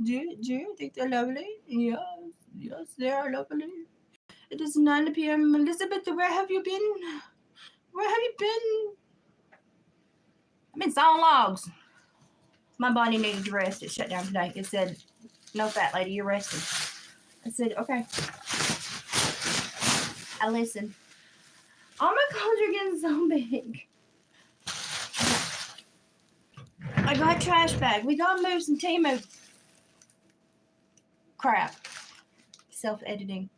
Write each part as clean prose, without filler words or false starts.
Do you think they're lovely? Yes, yes, they are lovely. It is 9 p.m. Elizabeth, where have you been? Where have you been? I've been sawing logs. My body needed to rest. It shut down today. It said, no, fat lady, you're resting. I said, okay. I listened. All my clothes are getting so big. I got a trash bag. We gotta move some Temu crap. Self-editing.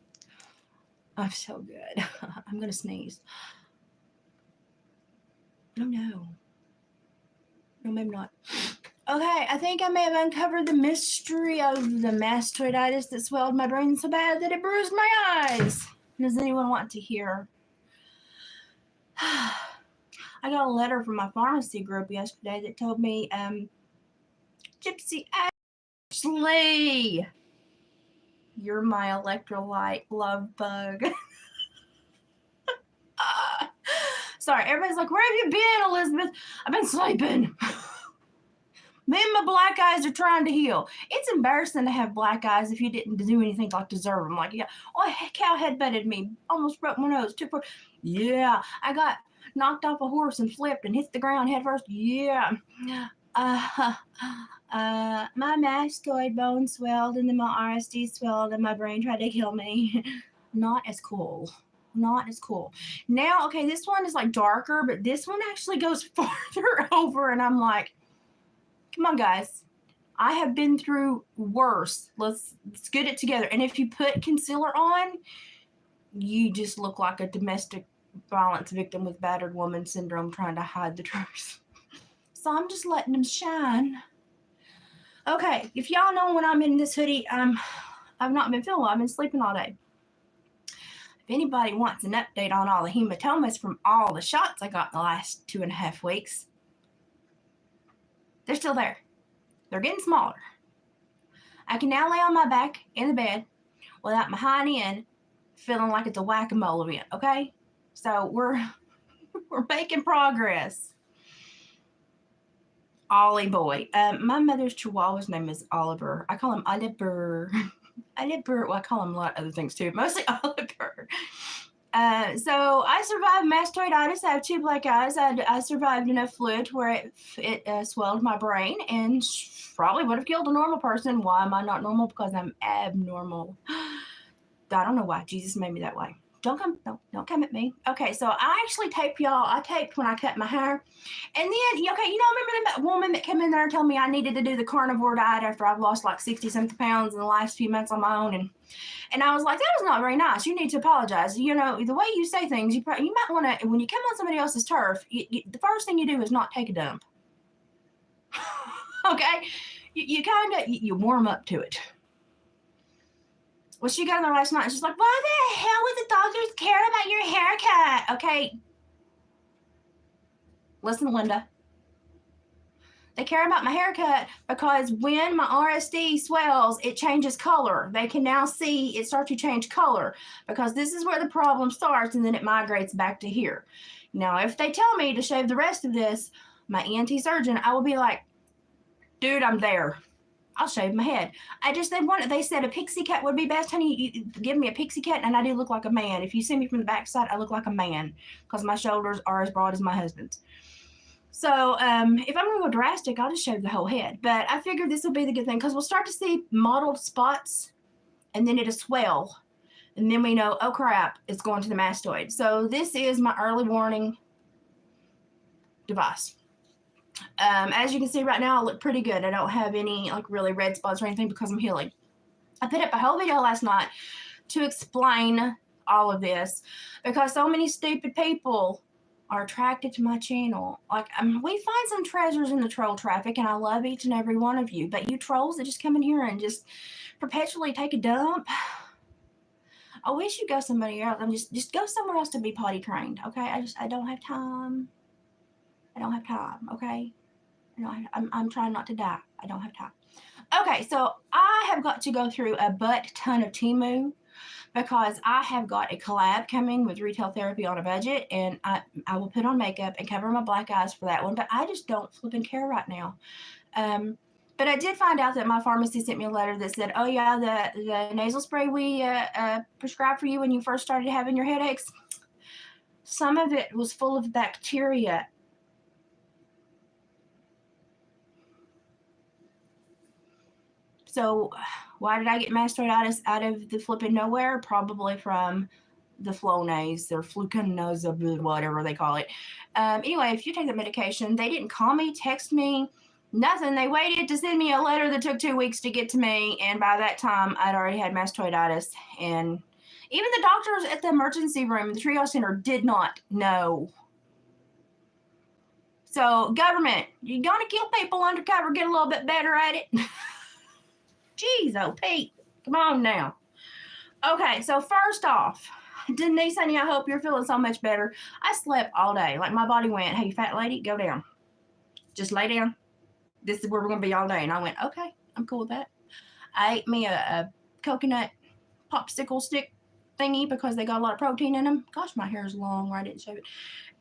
I'm so good. I'm gonna sneeze. Oh no. No, maybe not. Okay, I think I may have uncovered the mystery of the mastoiditis that swelled my brain so bad that it bruised my eyes. Does anyone want to hear? I got a letter from my pharmacy group yesterday that told me, Gypsy Ashley, you're my electrolyte love bug. Sorry, everybody's like, where have you been, Elizabeth? I've been sleeping. Me and my black eyes are trying to heal. It's embarrassing to have black eyes if you didn't do anything like deserve them. Like, yeah, oh, cow headbutted me, almost broke my nose. Yeah, I got knocked off a horse and flipped and hit the ground head first. Yeah. My mastoid bone swelled and then my RSD swelled and my brain tried to kill me. Not as cool. Not as cool. Now, okay, this one is like darker, but this one actually goes farther over, and I'm like, come on, guys. I have been through worse. Let's get it together. And if you put concealer on, you just look like a domestic violence victim with battered woman syndrome trying to hide the truth. So I'm just letting them shine. Okay, if y'all know when I'm in this hoodie, I've not been feeling well. I've been sleeping all day. If anybody wants an update on all the hematomas from all the shots I got in the last 2.5 weeks, they're still there. They're getting smaller. I can now lay on my back in the bed without my hind end feeling like it's a whack-a-mole event, okay? So we're making progress. Ollie boy. My mother's Chihuahua's name is Oliver. I call him Oliver. Oliver. Well, I call him a lot of other things too. Mostly Oliver. So I survived mastoiditis. I have 2 black eyes. I survived enough fluid where it swelled my brain and probably would have killed a normal person. Why am I not normal? Because I'm abnormal. I don't know why. Jesus made me that way. Don't come at me. Okay, so I actually taped y'all. I taped when I cut my hair. And then, okay, remember that woman that came in there and told me I needed to do the carnivore diet after I've lost like 60-something pounds in the last few months on my own? And I was like, that was not very nice. You need to apologize. The way you say things, you might want to, when you come on somebody else's turf, the first thing you do is not take a dump. Okay? You kind of, you warm up to it. Well, she got in there last night and she's like, why the hell would the doctors care about your haircut? Okay. Listen, Linda. They care about my haircut because when my RSD swells, it changes color. They can now see it start to change color because this is where the problem starts and then it migrates back to here. Now, if they tell me to shave the rest of this, my ENT surgeon, I will be like, dude, I'm there. I'll shave my head. They said a pixie cut would be best, honey. You give me a pixie cut and I do look like a man. If you see me from the backside, I look like a man because my shoulders are as broad as my husband's. So if I'm going to go drastic, I'll just shave the whole head. But I figured this will be the good thing because we'll start to see mottled spots and then it'll swell. And then we know, oh crap, it's going to the mastoid. So this is my early warning device. As you can see right now, I look pretty good. I don't have any like really red spots or anything because I'm healing. I put up a whole video last night to explain all of this because so many stupid people are attracted to my channel. Like, we find some treasures in the troll traffic, and I love each and every one of you. But you trolls that just come in here and just perpetually take a dump, I wish you'd go somebody else. Just go somewhere else to be potty trained, okay? I don't have time. I don't have time, okay? I'm trying not to die. I don't have time. Okay, so I have got to go through a butt ton of Temu because I have got a collab coming with Retail Therapy on a Budget, and I will put on makeup and cover my black eyes for that one, but I just don't flipping care right now. But I did find out that my pharmacy sent me a letter that said, oh, yeah, the nasal spray we prescribed for you when you first started having your headaches, some of it was full of bacteria. So why did I get mastoiditis out of the flipping nowhere? Probably from the Flonase or fluconazole, whatever they call it. Anyway, if you take the medication, they didn't call me, text me, nothing. They waited to send me a letter that took 2 weeks to get to me. And by that time, I'd already had mastoiditis. And even the doctors at the emergency room, the triage center, did not know. So government, you're going to kill people undercover, get a little bit better at it. Jeez, oh, Pete, come on now. Okay, so first off, Denise, honey, I hope you're feeling so much better. I slept all day. Like, my body went, hey, fat lady, go down. Just lay down. This is where we're going to be all day. And I went, okay, I'm cool with that. I ate me a coconut popsicle stick thingy because they got a lot of protein in them. Gosh, my hair is long where I didn't shave it.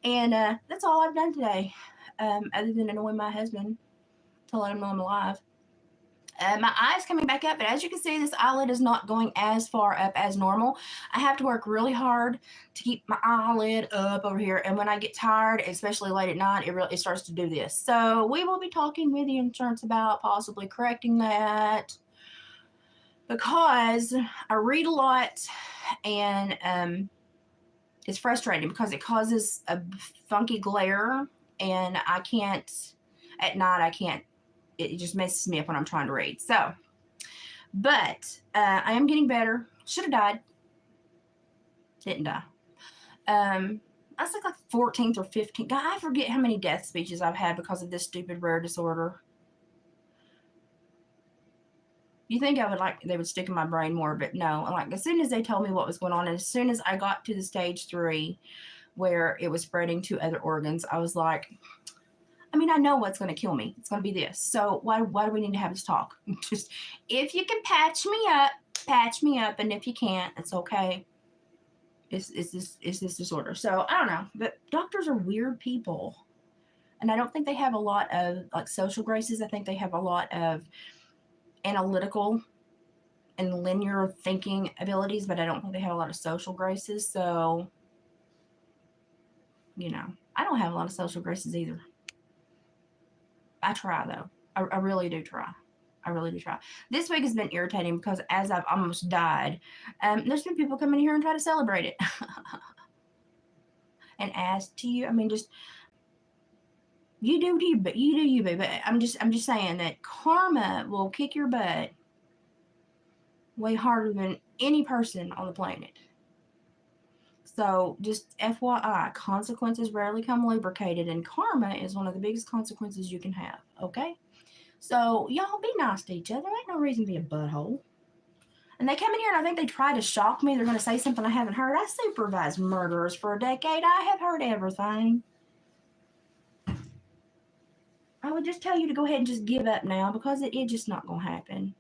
And that's all I've done today, other than annoy my husband to let him know I'm alive. My eye's coming back up, but as you can see, this eyelid is not going as far up as normal. I have to work really hard to keep my eyelid up over here, and when I get tired, especially late at night, it starts to do this. So we will be talking with the insurance about possibly correcting that, because I read a lot, and it's frustrating because it causes a funky glare, and I can't, at night, I can't. It just messes me up when I'm trying to read. So, but I am getting better. Should have died. Didn't die. I was like 14th or 15th. God, I forget how many death speeches I've had because of this stupid rare disorder. You think they would stick in my brain more, but no. Like, as soon as they told me what was going on, and as soon as I got to the stage 3 where it was spreading to other organs, I was like, I mean, I know what's going to kill me. It's going to be this. So why do we need to have this talk? Just, if you can patch me up. And if you can't, it's okay. It's this disorder. So I don't know. But doctors are weird people. And I don't think they have a lot of like social graces. I think they have a lot of analytical and linear thinking abilities, but I don't think they have a lot of social graces. So, you know, I don't have a lot of social graces either. I try, though. I really do try. I really do try. This week has been irritating because as I've almost died, there's been people come in here and try to celebrate it. And ask to you. I mean, just, you do you, but you do you, baby. But I'm just saying that karma will kick your butt way harder than any person on the planet. So just FYI, consequences rarely come lubricated, and karma is one of the biggest consequences you can have, okay? So y'all be nice to each other. There ain't no reason to be a butthole. And they come in here and I think they try to shock me. They're going to say something I haven't heard. I supervised murderers for a decade. I have heard everything. I would just tell you to go ahead and just give up now, because it's just not going to happen.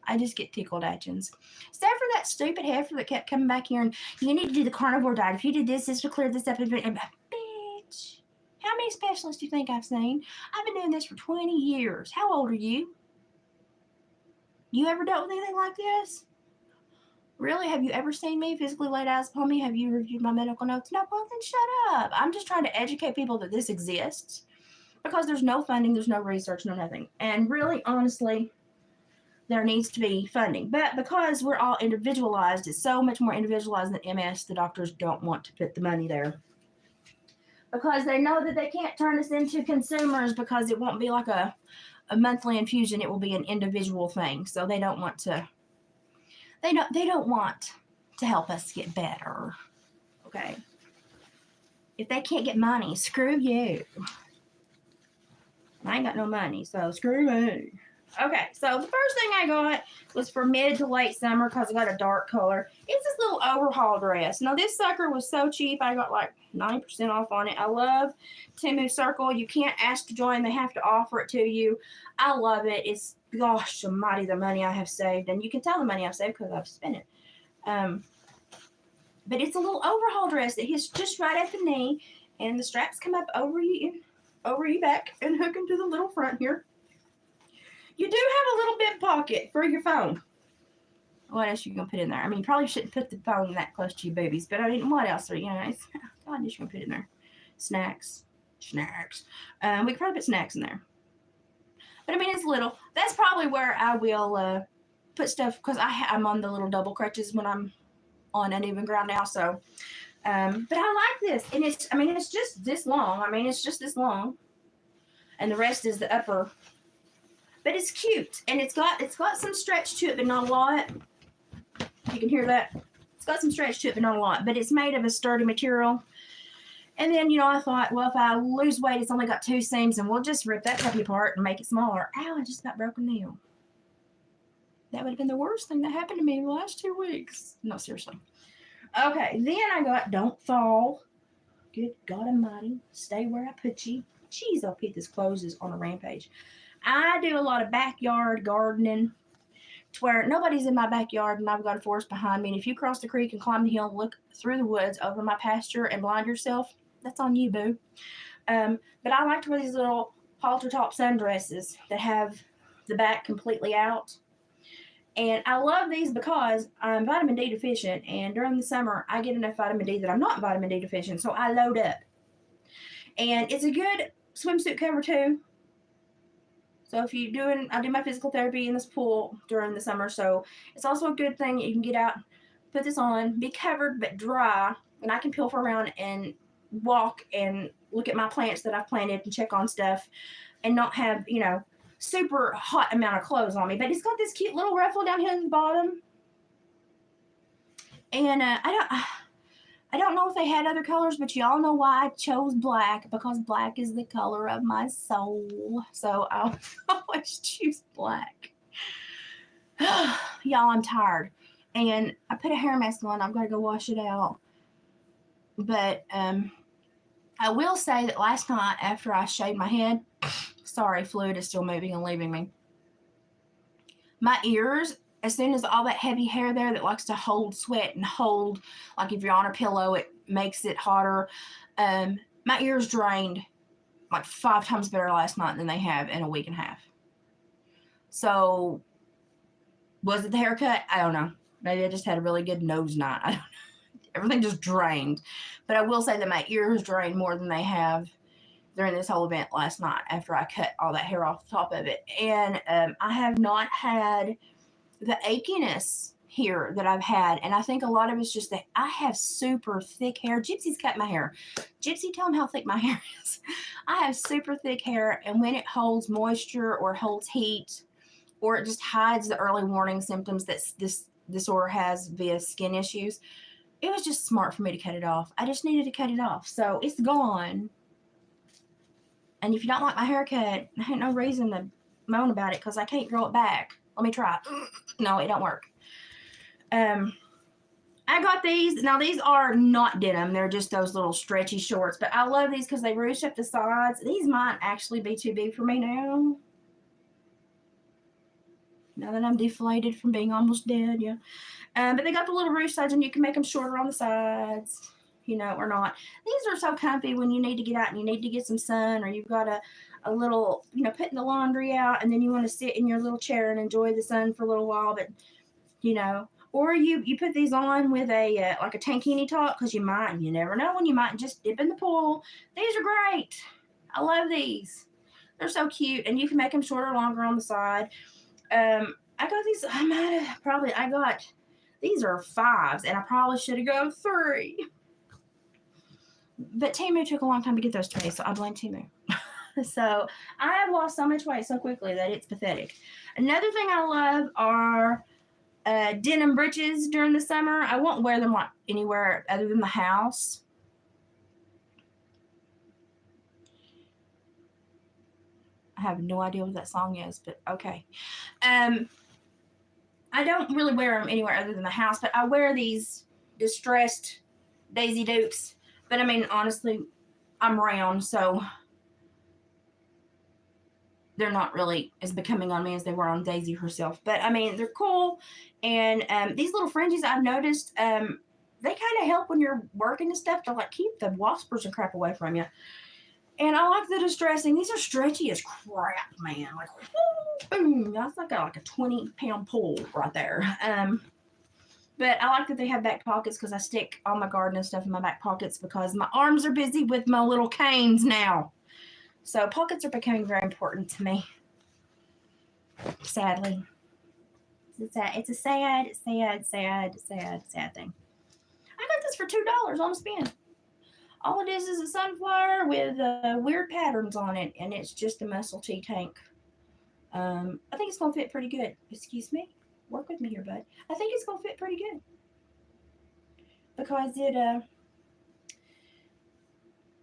I just get tickled atchins. Except for that stupid heifer that kept coming back here and, you need to do the carnivore diet. If you did this will clear this up. And bitch, how many specialists do you think I've seen? I've been doing this for 20 years. How old are you? You ever dealt with anything like this? Really? Have you ever seen me physically laid eyes upon me? Have you reviewed my medical notes? No, well then shut up. I'm just trying to educate people that this exists, because there's no funding, there's no research, no nothing. And really, honestly, there needs to be funding. But because we're all individualized, it's so much more individualized than MS, the doctors don't want to put the money there. Because they know that they can't turn us into consumers, because it won't be like a monthly infusion. It will be an individual thing. So they don't want to, they don't want to help us get better. Okay. If they can't get money, screw you. I ain't got no money, so screw me. Okay, so the first thing I got was for mid to late summer, because I got a dark color. It's this little overhaul dress. Now, this sucker was so cheap. I got like 90% off on it. I love Temu Circle. You can't ask to join. They have to offer it to you. I love it. It's, gosh almighty, the money I have saved. And you can tell the money I've saved because I've spent it. But it's a little overhaul dress that hits just right at the knee. And the straps come up over you back and hook into the little front here. You do have a little bib pocket for your phone. What else are you going to put in there? I mean, you probably shouldn't put the phone that close to your boobies, but I mean, what else are, God, you're going to put in there? Snacks. We could probably put snacks in there. But I mean, it's little. That's probably where I will put stuff, because I'm on the little double crutches when I'm on uneven ground now. So, but I like this. And it's just this long. It's just this long. And the rest is the upper. But it's cute. And it's got some stretch to it, but not a lot. You can hear that. It's got some stretch to it, but not a lot. But it's made of a sturdy material. And then, I thought, well, if I lose weight, it's only got 2 seams, and we'll just rip that puppy apart and make it smaller. Ow, I just got broke a nail. That would have been the worst thing that happened to me in the last 2 weeks. No, seriously. Okay, then I got Don't Fall. Good God Almighty. Stay where I put you. Jeez, I'll put this clothes is on a rampage. I do a lot of backyard gardening to where nobody's in my backyard and I've got a forest behind me. And if you cross the creek and climb the hill and look through the woods over my pasture and blind yourself, that's on you, boo. But I like to wear these little halter top sundresses that have the back completely out. And I love these because I'm vitamin D deficient. And during the summer, I get enough vitamin D that I'm not vitamin D deficient. So I load up. And it's a good swimsuit cover too. So if you're doing, I do my physical therapy in this pool during the summer. So it's also a good thing. You can get out, put this on, be covered but dry. And I can pilfer around and walk and look at my plants that I've planted and check on stuff and not have, super hot amount of clothes on me. But it's got this cute little ruffle down here at the bottom. And I don't know if they had other colors, but y'all know why I chose black, because black is the color of my soul. So I'll always choose black. Y'all, I'm tired. And I put a hair mask on. I'm going to go wash it out. But I will say that last night after I shaved my head, sorry, fluid is still moving and leaving me. My ears, as soon as all that heavy hair there that likes to hold sweat and hold, like if you're on a pillow, it makes it hotter. My ears drained like 5 times better last night than they have in a week and a half. So was it the haircut? I don't know. Maybe I just had a really good nose night. I don't know. Everything just drained. But I will say that my ears drained more than they have during this whole event last night after I cut all that hair off the top of it. And I have not had the achiness here that I've had. And I think a lot of it's just that I have super thick hair. Gypsy's cut my hair. Gypsy, tell them how thick my hair is. I have super thick hair. And when it holds moisture or holds heat, or it just hides the early warning symptoms that this disorder has via skin issues, it was just smart for me to cut it off. I just needed to cut it off. So it's gone. And if you don't like my haircut, I ain't no reason to moan about it because I can't grow it back. Let me try. No, it don't work. I got these. Now, these are not denim. They're just those little stretchy shorts. But I love these because they ruche up the sides. These might actually be too big for me now. Now that I'm deflated from being almost dead, yeah. But they got the little ruche sides, and you can make them shorter on the sides, or not. These are so comfy when you need to get out and you need to get some sun, or you've got a little, putting the laundry out, and then you want to sit in your little chair and enjoy the sun for a little while, but, or you put these on with a, like a tankini top, because you never know when you might just dip in the pool. These are great. I love these. They're so cute, and you can make them shorter or longer on the side. I got these, these are 5s, and I probably should have gone 3. But Temu took a long time to get those to me, so I blame Temu. So I have lost so much weight so quickly that it's pathetic. Another thing I love are denim breeches during the summer. I won't wear them anywhere other than the house. I have no idea what that song is, but okay. I don't really wear them anywhere other than the house, but I wear these distressed Daisy Dukes. But honestly, I'm round, so they're not really as becoming on me as they were on Daisy herself. But they're cool. And these little fringes I've noticed, they kind of help when you're working and stuff to keep the waspers and crap away from you. And I like the distressing. These are stretchy as crap, man. Like, boom. That's like a 20-pound pull right there. But I like that they have back pockets because I stick all my garden and stuff in my back pockets because my arms are busy with my little canes now. So pockets are becoming very important to me. Sadly. It's a sad thing. I got this for $2 on a spin. All it is a sunflower with weird patterns on it, and it's just a muscle tee tank. I think it's going to fit pretty good. Excuse me? Work with me here, bud. I think it's going to fit pretty good. Because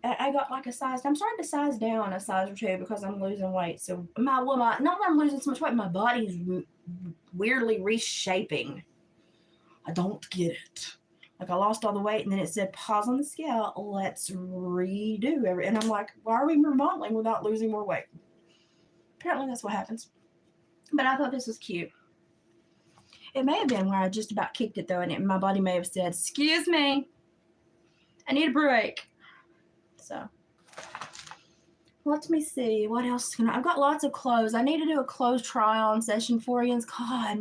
I got like a size. I'm starting to size down a size or two because I'm losing weight. So not that I'm losing so much weight, my body's weirdly reshaping. I don't get it. Like I lost all the weight, and then it said pause on the scale. Let's redo everything. And I'm like, why are we remodeling without losing more weight? Apparently that's what happens. But I thought this was cute. It may have been where I just about kicked it though, and my body may have said, "Excuse me, I need a break." So let me see what else can I've got lots of clothes. I need to do a clothes try-on session for you. And God,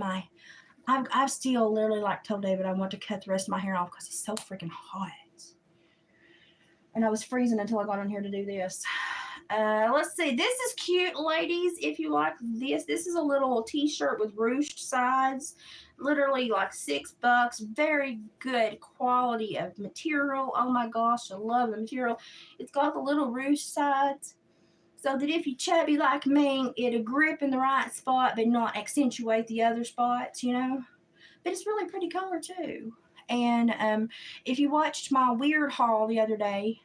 I've still literally like told David I want to cut the rest of my hair off because it's so freaking hot. And I was freezing until I got on here to do this. Let's see. This is cute, ladies. If you like this, this is a little t-shirt with ruched sides. Literally like $6. Very good quality of material. Oh my gosh, I love the material. It's got the little ruched sides, so that if you chubby like me, it'll grip in the right spot but not accentuate the other spots, you know. But it's really pretty color too. And if you watched my weird haul the other day,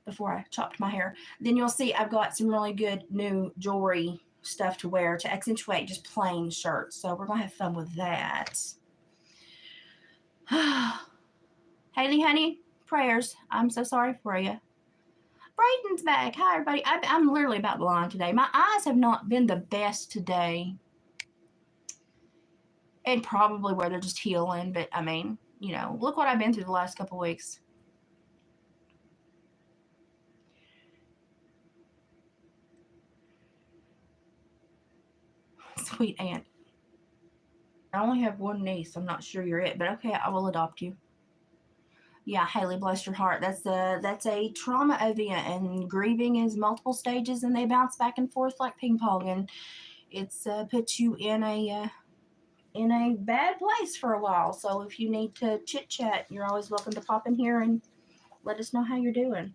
before I chopped my hair, then you'll see I've got some really good new jewelry stuff to wear to accentuate just plain shirts. So we're going to have fun with that. Haley, honey, prayers. I'm so sorry for you. Brayden's back. Hi, everybody. I'm literally about blind today. My eyes have not been the best today. And probably where they're just healing. But, I mean, you know, look what I've been through the last couple weeks. Sweet aunt. I only have one niece. I'm not sure you're it, but okay, I will adopt you. Yeah, Haley, bless your heart. That's a trauma event, and grieving is multiple stages, and they bounce back and forth like ping pong, and it's puts you in a bad place for a while. So if you need to chit chat, you're always welcome to pop in here and let us know how you're doing.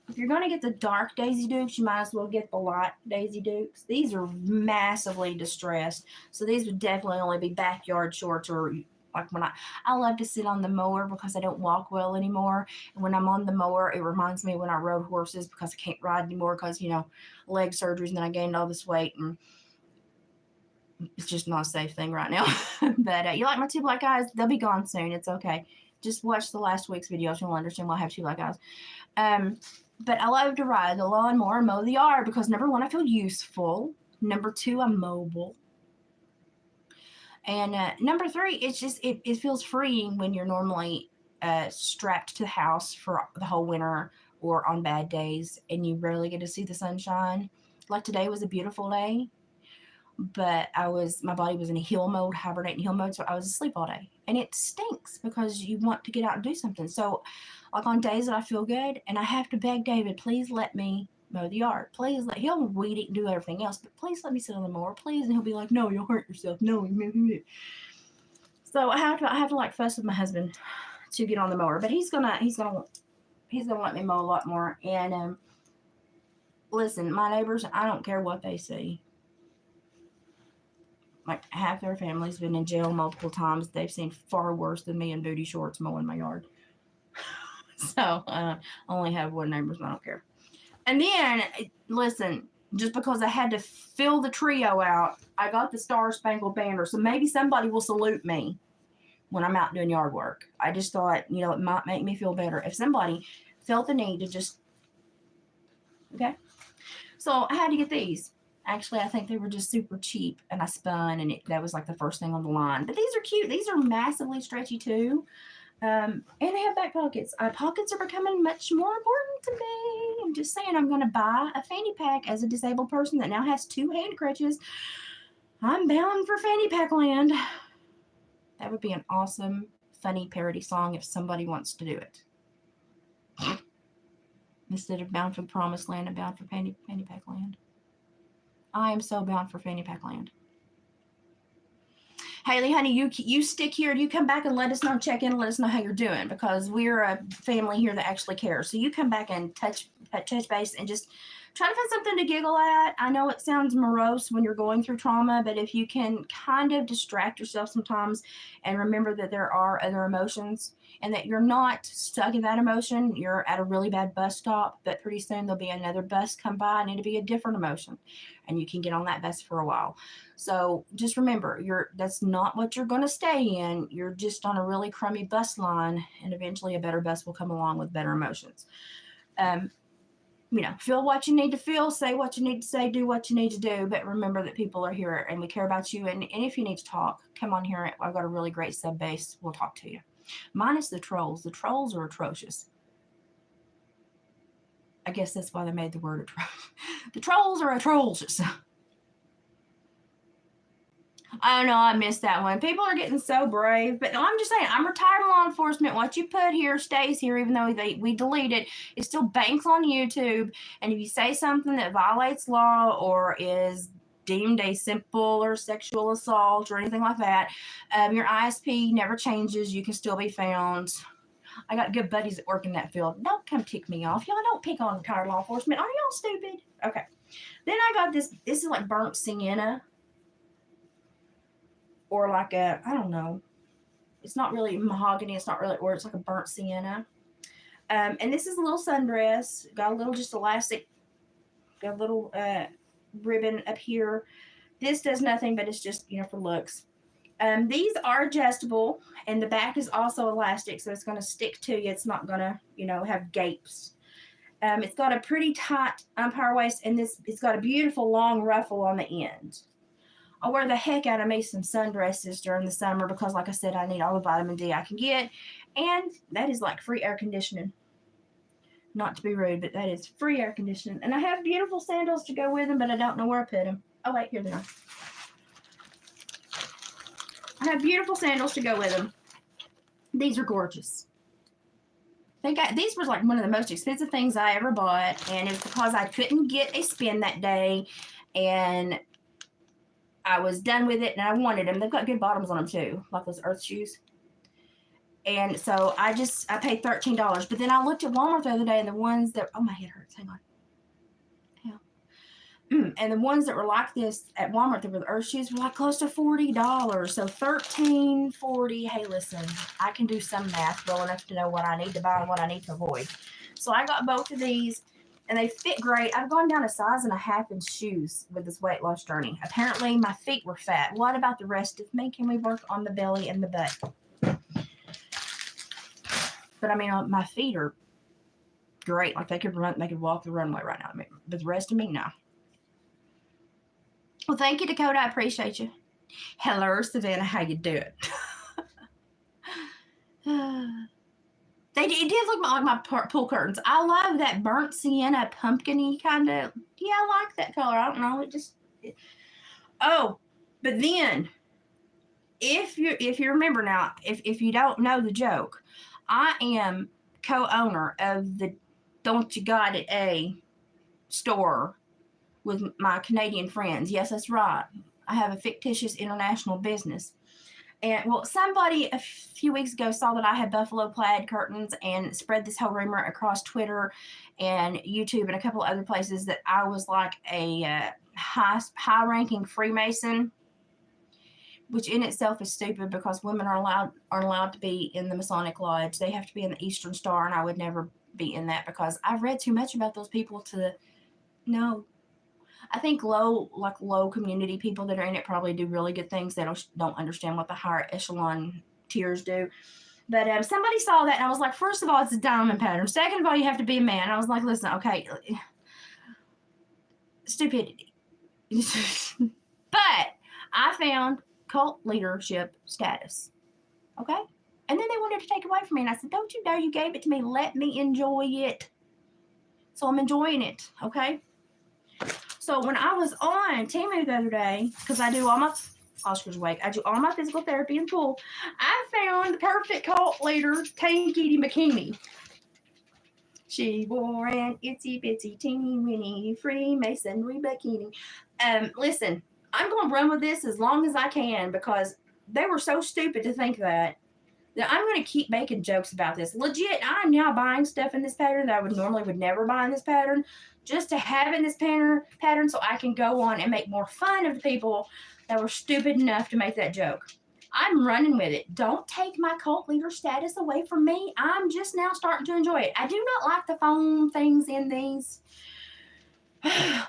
If you're going to get the dark Daisy Dukes, you might as well get the light Daisy Dukes. These are massively distressed, so these would definitely only be backyard shorts, or like when I love to sit on the mower because I don't walk well anymore. And when I'm on the mower, it reminds me when I rode horses because I can't ride anymore because, you know, leg surgeries, and then I gained all this weight, and it's just not a safe thing right now. But you like my two black eyes? They'll be gone soon. It's okay. Just watch the last week's video. You'll understand why I have two black eyes. But I love to ride the lawnmower and mow the yard because number one, I feel useful. Number two, I'm mobile. And number three, it's just, it feels freeing when you're normally strapped to the house for the whole winter or on bad days and you rarely get to see the sunshine. Like today was a beautiful day, but my body was in a hill mode, hibernating hill mode, so I was asleep all day. And it stinks because you want to get out and do something. So like on days that I feel good and I have to beg David, please let me mow the yard. Please he'll weed it and do everything else, but please let me sit on the mower, please. And he'll be like, no, you'll hurt yourself. No. So I have to like fuss with my husband to get on the mower, but he's gonna let me mow a lot more. And listen, my neighbors, I don't care what they see. Like half their family's been in jail multiple times. They've seen far worse than me in booty shorts mowing my yard. So I only have one neighbor, so I don't care. And then, listen, just because I had to fill the trio out, I got the Star Spangled Banner. So maybe somebody will salute me when I'm out doing yard work. I just thought, you know, it might make me feel better if somebody felt the need to just, okay. So I had to get these. Actually, I think they were just super cheap, and I spun, and that was like the first thing on the line. But these are cute. These are massively stretchy too. And they have back pockets. Pockets are becoming much more important to me. I'm just saying, I'm going to buy a fanny pack as a disabled person that now has 2 hand crutches. I'm bound for fanny pack land. That would be an awesome, funny parody song if somebody wants to do it. Instead of bound for the promised land and bound for fanny pack land. I am so bound for fanny pack land. Haley, honey, you stick here and you come back and let us know, check in and let us know how you're doing, because we're a family here that actually cares. So you come back and touch base and just try to find something to giggle at. I know it sounds morose when you're going through trauma, but if you can kind of distract yourself sometimes and remember that there are other emotions and that you're not stuck in that emotion, you're at a really bad bus stop, but pretty soon there'll be another bus come by and it'll be a different emotion and you can get on that bus for a while. So just remember, that's not what you're going to stay in. You're just on a really crummy bus line, and eventually a better bus will come along with better emotions. Feel what you need to feel, say what you need to say, do what you need to do, but remember that people are here and we care about you. And if you need to talk, come on here. I've got a really great sub base. We'll talk to you. Minus the trolls. The trolls are atrocious. I guess that's why they made the word atrocious. The trolls are atrocious. I know, I missed that one. People are getting so brave. But no, I'm just saying, I'm retired law enforcement. What you put here stays here, even though we delete it. It still banks on YouTube. And if you say something that violates law or is deemed a simple or sexual assault or anything like that, your ISP never changes. You can still be found. I got good buddies that work in that field. Don't come tick me off. Y'all don't pick on retired law enforcement. Are y'all stupid? Okay. Then I got this. This is like burnt sienna. Or like I don't know. It's not really mahogany. It's not really, or it's like a burnt sienna. And this is a little sundress. Got a little just elastic. Got a little ribbon up here. This does nothing, but it's just, for looks. These are adjustable, and the back is also elastic, so it's going to stick to you. It's not going to, have gapes. It's got a pretty tight umpire waist, and it's got a beautiful long ruffle on the end. I wear the heck out of me some sundresses during the summer because, like I said, I need all the vitamin D I can get, and that is like free air conditioning. Not to be rude, but that is free air conditioning. And I have beautiful sandals to go with them, but I don't know where I put them. Oh, wait, here they are. I have beautiful sandals to go with them. These are gorgeous. These were like one of the most expensive things I ever bought, and it's because I couldn't get a spin that day, and I was done with it, and I wanted them. They've got good bottoms on them, too, like those Earth shoes. And so I paid $13. But then I looked at Walmart the other day, and the ones that, oh, my head hurts. Hang on. Yeah. And the ones that were like this at Walmart, that were the Earth shoes, were like close to $40. So $13.40. Hey, listen, I can do some math well enough to know what I need to buy and what I need to avoid. So I got both of these. And they fit great. I've gone down a size and a half in shoes with this weight loss journey. Apparently, my feet were fat. What about the rest of me? Can we work on the belly and the butt? But I mean, my feet are great. Like they could walk the runway right now. But the rest of me, no. Well, thank you, Dakota. I appreciate you. Hello, Savannah. How you doing? It did look like my pool curtains. I love that burnt sienna pumpkin-y kind of. Yeah, I like that color. I don't know. But then, if you remember now, if you don't know the joke, I am co-owner of the Don't You Got It A store with my Canadian friends. Yes, that's right. I have a fictitious international business. And somebody a few weeks ago saw that I had buffalo plaid curtains and spread this whole rumor across Twitter and YouTube and a couple of other places that I was like a high-ranking Freemason, which in itself is stupid because women aren't allowed to be in the Masonic Lodge. They have to be in the Eastern Star, and I would never be in that because I've read too much about those people to know. I think low community people that are in it probably do really good things. They don't understand what the higher echelon tiers do. But somebody saw that, and I was like, first of all, it's a diamond pattern. Second of all, you have to be a man. I was like, listen, okay, stupidity. But I found cult leadership status. Okay? And then they wanted to take it away from me. And I said, don't you know you gave it to me? Let me enjoy it. So I'm enjoying it, okay? So when I was on Temu the other day, because I do all my, Oscar's awake, I do all my physical therapy in pool, I found the perfect cult leader Tank Kitty bikini. She wore an itsy bitsy teeny weeny Freemasonry bikini. Listen, I'm going to run with this as long as I can because they were so stupid to think that I'm going to keep making jokes about this. Legit, I'm now buying stuff in this pattern that I would never buy in this pattern, just to have in this pattern so I can go on and make more fun of the people that were stupid enough to make that joke. I'm running with it. Don't take my cult leader status away from me. I'm just now starting to enjoy it. I do not like the foam things in these.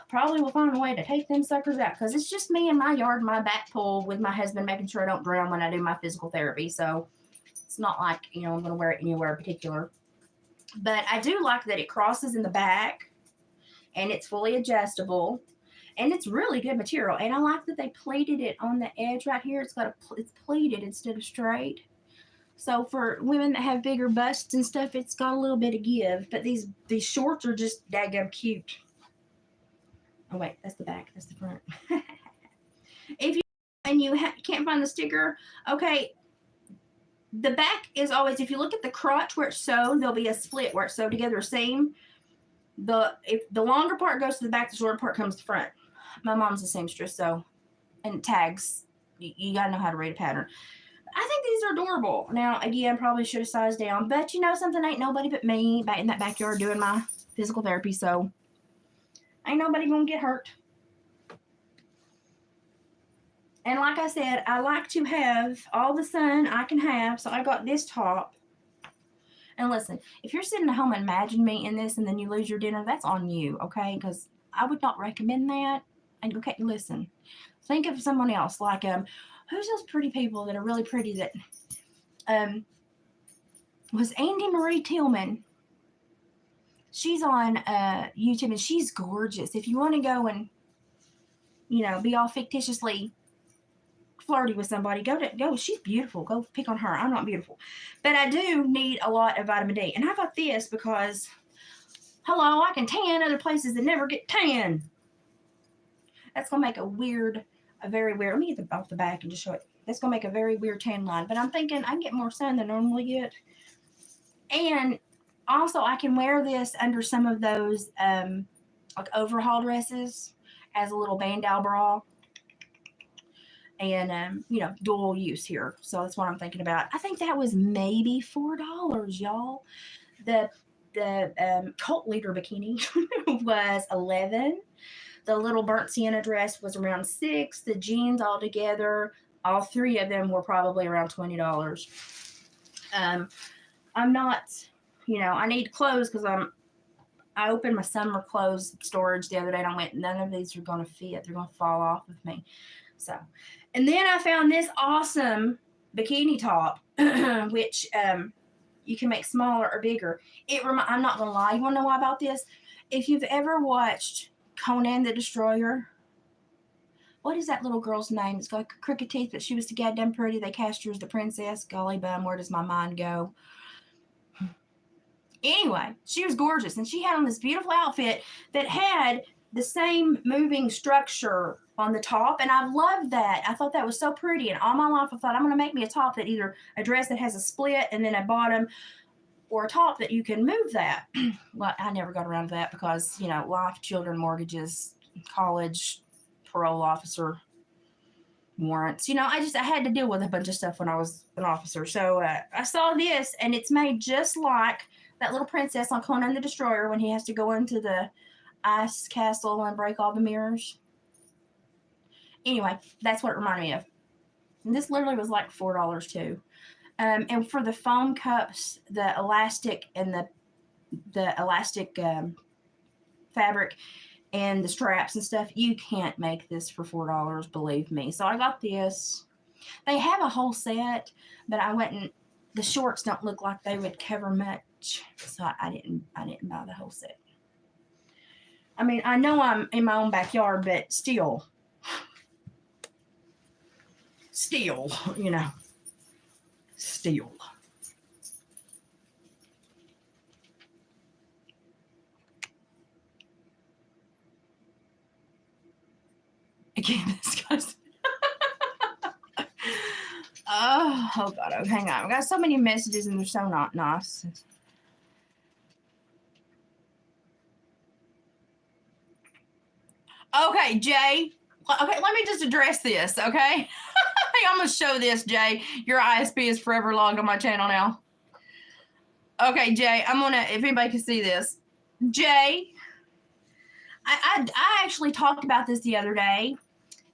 Probably will find a way to take them suckers out because it's just me in my yard, my back pool with my husband making sure I don't drown when I do my physical therapy. So it's not like, I'm going to wear it anywhere in particular. But I do like that it crosses in the back and it's fully adjustable. And it's really good material. And I like that they pleated it on the edge right here. It's pleated instead of straight. So for women that have bigger busts and stuff, it's got a little bit of give. But these shorts are just daggum cute. Oh, wait. That's the back. That's the front. If you can't find the sticker, okay, the back is always, if you look at the crotch where it's sewed, there'll be a split where it's sewed together a seam. If the longer part goes to the back, the shorter part comes to the front. My mom's a seamstress, so, and tags, you got to know how to read a pattern. I think these are adorable. Now, again, probably should have sized down, but something, ain't nobody but me back in that backyard doing my physical therapy, so ain't nobody gonna get hurt. And like I said, I like to have all the sun I can have, so I got this top. And listen, if you're sitting at home and imagine me in this and then you lose your dinner, that's on you, okay? Because I would not recommend that. And okay, listen, think of someone else, like who's those pretty people that are really pretty that was Andy Marie Tillman. She's on YouTube and she's gorgeous. If you want to go and be all fictitiously flirty with somebody, go. She's beautiful. Go pick on her. I'm not beautiful, but I do need a lot of vitamin D, and I got this because hello, I can tan other places that never get tan. That's gonna make a very weird. Let me get off the back and just show it. That's gonna make a very weird tan line, but I'm thinking I can get more sun than I normally get, and also I can wear this under some of those like overhaul dresses as a little bandeau bra. And, dual use here. So that's what I'm thinking about. I think that was maybe $4, y'all. The cult leader bikini was $11. The little burnt sienna dress was around $6. The jeans all together, all three of them were probably around $20. I'm not, I need clothes because I opened my summer clothes storage the other day and I went, none of these are going to fit. They're going to fall off of me. So, and then I found this awesome bikini top, which you can make smaller or bigger. I'm not going to lie. You want to know why about this? If you've ever watched Conan the Destroyer, what is that little girl's name? It's got crooked teeth, but she was so goddamn pretty. They cast her as the princess. Golly bum, where does my mind go? Anyway, she was gorgeous, and she had on this beautiful outfit that had the same moving structure on the top, and I loved that. I thought that was so pretty, and all my life I thought I'm going to make me a top that either a dress that has a split and then a bottom, or a top that you can move that. Well, I never got around to that because, life, children, mortgages, college, parole officer, warrants. I had to deal with a bunch of stuff when I was an officer. So I saw this, and it's made just like that little princess on Conan the Destroyer when he has to go into the ice castle and break all the mirrors. Anyway, that's what it reminded me of. And this literally was like $4 too. And for the foam cups, the elastic and the elastic fabric and the straps and stuff, you can't make this for $4, believe me. So I got this. They have a whole set, but the shorts don't look like they would cover much, so I didn't buy the whole set. I mean, I know I'm in my own backyard, but still, still. Oh God, oh, hang on. I got so many messages and they're so not nice. Okay, Jay. Okay, let me just address this, okay? I'm gonna show this, Jay. Your ISP is forever logged on my channel now. Okay, Jay, I'm gonna, if anybody can see this. Jay, I actually talked about this the other day.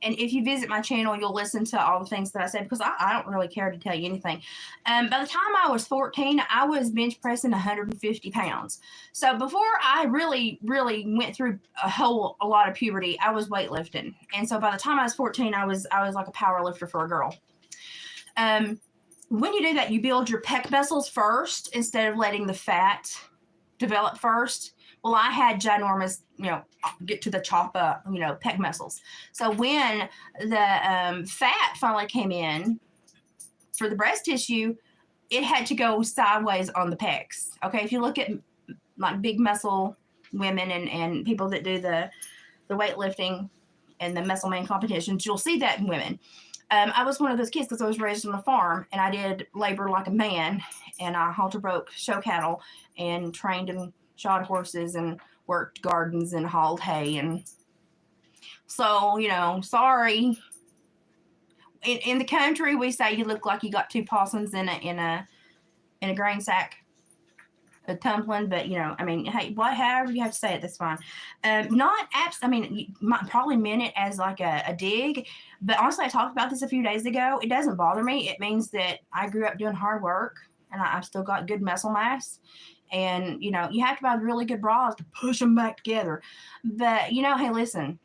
And if you visit my channel, you'll listen to all the things that I said because I don't really care to tell you anything. By the time I was 14, I was bench pressing 150 pounds. So before I really went through a lot of puberty, I was weightlifting. And so by the time I was 14, I was like a power lifter for a girl. When you do that, you build your pec muscles first instead of letting the fat develop first. Well, I had ginormous, get to the chop up, pec muscles. So when the fat finally came in for the breast tissue, it had to go sideways on the pecs. Okay, if you look at like big muscle women and people that do the weightlifting and the muscle man competitions, you'll see that in women. I was one of those kids because I was raised on a farm and I did labor like a man, and I halter broke show cattle and trained and shod horses and worked gardens and hauled hay. And so, sorry. In the country, we say you look like you got two possums in a grain sack, a tumbling. But hey, however you have to say it, that's fine. Not apps. You might probably meant it as like a dig, but honestly, I talked about this a few days ago. It doesn't bother me. It means that I grew up doing hard work and I've still got good muscle mass. And, you have to buy really good bras to push them back together. But, hey, listen,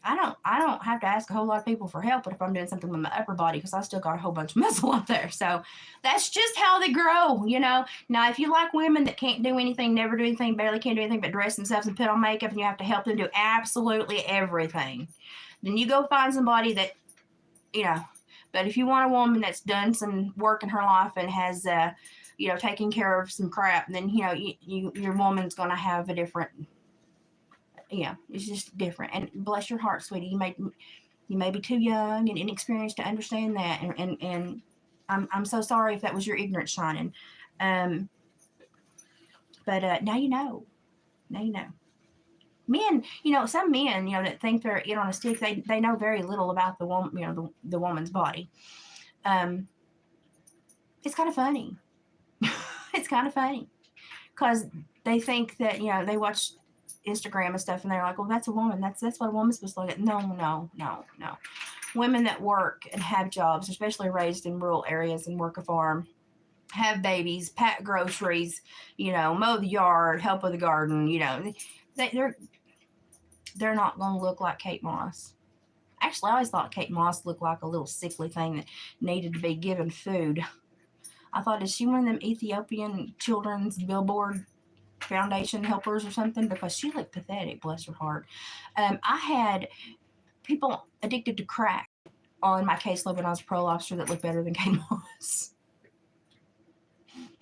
I don't have to ask a whole lot of people for help if I'm doing something with my upper body because I still got a whole bunch of muscle up there. So that's just how they grow, Now, if you like women that can't do anything, never do anything, barely can't do anything but dress themselves and put on makeup, and you have to help them do absolutely everything, then you go find somebody that, But if you want a woman that's done some work in her life and has, taking care of some crap, then, your woman's going to have a different, it's just different. And bless your heart, sweetie. You may be too young and inexperienced to understand that. And I'm so sorry if that was your ignorance shining. But now you know. Now you know. Men, some men, that think they're in on a stick, they know very little about the woman, the woman's body. It's kind of funny. It's kind of funny because they think that, they watch Instagram and stuff and they're like, well, that's a woman. That's what a woman's supposed to look at. No. Women that work and have jobs, especially raised in rural areas and work a farm, have babies, pack groceries, mow the yard, help with the garden, they're not going to look like Kate Moss. Actually, I always thought Kate Moss looked like a little sickly thing that needed to be given food. I thought, is she one of them Ethiopian Children's Billboard Foundation helpers or something? Because she looked pathetic, bless her heart. I had people addicted to crack on my caseload when I was a pro lobster that looked better than Kate Moss.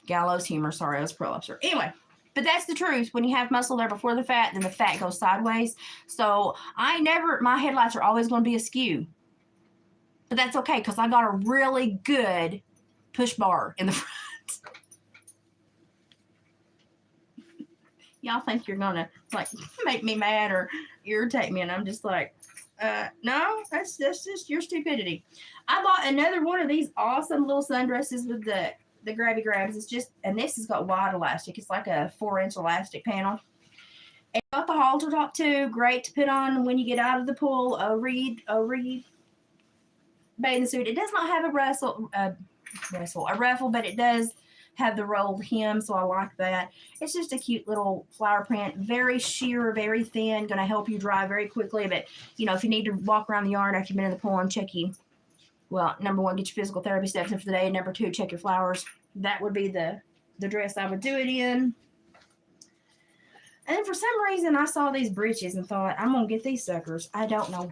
Gallows humor, sorry, I was a pro lobster. Anyway, but that's the truth. When you have muscle there before the fat, then the fat goes sideways. So my headlights are always going to be askew. But that's okay because I got a really good push bar in the front. Y'all think you're gonna make me mad or irritate me, and I'm just like, no, that's just your stupidity. I bought another one of these awesome little sundresses with the grabby grabs. It's just, and this has got wide elastic. It's like a 4-inch elastic panel. And got the halter top too. Great to put on when you get out of the pool. A Reed bathing suit. It does not have a ruffle, but it does have the rolled hem, so I like that. It's just a cute little flower print, very sheer, very thin, going to help you dry very quickly. But if you need to walk around the yard after you've been in the pool and check you, well, number one, get your physical therapy steps in for the day, and number two, check your flowers. That would be the dress I would do it in. And then for some reason, I saw these breeches and thought, I'm gonna get these suckers. I don't know.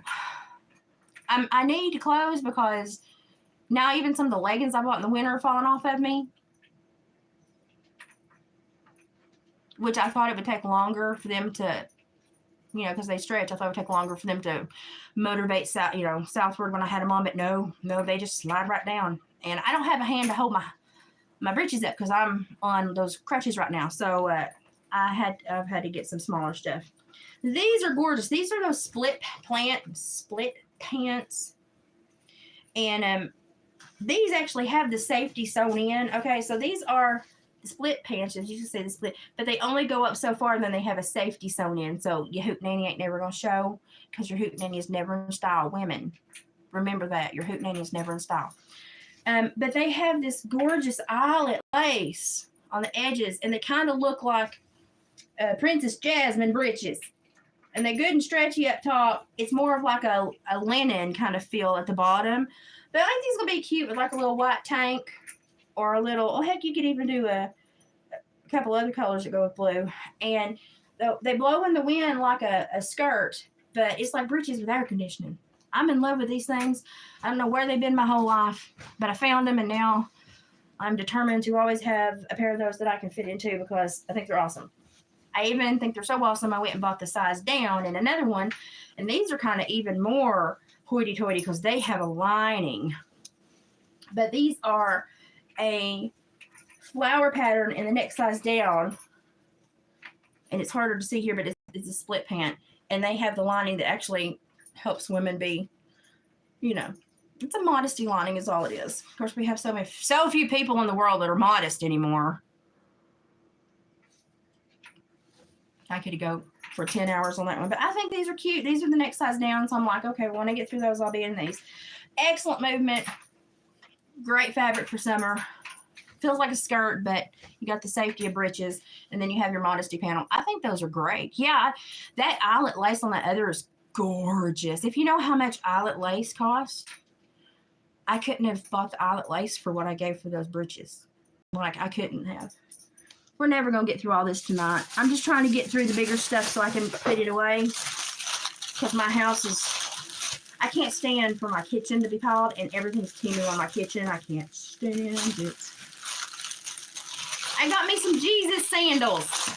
I need clothes because now even some of the leggings I bought in the winter are falling off of me. Which I thought it would take longer for them to you know, because they stretch. I thought it would take longer for them to motivate south, you know, southward when I had them on, but no, they just slide right down. And I don't have a hand to hold my britches up because I'm on those crutches right now. So I've had to get some smaller stuff. These are gorgeous. These are those split pants, and these actually have the safety sewn in. Okay, so these are the split pants, as you can see the split, but they only go up so far, and then they have a safety sewn in. So your hootenanny ain't never gonna show because your hootenanny is never in style. Women, remember that your hootenanny is never in style. But they have this gorgeous eyelet lace on the edges, and they kind of look like Princess Jasmine breeches. And they're good and stretchy up top. It's more of like a linen kind of feel at the bottom. But I think these will be cute with like a little white tank or a little, oh heck, you could even do a couple other colors that go with blue. And they blow in the wind like a skirt, but it's like breeches with air conditioning. I'm in love with these things. I don't know where they've been my whole life, but I found them, and now I'm determined to always have a pair of those that I can fit into because I think they're awesome. I even think they're so awesome, I went and bought the size down in another one, and these are kind of even more hoity-toity because they have a lining. But these are a flower pattern in the next size down, and it's harder to see here, but it's a split pant, and they have the lining that actually helps women be, you know, it's a modesty lining is all it is. Of course, we have so few people in the world that are modest anymore. I could go for 10 hours on that one, but I think these are cute. These are the next size down, so I'm like, okay, well, when I get through those, I'll be in these. Excellent movement. Great fabric for summer. Feels like a skirt, but you got the safety of breeches, and then you have your modesty panel. I think those are great. Yeah, that eyelet lace on that other is gorgeous. If you know how much eyelet lace costs, I couldn't have bought the eyelet lace for what I gave for those breeches. Like, I couldn't have. We're never going to get through all this tonight. I'm just trying to get through the bigger stuff so I can put it away. Because my house is, I can't stand for my kitchen to be piled, and everything's teeming on my kitchen. I can't stand it. I got me some Jesus sandals.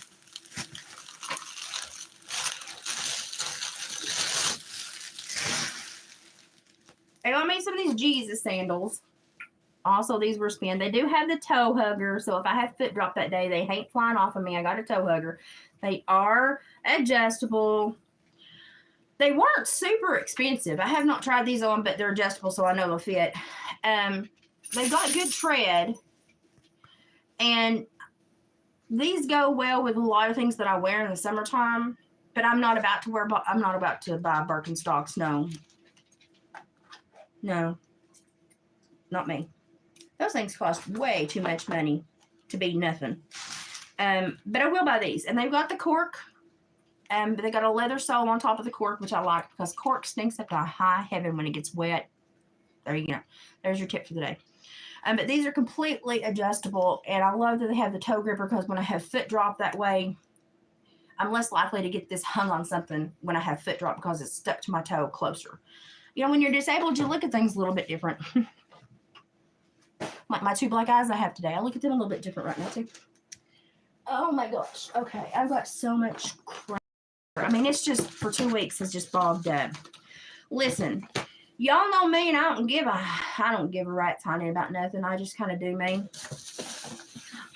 I got me some of these Jesus sandals. Also, these were spin. They do have the toe hugger, so if I have foot drop that day, they ain't flying off of me. I got a toe hugger. They are adjustable. They weren't super expensive. I have not tried these on, but they're adjustable, so I know they'll fit. They got good tread, and these go well with a lot of things that I wear in the summertime. But I'm not about to buy Birkenstocks. No, not me. Those things cost way too much money to be nothing. But I will buy these. And they've got the cork. But they got a leather sole on top of the cork, which I like because cork stinks up to high heaven when it gets wet. There you go. There's your tip for the day. But these are completely adjustable. And I love that they have the toe gripper because when I have foot drop that way, I'm less likely to get this hung on something when I have foot drop because it's stuck to my toe closer. You know, when you're disabled, you look at things a little bit different. Like my two black eyes I have today. I look at them a little bit different right now, too. Oh, my gosh. Okay, I've got so much crap. I mean, it's just, for 2 weeks, it's just bogged up. Listen, y'all know me, and I don't give a rat's honey about nothing. I just kind of do me.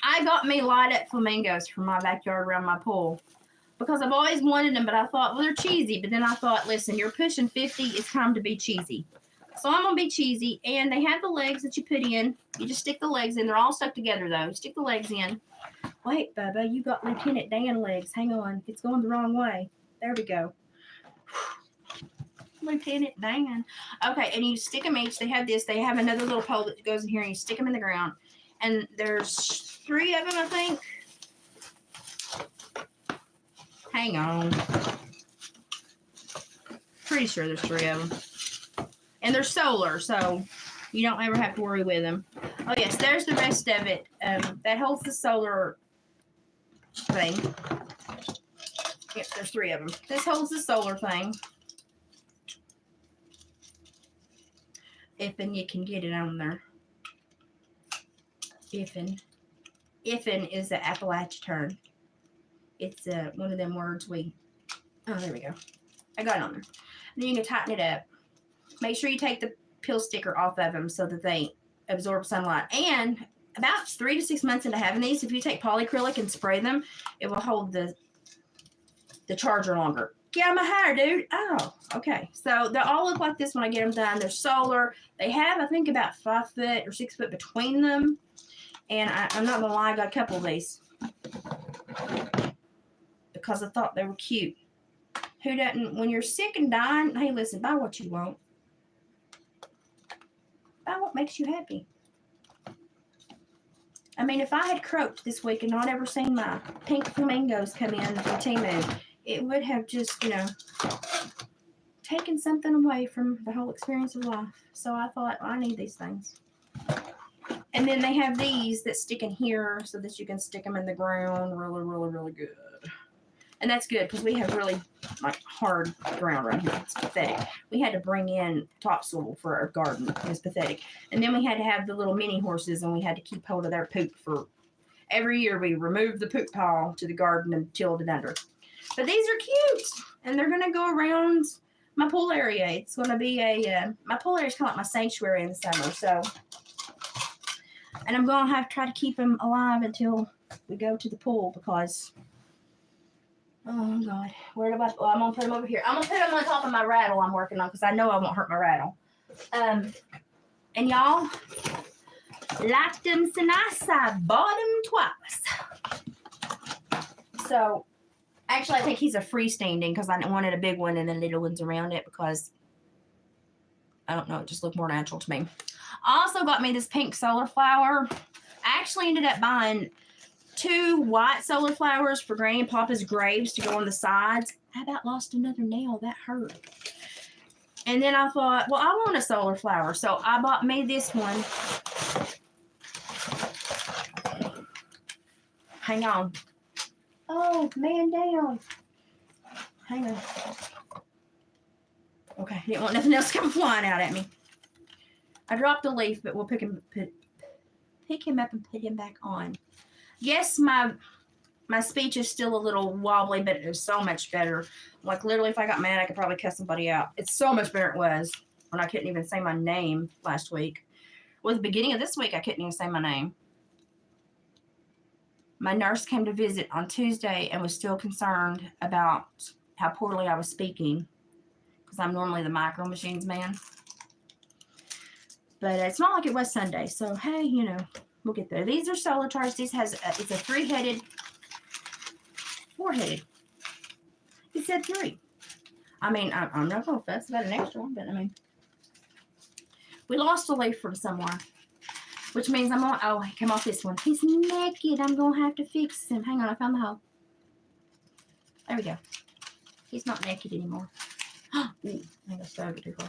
I got me light up flamingos for my backyard around my pool because I've always wanted them, but I thought, well, they're cheesy. But then I thought, listen, you're pushing 50. It's time to be cheesy. So I'm going to be cheesy, and they have the legs that you put in. You just stick the legs in. They're all stuck together, though. You stick the legs in. Wait, Bubba, you got Lieutenant Dan legs. Hang on. It's going the wrong way. There we go. Lieutenant Dan. Okay, and you stick them each. They have this. They have another little pole that goes in here, and you stick them in the ground. And there's 3 of them, I think. Hang on. Pretty sure there's 3 of them. And they're solar, so you don't ever have to worry with them. Oh, yes, there's the rest of it. That holds the solar thing. Yep, there's 3 of them. This holds the solar thing. Ifin, you can get it on there. Ifin. Ifin is the Appalachian term. It's one of them words we Oh, there we go. I got it on there. And then you can tighten it up. Make sure you take the peel sticker off of them so that they absorb sunlight. And about 3 to 6 months into having these, if you take polyacrylic and spray them, it will hold the charger longer. Get out of my hair, dude. Oh, okay. So they all look like this when I get them done. They're solar. They have, I think, about 5 foot or 6 foot between them. And I'm not going to lie, I got a couple of these because I thought they were cute. Who doesn't, when you're sick and dying, hey, listen, buy what you want. Buy what makes you happy. I mean, if I had croaked this week and not ever seen my pink flamingos come in from Timu, it would have just, you know, taken something away from the whole experience of life. So I thought, well, I need these things. And then they have these that stick in here so that you can stick them in the ground really, really, really good. And that's good because we have really like hard ground around here. It's pathetic. We had to bring in topsoil for our garden. It was pathetic. And then we had to have the little mini horses and we had to keep hold of their poop for every year. We removed the poop pile to the garden and tilled it under. But these are cute. And they're going to go around my pool area. It's going to be my pool area is kind of like my sanctuary in the summer. So, and I'm going to have to try to keep them alive until we go to the pool because... Oh, God. Where do I... Well, I'm going to put them over here. I'm going to put them on top of my rattle I'm working on because I know I won't hurt my rattle. And y'all, like them so nice, I bought them twice. So, actually, I think he's a freestanding because I wanted a big one and then little ones around it because, I don't know, it just looked more natural to me. I also got me this pink solar flower. I actually ended up buying 2 white solar flowers for Granny and Papa's graves to go on the sides. I about lost another nail. That hurt. And then I thought, well, I want a solar flower. So I bought me this one. Hang on. Oh, man down. Hang on. Okay, didn't want nothing else to come flying out at me. I dropped a leaf, but we'll pick him up and put him back on. Yes, my speech is still a little wobbly, but it is so much better. Like, literally, if I got mad, I could probably cuss somebody out. It's so much better than it was when I couldn't even say my name last week. Well, at the beginning of this week, I couldn't even say my name. My nurse came to visit on Tuesday and was still concerned about how poorly I was speaking because I'm normally the micro machines man. But it's not like it was Sunday, so, hey, you know. We'll get there. These are solar charged. This has it's a 3-headed, 4-headed. He said 3. I mean, I'm not going to fuss about an extra one, but I mean, we lost a leaf from somewhere, which means I'm on. Oh, he came off this one. He's naked. I'm going to have to fix him. Hang on, I found the hole. There we go. He's not naked anymore. Ooh, I think I started too far.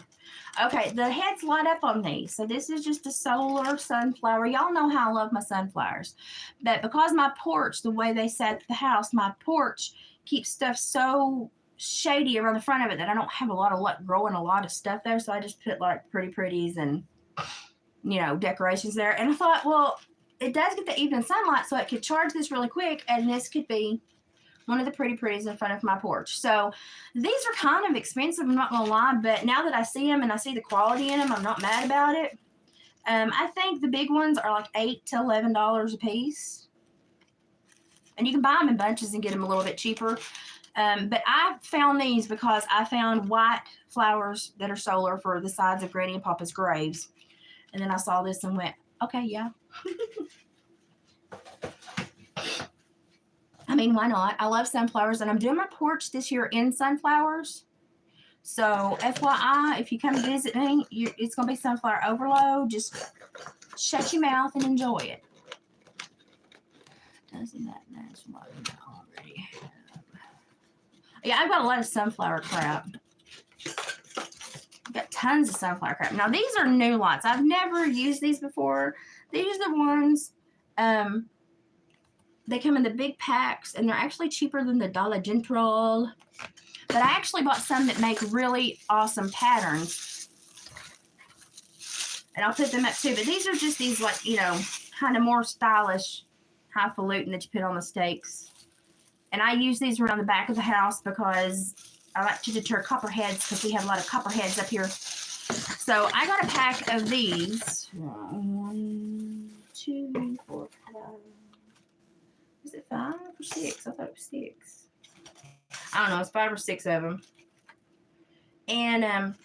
Okay, the heads light up on these. So this is just a solar sunflower. Y'all know how I love my sunflowers. But because my porch, the way they set the house, my porch keeps stuff so shady around the front of it that I don't have a lot of luck growing a lot of stuff there. So I just put like pretties and, you know, decorations there. And I thought, well, it does get the evening sunlight, so it could charge this really quick. And this could be one of the pretties in front of my porch. So these are kind of expensive, I'm not gonna lie, but now that I see them and I see the quality in them, I'm not mad about it. I think the big ones are like $8 to $11 a piece. And you can buy them in bunches and get them a little bit cheaper. But I found these because I found white flowers that are solar for the sides of Granny and Papa's graves. And then I saw this and went, okay, yeah. I mean, why not? I love sunflowers, and I'm doing my porch this year in sunflowers. So, FYI, if you come visit me, it's going to be sunflower overload. Just shut your mouth and enjoy it. Doesn't that match what we got already? Yeah, I've got a lot of sunflower crap. I've got tons of sunflower crap. Now, these are new lots. I've never used these before. These are the ones... They come in the big packs, and they're actually cheaper than the Dollar General. But I actually bought some that make really awesome patterns. And I'll put them up too. But these are just these, like, you know, kind of more stylish highfalutin that you put on the stakes. And I use these around the back of the house because I like to deter copperheads because we have a lot of copperheads up here. So I got a pack of these. 1, 2, 4, 5. Is it 5 or 6? I thought it was 6. I don't know. It's 5 or 6 of them. And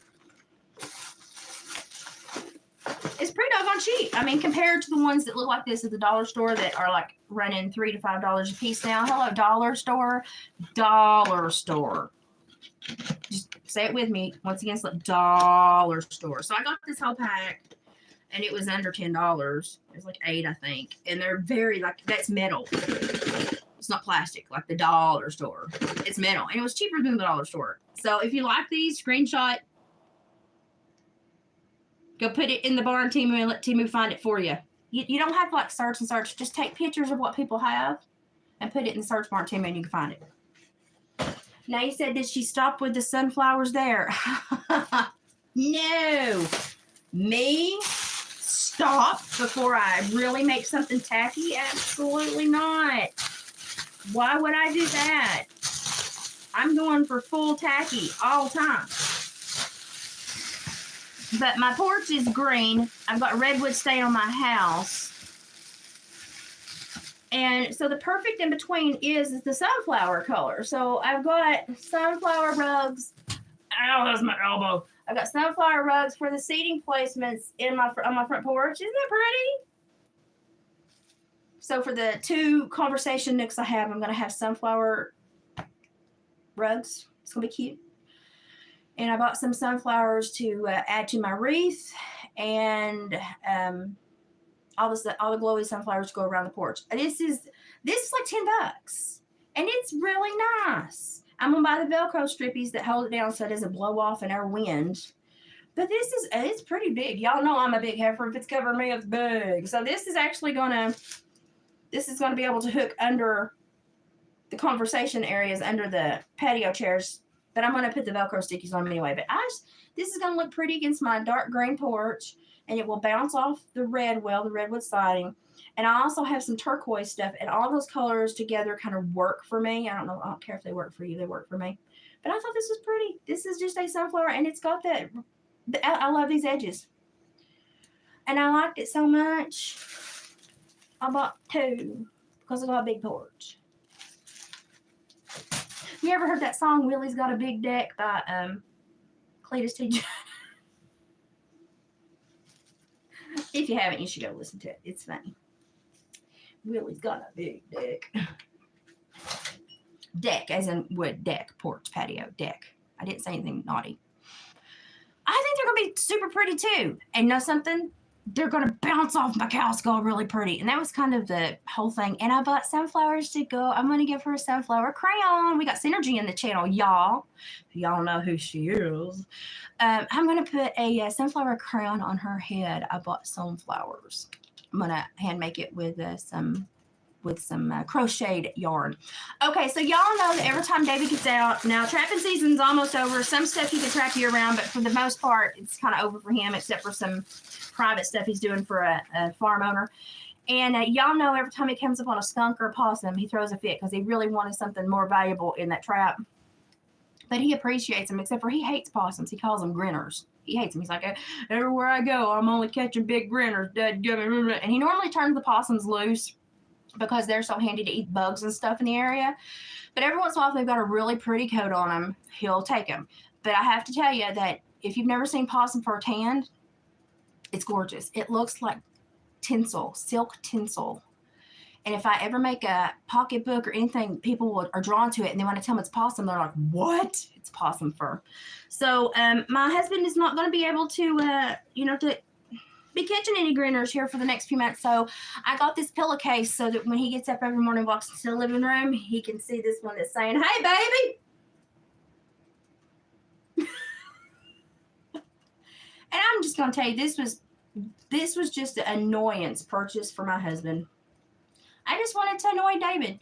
it's pretty doggone cheap. I mean, compared to the ones that look like this at the dollar store that are like running $3 to $5 a piece now. Hello, dollar store. Dollar store. Just say it with me. Once again, it's like dollar store. So I got this whole pack, and it was under $10. It was like 8, I think. And they're very, like, that's metal. It's not plastic, like the dollar store. It's metal. And it was cheaper than the dollar store. So if you like these, screenshot. Go put it in the barn, Temu, and let Temu find it for you. You don't have to, like, search and search. Just take pictures of what people have and put it in the search bar, Temu, and you can find it. Now, you said that she stopped with the sunflowers there. No. Me? Stop before I really make something tacky? Absolutely not. Why would I do that? I'm going for full tacky all the time. But my porch is green. I've got redwood stain on my house. And so the perfect in between is the sunflower color. So I've got sunflower rugs. Ow, that's my elbow. I've got sunflower rugs for the seating placements on my front porch. Isn't that pretty? So for the 2 conversation nooks I have, I'm going to have sunflower rugs. It's going to be cute. And I bought some sunflowers to add to my wreath, and all the glowy sunflowers to go around the porch. This is like $10, and it's really nice. I'm gonna buy the Velcro strippies that hold it down so it doesn't blow off in our wind. But it's pretty big. Y'all know I'm a big heifer. If it's covering me, it's big. So this is actually gonna be able to hook under the conversation areas, under the patio chairs. But I'm going to put the Velcro stickies on them anyway. But this is going to look pretty against my dark green porch. And it will bounce off the redwood siding. And I also have some turquoise stuff. And all those colors together kind of work for me. I don't care if they work for you. They work for me. But I thought this was pretty. This is just a sunflower. And it's got that. I love these edges. And I liked it so much. I bought 2 because I got a big porch. You ever heard that song, Willie's Got a Big Deck, by Cletus T. If you haven't, you should go listen to it. It's funny. Willie's got a big deck. Deck, as in wood, deck, porch, patio, deck. I didn't say anything naughty. I think they're going to be super pretty, too. And you know something? They're going to bounce off my cow skull really pretty. And that was kind of the whole thing. And I bought sunflowers to go. I'm going to give her a sunflower crayon. We got Synergy in the channel, y'all. Y'all know who she is. I'm going to put a sunflower crayon on her head. I bought sunflowers. I'm going to hand make it with some crocheted yarn. Okay, so y'all know that every time David gets out, now trapping season's almost over. Some stuff he can trap year round, but for the most part, it's kind of over for him, except for some private stuff he's doing for a farm owner. And y'all know every time he comes up on a skunk or a possum, he throws a fit because he really wanted something more valuable in that trap. But he appreciates them, except for he hates possums. He calls them grinners. He hates them. He's like, everywhere I go, I'm only catching big grinners. And he normally turns the possums loose because they're so handy to eat bugs and stuff in the area. But every once in a while, if they've got a really pretty coat on them, he'll take them. But I have to tell you that if you've never seen possum fur tanned, it's gorgeous. It looks like tinsel, silk tinsel. And if I ever make a pocketbook or anything, people are drawn to it. And then when I tell them it's possum, they're like, what? It's possum fur. So my husband is not going to be able to, to be catching any grinners here for the next few months. So I got this pillowcase so that when he gets up every morning, walks into the living room, he can see this one that's saying, hey, baby. And I'm just going to tell you, this was just an annoyance purchase for my husband. I just wanted to annoy David.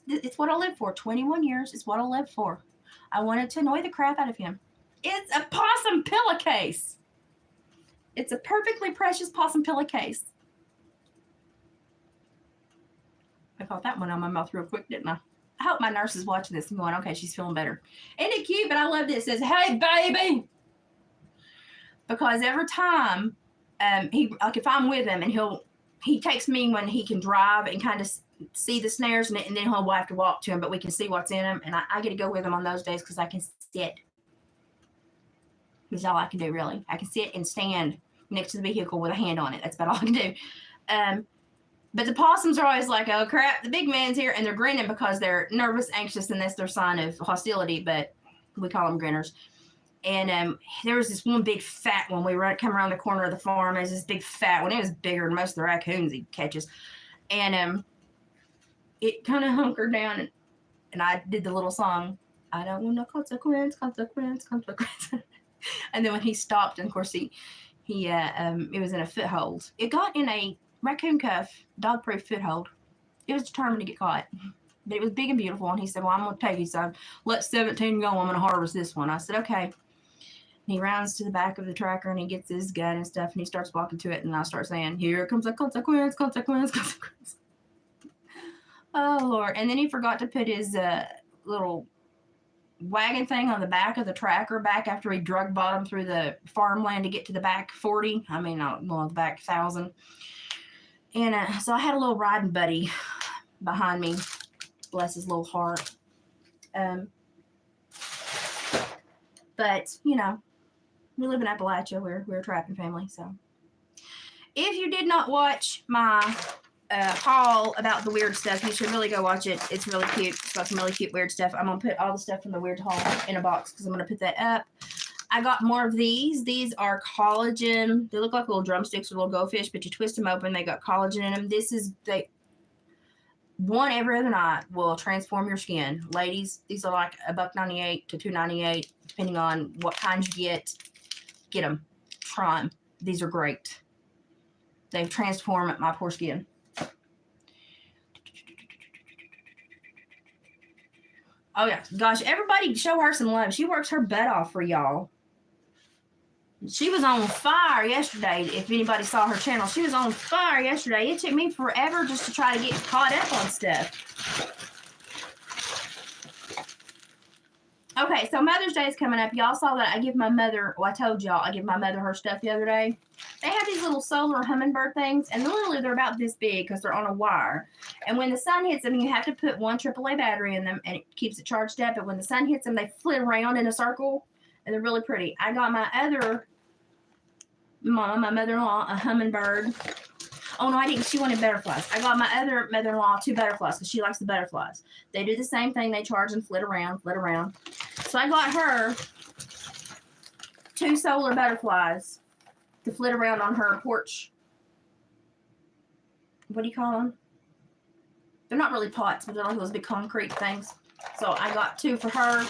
It's what I live for. 21 years is what I live for. I wanted to annoy the crap out of him. It's a possum pillowcase. It's a perfectly precious possum pillowcase. I got that one on my mouth real quick, didn't I? I hope my nurse is watching this and going, okay, she's feeling better. Isn't it cute? But I love this. It says, hey, baby. Because every time if I'm with him and he takes me when he can drive and kind of see the snares and then he'll have to walk to him, but we can see what's in him. And I get to go with him on those days because I can sit. That's all I can do, really. I can sit and stand next to the vehicle with a hand on it. That's about all I can do. But the possums are always like, oh, crap, the big man's here. And they're grinning because they're nervous, anxious, and that's their sign of hostility. But we call them grinners. And there was this one big fat one. We come around the corner of the farm. There's this big fat one. It was bigger than most of the raccoons he catches. And it kind of hunkered down. And I did the little song, I don't want no consequence. And then when he stopped, and of course it was in a foothold. It got in a raccoon cuff, dog-proof foothold. It was determined to get caught. But it was big and beautiful. And he said, well, I'm going to take you. So let 17 go. I'm going to harvest this one. I said, okay. And he rounds to the back of the tracker and he gets his gun and stuff. And he starts walking to it. And I start saying, here comes a consequence. Oh, Lord. And then he forgot to put his little wagon thing on the back of the tracker back after he drug bottom through the farmland to get to the back 40. I mean, the back 1,000. And so I had a little riding buddy behind me. Bless his little heart. But, you know, we live in Appalachia. We're a trapping family. So if you did not watch my haul about the weird stuff, you should really go watch it. It's really cute. It's got some really cute weird stuff. I'm going to put all the stuff from the weird haul in a box because I'm going to put that up. I got more of these. These are collagen. They look like little drumsticks or little goldfish, but you twist them open. They got collagen in them. One every other night will transform your skin. Ladies, these are like $1.98 to $2.98, depending on what kinds you get. Get them. Try them. These are great. They've transformed my poor skin. Oh, yeah. Gosh, everybody show her some love. She works her butt off for y'all. She was on fire yesterday. If anybody saw her channel, she was on fire yesterday. It took me forever just to try to get caught up on stuff. Okay, so Mother's Day is coming up. Y'all saw that I give my mother, well, I told y'all I give my mother her stuff the other day. They have these little solar hummingbird things, and literally they're about this big because they're on a wire. And when the sun hits them, you have to put one AAA battery in them, and it keeps it charged up. And when the sun hits them, they flit around in a circle, and they're really pretty. I got my other my mother-in-law, a hummingbird. Oh, no, I didn't. She wanted butterflies. I got my other mother-in-law 2 butterflies because she likes the butterflies. They do the same thing. They charge and flit around. So I got her 2 solar butterflies to flit around on her porch. What do you call them? They're not really pots, but they're like those big concrete things. So I got 2 for her.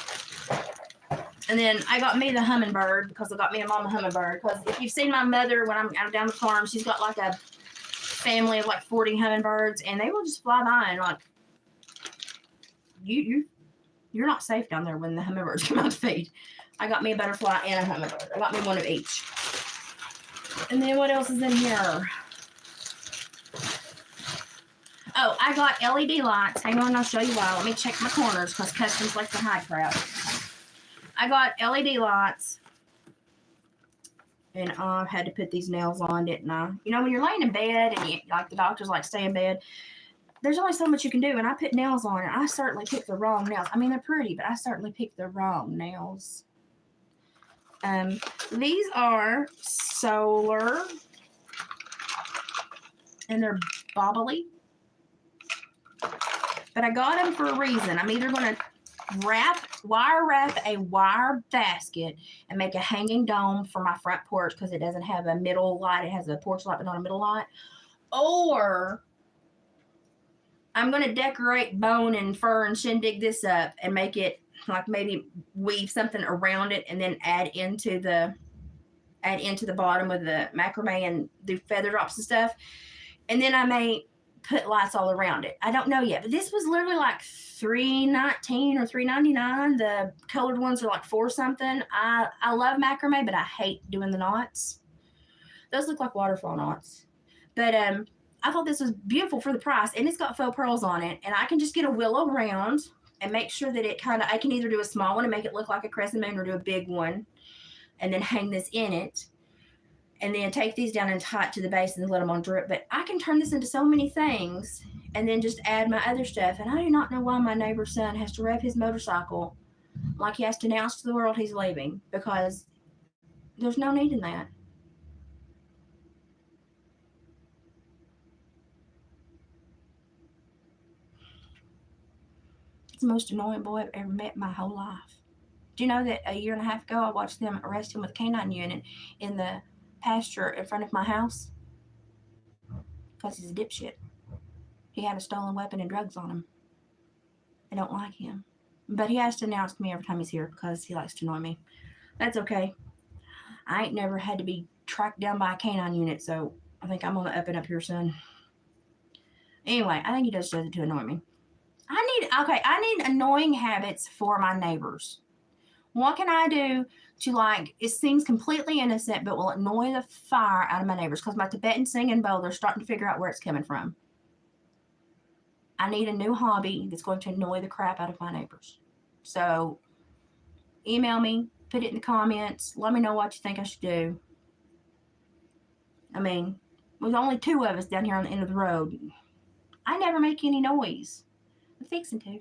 And then I got me the hummingbird because I got me a mama hummingbird. Because if you've seen my mother when I'm down the farm, she's got like a family of like 40 hummingbirds, and they will just fly by and like you're not safe down there when the hummingbirds come out to feed. I got me a butterfly and a hummingbird. I got me one of each. And then what else is in here? Oh, I got LED lights. Hang on, I'll show you why. Let me check my corners because customs like to hide crap. I got LED lights, and I had to put these nails on, didn't I? You know, when you're laying in bed and like the doctors like stay in bed, there's only so much you can do, and I put nails on, and I certainly picked the wrong nails. I mean, they're pretty, but I certainly picked the wrong nails. These are solar, and they're bobbly, but I got them for a reason. I'm either going to wire wrap a wire basket and make a hanging dome for my front porch because it doesn't have a middle light. It has a porch light but not a middle light. Or I'm going to decorate bone and fur and shindig this up and make it like maybe weave something around it and then add into the bottom with the macrame and do feather drops and stuff. And then I may put lights all around it. I don't know yet, but this was literally like $3.19 or $3.99. The colored ones are like $4 something. I love macrame, but I hate doing the knots. Those look like waterfall knots. But I thought this was beautiful for the price, and it's got faux pearls on it, and I can just get a willow round and make sure that it kind of, I can either do a small one and make it look like a crescent moon or do a big one and then hang this in it. And then take these down and tie it to the base and then let them on drip. But I can turn this into so many things and then just add my other stuff. And I do not know why my neighbor's son has to rev his motorcycle like he has to announce to the world he's leaving, because there's no need in that. It's the most annoying boy I've ever met in my whole life. Do you know that a year and a half ago I watched them arrest him with a canine unit in the pasture in front of my house? Because he's a dipshit. He had a stolen weapon and drugs on him. I don't like him. But he has to announce to me every time he's here because he likes to annoy me. That's okay. I ain't never had to be tracked down by a canine unit, so I think I'm on the up and up here soon. Anyway, I think he does it to annoy me. I need annoying habits for my neighbors. What can I do to, like, it seems completely innocent, but will annoy the fire out of my neighbors? Because my Tibetan singing bowl, they're starting to figure out where it's coming from. I need a new hobby that's going to annoy the crap out of my neighbors. So email me, put it in the comments, let me know what you think I should do. I mean, with only 2 of us down here on the end of the road, I never make any noise. I'm fixing to.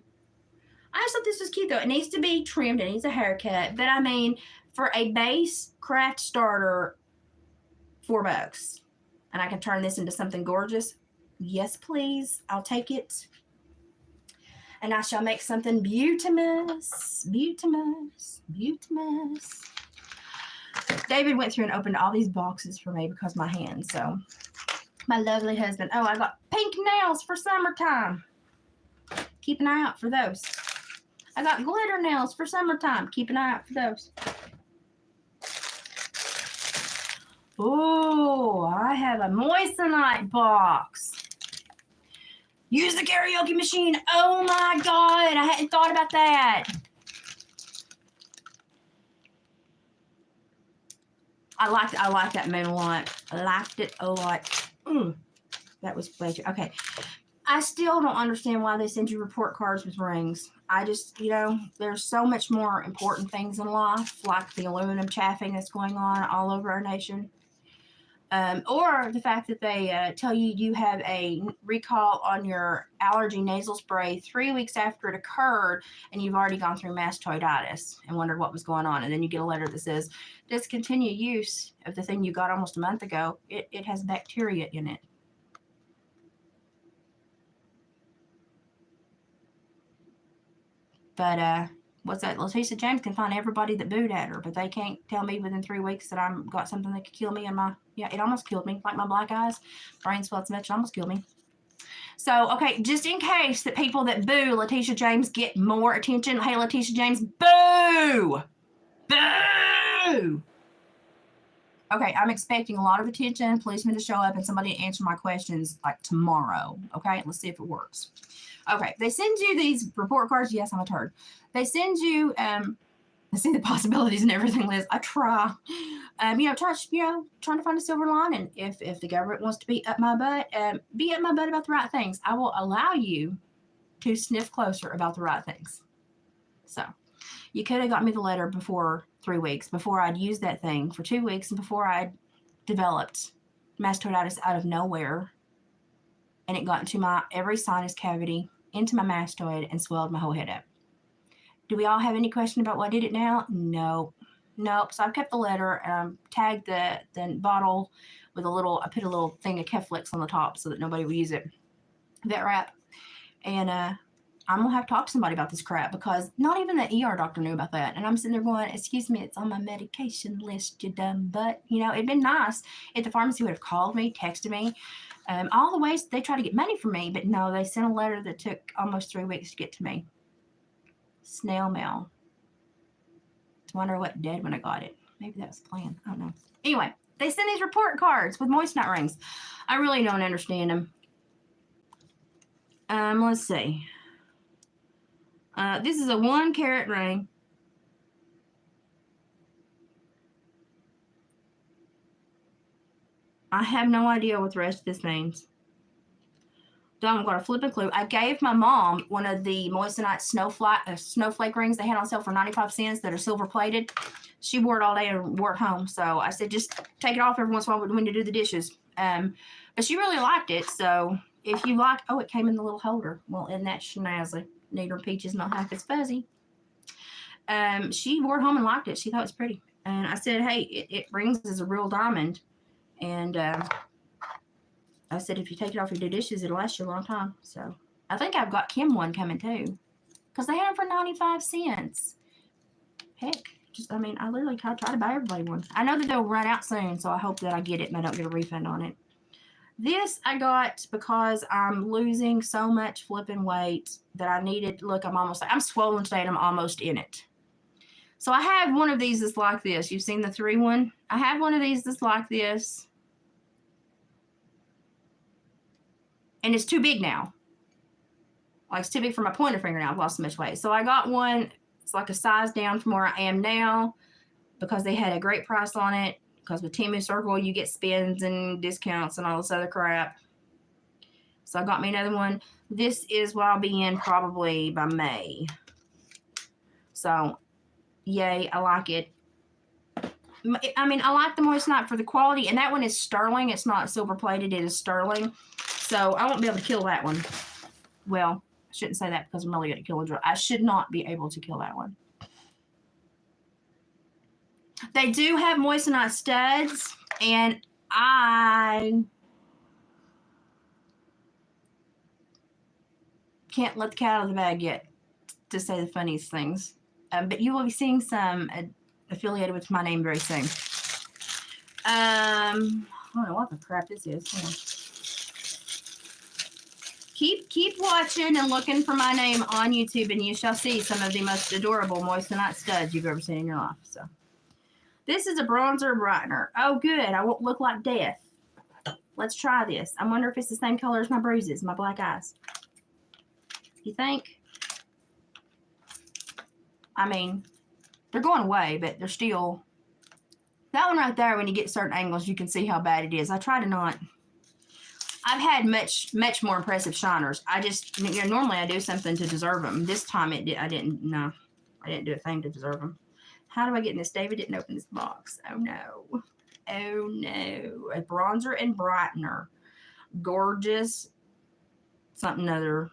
I just thought this was cute, though. It needs to be trimmed. It needs a haircut. But, I mean, for a base craft starter, $4. And I can turn this into something gorgeous. Yes, please. I'll take it. And I shall make something beautimous. Beautimous. Beautimous. David went through and opened all these boxes for me because of my hands. So, my lovely husband. Oh, I got pink nails for summertime. Keep an eye out for those. I got glitter nails for summertime. Keep an eye out for those. Oh, I have a moissanite box. Use the karaoke machine. Oh my God, I hadn't thought about that. I liked that moon a lot. I liked it a lot. That was pleasure. Okay. I still don't understand why they send you report cards with rings. I just, there's so much more important things in life, like the aluminum chaffing that's going on all over our nation. Or the fact that they tell you you have a recall on your allergy nasal spray 3 weeks after it occurred, and you've already gone through mastoiditis and wondered what was going on. And then you get a letter that says, discontinue use of the thing you got almost a month ago. It has bacteria in it. But what's that? Letitia James can find everybody that booed at her, but they can't tell me within 3 weeks that I've got something that could kill me. It almost killed me, like my black eyes. Brain swelled so much, it almost killed me. So, okay, just in case that people that boo Letitia James get more attention. Hey, Letitia James, boo! Boo! Okay, I'm expecting a lot of attention, policemen to show up, and somebody to answer my questions like tomorrow. Okay, let's see if it works. Okay, they send you these report cards. Yes, I'm a turd. They send you, I see the possibilities and everything, Liz. I try. Trying to find a silver lining. If the government wants to be up my butt about the right things. I will allow you to sniff closer about the right things. So, you could have got me the letter before 3 weeks, before I'd used that thing for 2 weeks, and before I'd developed mastoiditis out of nowhere, and it got into every sinus cavity, into my mastoid, and swelled my whole head up. Do we all have any question about what did it now? No. Nope. So I've kept the letter, and tagged the bottle with I put a little thing of Keflex on the top so that nobody would use it. Vet wrap. And I'm going to have to talk to somebody about this crap, because not even the ER doctor knew about that. And I'm sitting there going, excuse me, it's on my medication list, you dumb butt. It'd been nice if the pharmacy would have called me, texted me. All the ways they try to get money from me, but no, they sent a letter that took almost 3 weeks to get to me. Snail mail. I wonder what did when I got it. Maybe that was the plan. I don't know. Anyway, they send these report cards with moissanite rings. I really don't understand them. Let's see. This is a 1 carat ring. I have no idea what the rest of this means. Done got a flipping clue. I gave my mom one of the moissanite snowflake rings they had on sale for 95 cents that are silver plated. She wore it all day and wore it home. So I said, just take it off every once in a while when you do the dishes. But she really liked it. So if you like, oh, it came in the little holder. Well, isn't that schnazzy? Neither peach is not half as fuzzy. She wore it home and liked it. She thought it was pretty. And I said, hey, it rings as a real diamond. And I said, if you take it off your dishes, it'll last you a long time. So I think I've got Kim one coming too. Because they had them for 95 cents. Heck, I literally try to buy everybody one. I know that they'll run out soon, so I hope that I get it and I don't get a refund on it. This I got because I'm losing so much flipping weight that I needed. Look, I'm swollen today and I'm almost in it. So I have one of these that's like this. You've seen the 3 one? I have one of these that's like this. And it's too big now. Like, it's too big for my pointer finger now. I've lost so much weight. So I got one. It's like a size down from where I am now because they had a great price on it. Because with Temu Circle, you get spins and discounts and all this other crap. So I got me another one. This is what I'll be in probably by May. So, yay, I like it. I like the moissanite for the quality. And that one is sterling. It's not silver plated. It is sterling. So I won't be able to kill that one. Well, I shouldn't say that because I'm really going to kill a drill. I should not be able to kill that one. They do have moissanite studs, and I can't let the cat out of the bag yet to say the funniest things. But you will be seeing some affiliated with my name very soon. I don't know what the crap this is. Keep watching and looking for my name on YouTube, and you shall see some of the most adorable moissanite studs you've ever seen in your life. So, this is a bronzer brightener. Oh, good. I won't look like death. Let's try this. I wonder if it's the same color as my bruises, my black eyes. You think? They're going away, but they're still. That one right there, when you get certain angles, you can see how bad it is. I try to not. I've had much more impressive shiners. I just, normally I do something to deserve them. This time I didn't do a thing to deserve them. How do I get in this? David didn't open this box. Oh no. Oh no. A bronzer and brightener. Gorgeous. Something other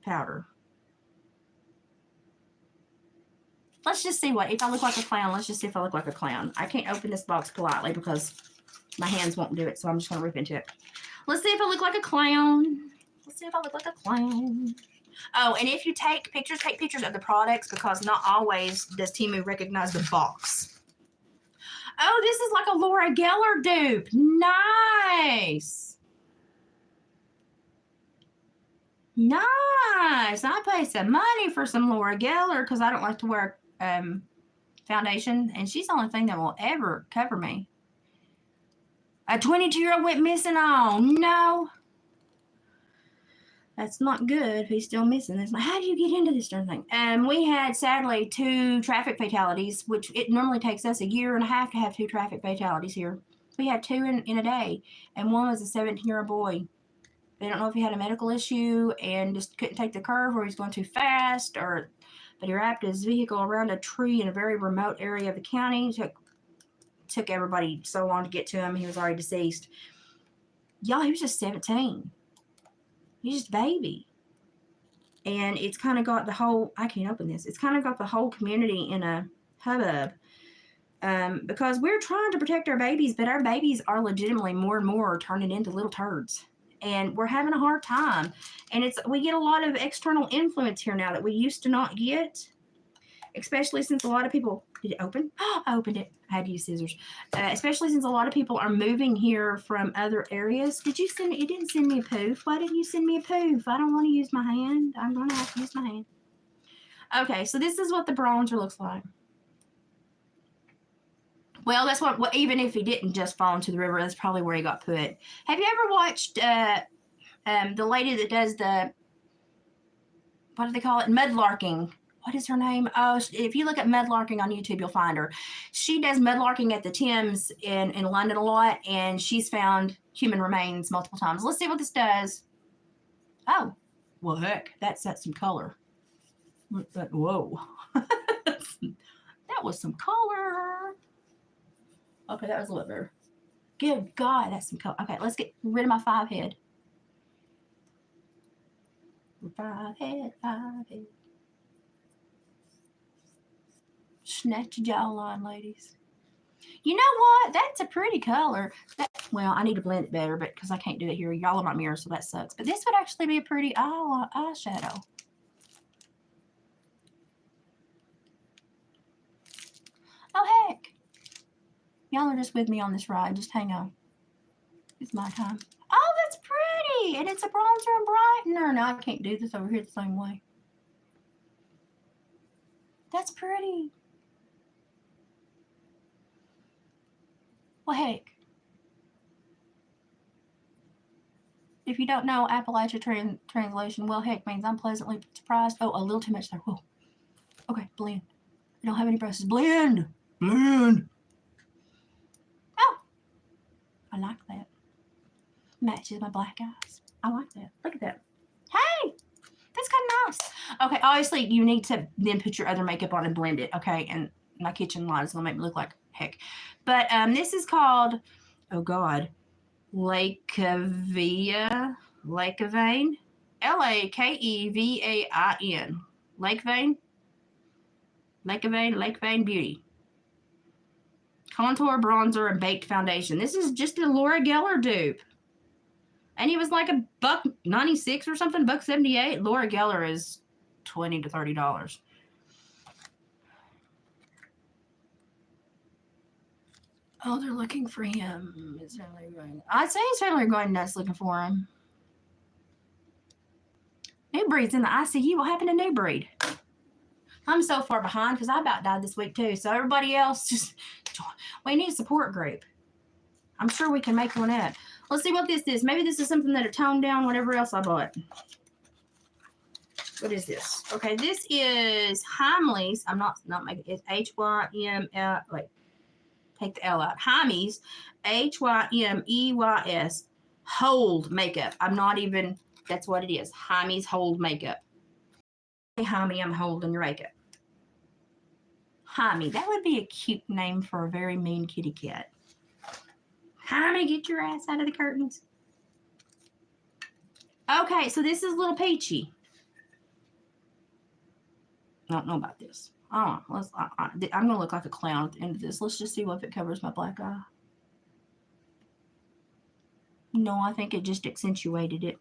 powder. Let's just see if I look like a clown. Let's just see if I look like a clown. I can't open this box politely because my hands won't do it. So I'm just going to rip into it. Let's see if I look like a clown. Let's see if I look like a clown. Oh, and if you take pictures of the products because not always does Temu recognize the box. Oh, this is like a Laura Geller dupe. Nice. Nice. I paid some money for some Laura Geller because I don't like to wear foundation, and she's the only thing that will ever cover me. A 22-year-old went missing. Oh, no. That's not good. He's still missing. It's like, how do you get into this darn thing? We had, sadly, 2 traffic fatalities, which it normally takes us a year and a half to have 2 traffic fatalities here. We had 2 in a day, and one was a 17-year-old boy. They don't know if he had a medical issue and just couldn't take the curve or he's going too fast, but he wrapped his vehicle around a tree in a very remote area of the county. Took everybody so long to get to him. He was already deceased. Y'all, he was just 17. He's just a baby. And it's kind of got the whole, I can't open this. It's kind of got the whole community in a hubbub. Because we're trying to protect our babies, but our babies are legitimately more and more turning into little turds. And we're having a hard time. And we get a lot of external influence here now that we used to not get. Especially since a lot of people, did it open? Oh, I opened it. I had to use scissors. Especially since a lot of people are moving here from other areas. You didn't send me a poof. Why didn't you send me a poof? I don't want to use my hand. I'm going to have to use my hand. Okay, so this is what the bronzer looks like. Well, that's what even if he didn't just fall into the river, that's probably where he got put. Have you ever watched the lady that does what do they call it? Mudlarking. What is her name? Oh, if you look at mudlarking on YouTube, you'll find her. She does mudlarking at the Thames in London a lot, and she's found human remains multiple times. Let's see what this does. Oh, well, heck, that's some color. Whoa. That was some color. Okay, that was a little bit better. Good God, that's some color. Okay, let's get rid of my 5 head. 5 head, 5 head. Snatch your jawline, ladies. You know what? That's a pretty color. Well, I need to blend it better, but because I can't do it here. Y'all are my mirror, so that sucks. But this would actually be a pretty eyeshadow. Oh, heck. Y'all are just with me on this ride. Just hang on. It's my time. Oh, that's pretty. And it's a bronzer and brightener. Now I can't do this over here the same way. That's pretty. Well, heck. If you don't know Appalachia translation, well, heck means I'm pleasantly surprised. Oh, a little too much there. Whoa. Okay, blend. I don't have any brushes. Blend. Blend. Oh, I like that. Matches my black eyes. I like that. Look at that. Hey, that's kind of nice. Okay, obviously you need to then put your other makeup on and blend it. Okay, and my kitchen light is gonna make me look like heck. But this is called, oh God, Lakevain, Lakevain, Lakevain, Lakevain, Lakevain Beauty. Contour, bronzer, and baked foundation. This is just a Laura Geller dupe. And he was like $1.96 or something, $1.78. Laura Geller is $20 to $30. Oh, they're looking for him. I'd say he's certainly going nuts looking for him. New Breed's in the ICU. What happened to New Breed? I'm so far behind because I about died this week too. So everybody else just, we need a support group. I'm sure we can make one up. Let's see what this is. Maybe this is something that'll tone down whatever else I bought. What is this? Okay, this is Heimli's. I'm not making it. It's H-Y-M-L. Wait, take the L out. Heime's, H-Y-M-E-Y-S. Hold makeup. I'm not even, that's what it is. Heime's Hold makeup. Hey, Jaime, I'm holding your makeup. Jaime, that would be a cute name for a very mean kitty cat. Jaime, get your ass out of the curtains. Okay, so this is Little Peachy. I don't know about this. I'm going to look like a clown at the end of this. Let's just see if it covers my black eye. No, I think it just accentuated it.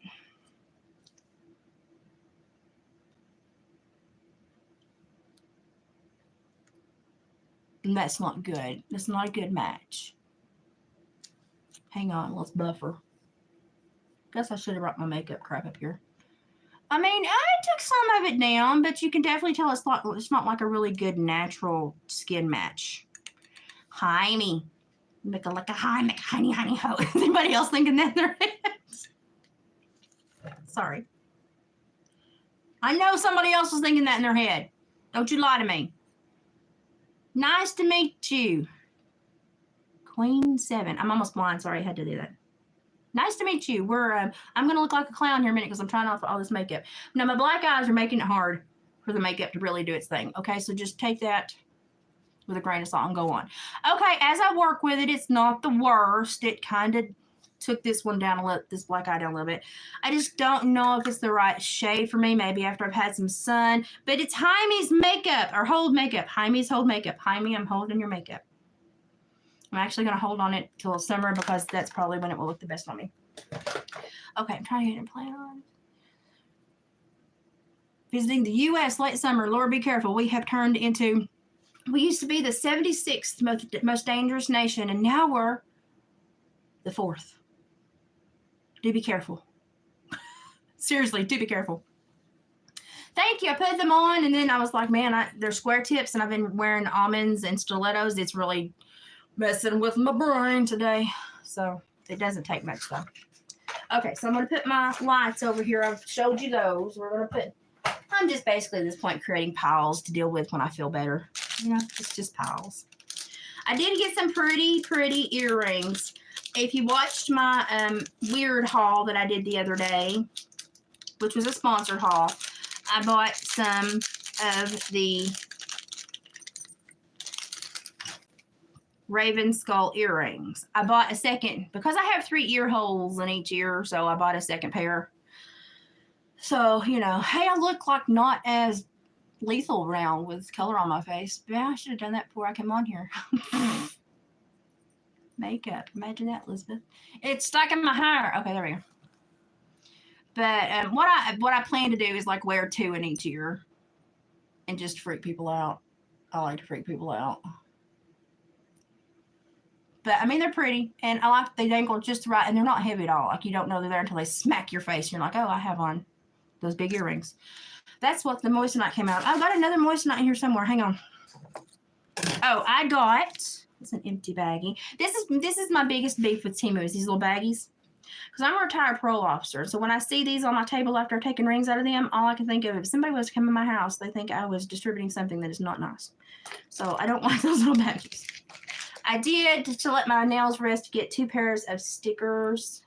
And that's not good. That's not a good match. Hang on, let's buffer. Guess I should have brought my makeup crap up here. I mean, I took some of it down, but you can definitely tell it's not like a really good natural skin match. Jaime. Make like a Jaime, honey, ho. Is anybody else thinking that in their heads? Sorry. I know somebody else was thinking that in their head. Don't you lie to me. Nice to meet you. Queen 7. I'm almost blind. Sorry, I had to do that. Nice to meet you. I'm going to look like a clown here in a minute because I'm trying off all this makeup. Now, my black eyes are making it hard for the makeup to really do its thing. Okay, so just take that with a grain of salt and go on. Okay, as I work with it, it's not the worst. It kind of took this one down a little, this black eye down a little bit. I just don't know if it's the right shade for me. Maybe after I've had some sun. But it's Jaime's makeup, or Hold makeup. Jaime's Hold makeup. Jaime, I'm holding your makeup. I'm actually going to hold on it till summer because that's probably when it will look the best on me. Okay, I'm trying to get it playing on. Visiting the U.S. late summer. Lord, be careful. We have turned into, we used to be the 76th most dangerous nation, and now we're the 4th. Do be careful. Seriously, do be careful. Thank you. I put them on, and then I was like, man, they're square tips, and I've been wearing almonds and stilettos. It's really messing with my brain today. So it doesn't take much, though. Okay, so I'm going to put my lights over here. I've showed you those. I'm just basically at this point creating piles to deal with when I feel better. You know, it's just piles. I did get some pretty earrings. If you watched my weird haul that I did the other day, which was a sponsored haul, I bought some of the Raven Skull earrings. I bought a second because I have 3 ear holes in each ear, so I bought a second pair. So, you know, hey, I look like not as lethal round with color on my face. Yeah, I should have done that before I came on here. Makeup. Imagine that, Elizabeth. It's stuck in my hair. Okay, there we go. But what I plan to do is like wear 2 in each ear and just freak people out. I like to freak people out. But I mean, they're pretty, and I like they dangle just right, and they're not heavy at all. Like you don't know they're there until they smack your face. You're like, oh, I have on those big earrings. That's what the moissanite came out. I've got another moissanite here somewhere. Hang on. Oh, I got, it's an empty baggie. This is my biggest beef with Temu is these little baggies. Because I'm a retired parole officer. So when I see these on my table after taking rings out of them, all I can think of, if somebody was to come in my house, they think I was distributing something that is not nice. So I don't like those little baggies. I did, to let my nails rest, get 2 pairs of stickers.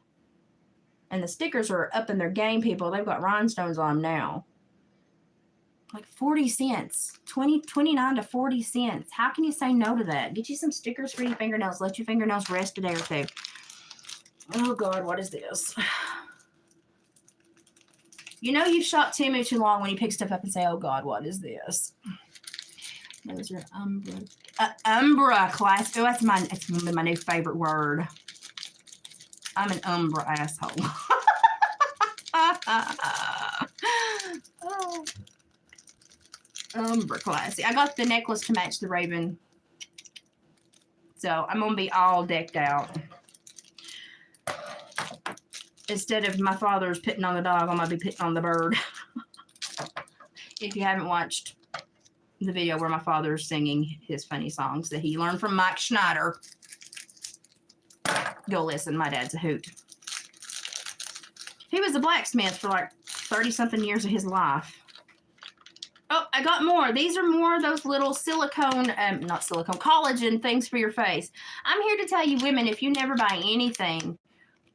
And the stickers are up in their game, people. They've got rhinestones on them now. Like 40 cents. 29 to 40 cents. How can you say no to that? Get you some stickers for your fingernails. Let your fingernails rest a day or 2. Oh, God, what is this? You know you've shopped Temu too long when you pick stuff up and say, oh, God, what is this? Those are Umbra. Umbra class. Oh, it's my new favorite word. I'm an Umbra asshole. Oh. Umbra classy. I got the necklace to match the Raven. So I'm going to be all decked out. Instead of my father's pitting on the dog, I'm going to be pitting on the bird. If you haven't watched the video where my father's singing his funny songs that he learned from Mike Schneider, go listen. My dad's a hoot. He was a blacksmith for like 30-something years of his life. Oh, I got more. These are more of those little silicone, not silicone, collagen things for your face. I'm here to tell you women, if you never buy anything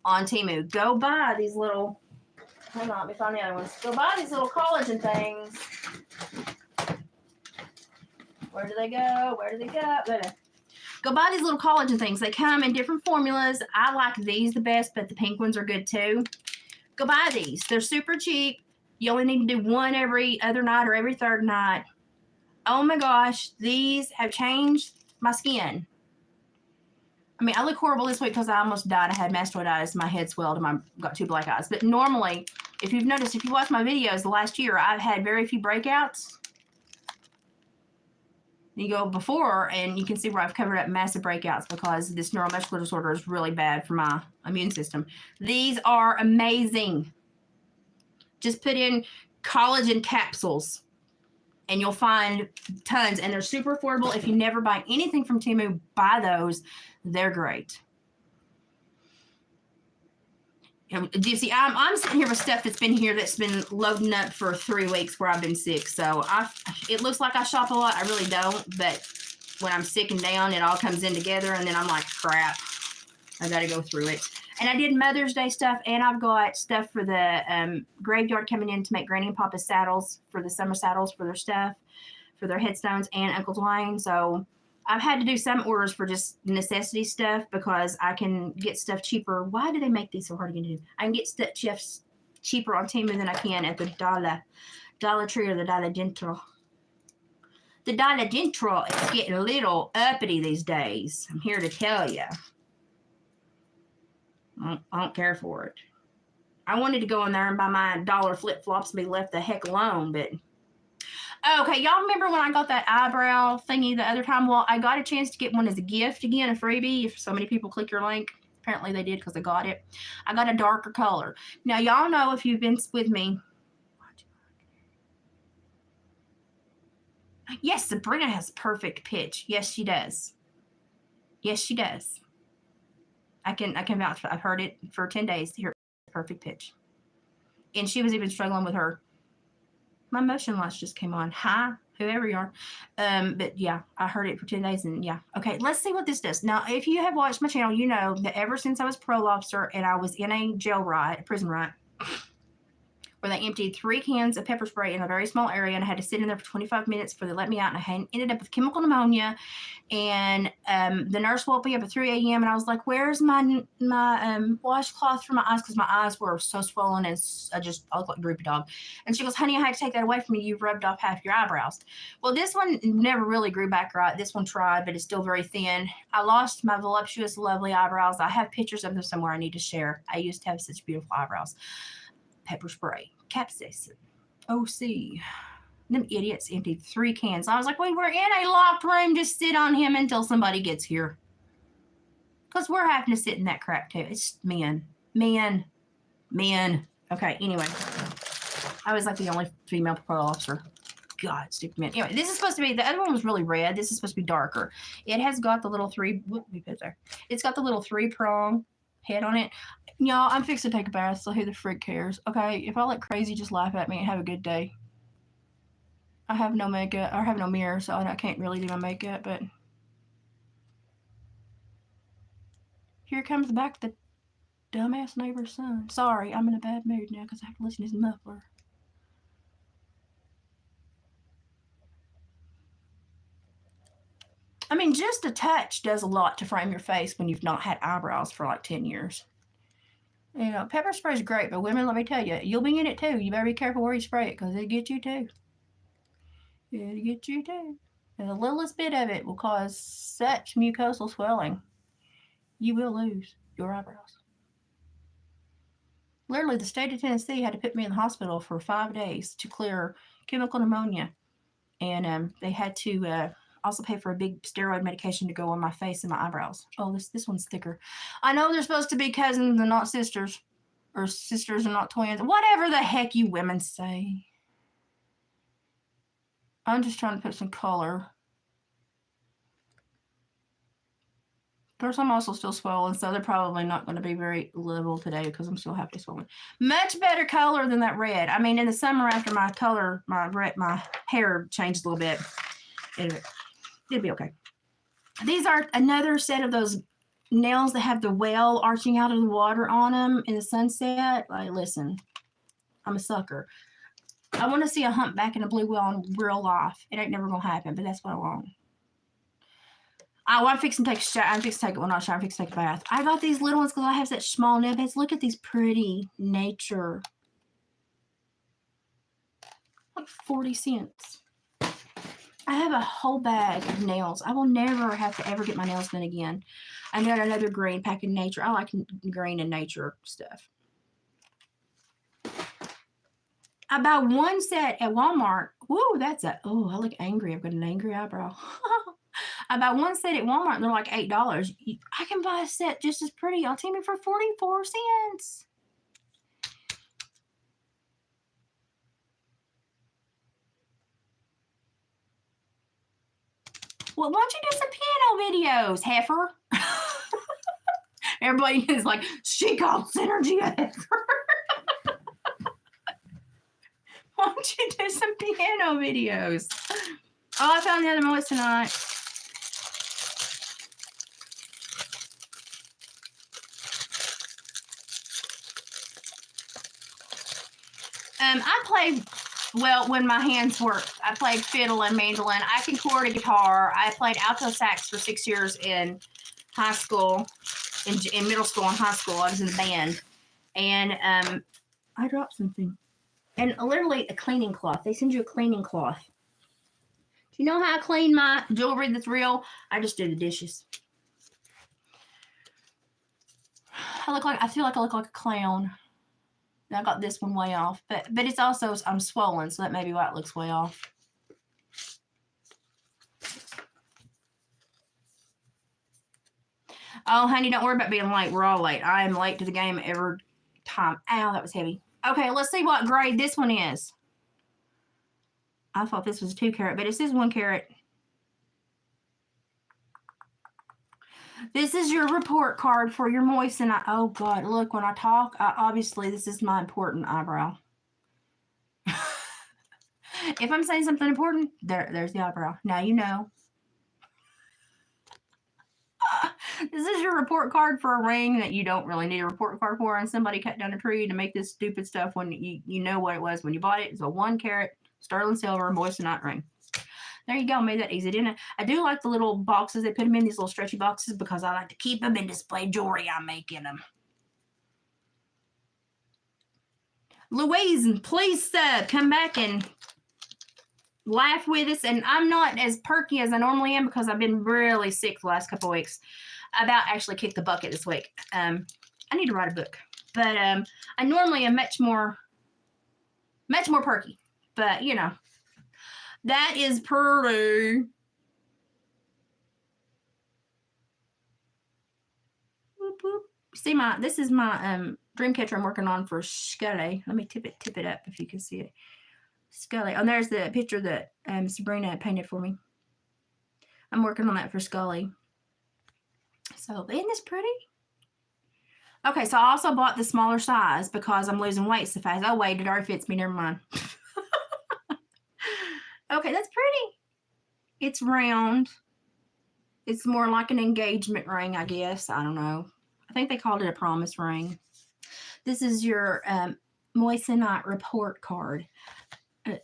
on Temu, go buy these little, hold on, let me find the other ones. Go buy these little collagen things. Where do they go? Where do they go? Go buy these little collagen things. They come in different formulas. I like these the best, but the pink ones are good too. Go buy these. They're super cheap. You only need to do one every other night or every third night. Oh my gosh, these have changed my skin. I mean, I look horrible this week because I almost died. I had mastoiditis. My head swelled and I got 2 black eyes. But normally, if you've noticed, if you watch my videos the last year, I've had very few breakouts. You go before and you can see where I've covered up massive breakouts because this neuromuscular disorder is really bad for my immune system. These are amazing. Just put in collagen capsules and you'll find tons, and they're super affordable. If you never buy anything from Temu, buy those. They're great. Do you see, I'm sitting here with stuff that's been here that's been loading up for 3 weeks where I've been sick. So it looks like I shop a lot. I really don't. But when I'm sick and down, it all comes in together. And then I'm like, crap, I got to go through it. And I did Mother's Day stuff. And I've got stuff for the graveyard coming in to make Granny and Papa's saddles for the summer saddles for their stuff, for their headstones, and Uncle Dwayne. So I've had to do some orders for just necessity stuff because I can get stuff cheaper. Why do they make these so hard to do? I can get stuff cheaper on Temu than I can at the Dollar Tree or the Dollar General. The Dollar General is getting a little uppity these days. I'm here to tell you. I don't care for it. I wanted to go in there and buy my dollar flip-flops and be left the heck alone, but... Okay, y'all remember when I got that eyebrow thingy the other time? Well, I got a chance to get one as a gift again, a freebie. If so many people click your link, apparently they did because I got it. I got a darker color. Now, y'all know if you've been with me. Yes, Sabrina has perfect pitch. Yes, she does. Yes, she does. I can vouch for. I've heard it for 10 days. Here, perfect pitch. And she was even struggling with her. My motion lights just came on. Hi, whoever you are. But yeah, I heard it for 10 days and yeah. Okay, let's see what this does. Now, if you have watched my channel, you know that ever since I was parole officer and I was in a jail riot, a prison riot, where they emptied 3 cans of pepper spray in a very small area, and I had to sit in there for 25 minutes before they let me out, and I ended up with chemical pneumonia. And the nurse woke me up at 3 a.m. and I was like, "Where's my washcloth for my eyes?" Because my eyes were so swollen and I looked like a droopy dog. And she goes, "Honey, I had to take that away from you. You've rubbed off half your eyebrows." Well, this one never really grew back right. This one tried, but it's still very thin. I lost my voluptuous, lovely eyebrows. I have pictures of them somewhere I need to share. I used to have such beautiful eyebrows. Pepper spray, capsaicin, OC. Them idiots emptied 3 cans. I was like, "We were in a locked room. Just sit on him until somebody gets here." Because we're having to sit in that crap too. It's men. Okay, anyway. I was like the only female patrol officer. God, stupid men. Anyway, this is supposed to be, the other one was really red. This is supposed to be darker. It has got the little it's got the little 3-prong head on it. Y'all, I'm fixing to take a bath, so who the frick cares? Okay, if I look crazy, just laugh at me and have a good day. I have no makeup, or I have no mirror, so I can't really do my makeup, but here comes back the dumbass neighbor's son. Sorry, I'm in a bad mood now because I have to listen to his muffler. I mean, just a touch does a lot to frame your face when you've not had eyebrows for like 10 years. You know, pepper spray is great, but women, let me tell you, you'll be in it too. You better be careful where you spray it because it'll get you too. It'll get you too. And the littlest bit of it will cause such mucosal swelling. You will lose your eyebrows. Literally, the state of Tennessee had to put me in the hospital for 5 days to clear chemical pneumonia. And they had to also pay for a big steroid medication to go on my face and my eyebrows. Oh, this one's thicker. I know they're supposed to be cousins and not sisters. Or sisters and not twins. Whatever the heck you women say. I'm just trying to put some color. Of course, I'm also still swollen, so they're probably not going to be very little today because I'm still halfway swollen. Much better color than that red. I mean, in the summer after my hair changed a little bit, it'll be okay. These are another set of those nails that have the whale arching out of the water on them in the sunset. Like, listen, I'm a sucker. I want to see a humpback and a blue whale in real life. It ain't never going to happen, but that's what I want. I'm fixing to take a shower. I'm fixing to take it. Well, not a shower. I'm fixing to take a bath. I got these little ones because I have such small nail beds. Look at these pretty nature. Like 40 cents. I have a whole bag of nails. I will never have to ever get my nails done again. I got another green pack in nature. I like green and nature stuff. I buy one set at Walmart. Woo, I look angry. I've got an angry eyebrow. I buy one set at Walmart and they're like $8. I can buy a set just as pretty on Temu for 44 cents. Well, why don't you do some piano videos, heifer? Everybody is like, she called Synergy a heifer. Why don't you do some piano videos? Oh, I found the other moissanite. I played, well, when my hands worked, I played fiddle and mandolin. I can chord a guitar. I played alto sax for 6 years in high school, in middle school and high school. I was in the band. And I dropped something. And literally a cleaning cloth. They send you a cleaning cloth. Do you know how I clean my jewelry that's real? I just do the dishes. I feel like I look like a clown. And I got this one way off. But it's also, I'm swollen, so that may be why it looks way off. Oh, honey, don't worry about being late. We're all late. I am late to the game every time. Ow, that was heavy. Okay, let's see what grade this one is. I thought this was a 2 carat, but it says 1 carat. This is your report card for your moissanite. Oh, God, look, when I talk, obviously this is my important eyebrow. If I'm saying something important, there's the eyebrow. Now you know. This is your report card for a ring that you don't really need a report card for, and somebody cut down a tree to make this stupid stuff when you know what it was when you bought it. It's a 1 carat sterling silver moissanite ring. There you go. Made that easy, didn't it? I do like the little boxes. They put them in these little stretchy boxes because I like to keep them and display jewelry I make in them. Louise, please come back and laugh with us. And I'm not as perky as I normally am because I've been really sick the last couple of weeks. I about actually kicked the bucket this week. I need to write a book. But I normally am much more perky. But, you know, that is pretty. Whoop, whoop. See, this is my dream catcher I'm working on for Scully. Let me tip it up if you can see it. Scully. Oh, there's the picture that Sabrina painted for me. I'm working on that for Scully. So, isn't this pretty? Okay, so I also bought the smaller size because I'm losing weight so fast. Oh, wait, it already fits me. Never mind. Okay, that's pretty. It's round. It's more like an engagement ring, I guess. I don't know. I think they called it a promise ring. This is your moissanite report card.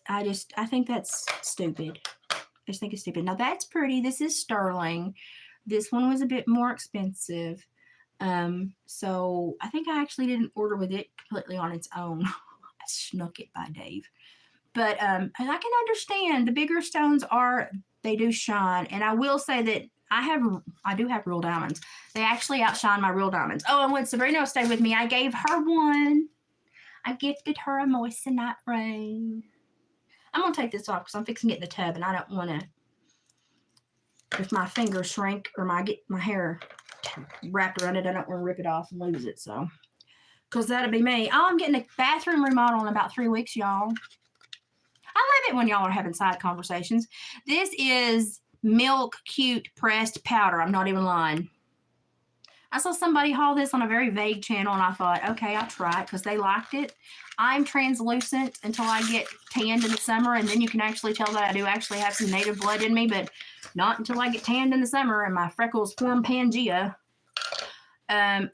I think that's stupid. I just think it's stupid. Now, that's pretty. This is sterling. This one was a bit more expensive. So I think I actually didn't order with it completely on its own. I snuck it by Dave. But I can understand the bigger stones they do shine. And I will say that I do have real diamonds. They actually outshine my real diamonds. Oh, and when Sabrina stayed with me, I gave her one. I gifted her a moissanite ring. I'm going to take this off because I'm fixing to get in the tub and I don't want to, if my fingers shrink or get my hair wrapped around it, I don't want to rip it off and lose it. So, because that'll be me. Oh, I'm getting a bathroom remodel in about 3 weeks, y'all. I love it when y'all are having side conversations. This is Milk Cute pressed powder. I'm not even lying. I saw somebody haul this on a very vague channel, and I thought, okay, I'll try it because they liked it. I'm translucent until I get tanned in the summer, and then you can actually tell that I do actually have some native blood in me, but not until I get tanned in the summer and my freckles form Pangea.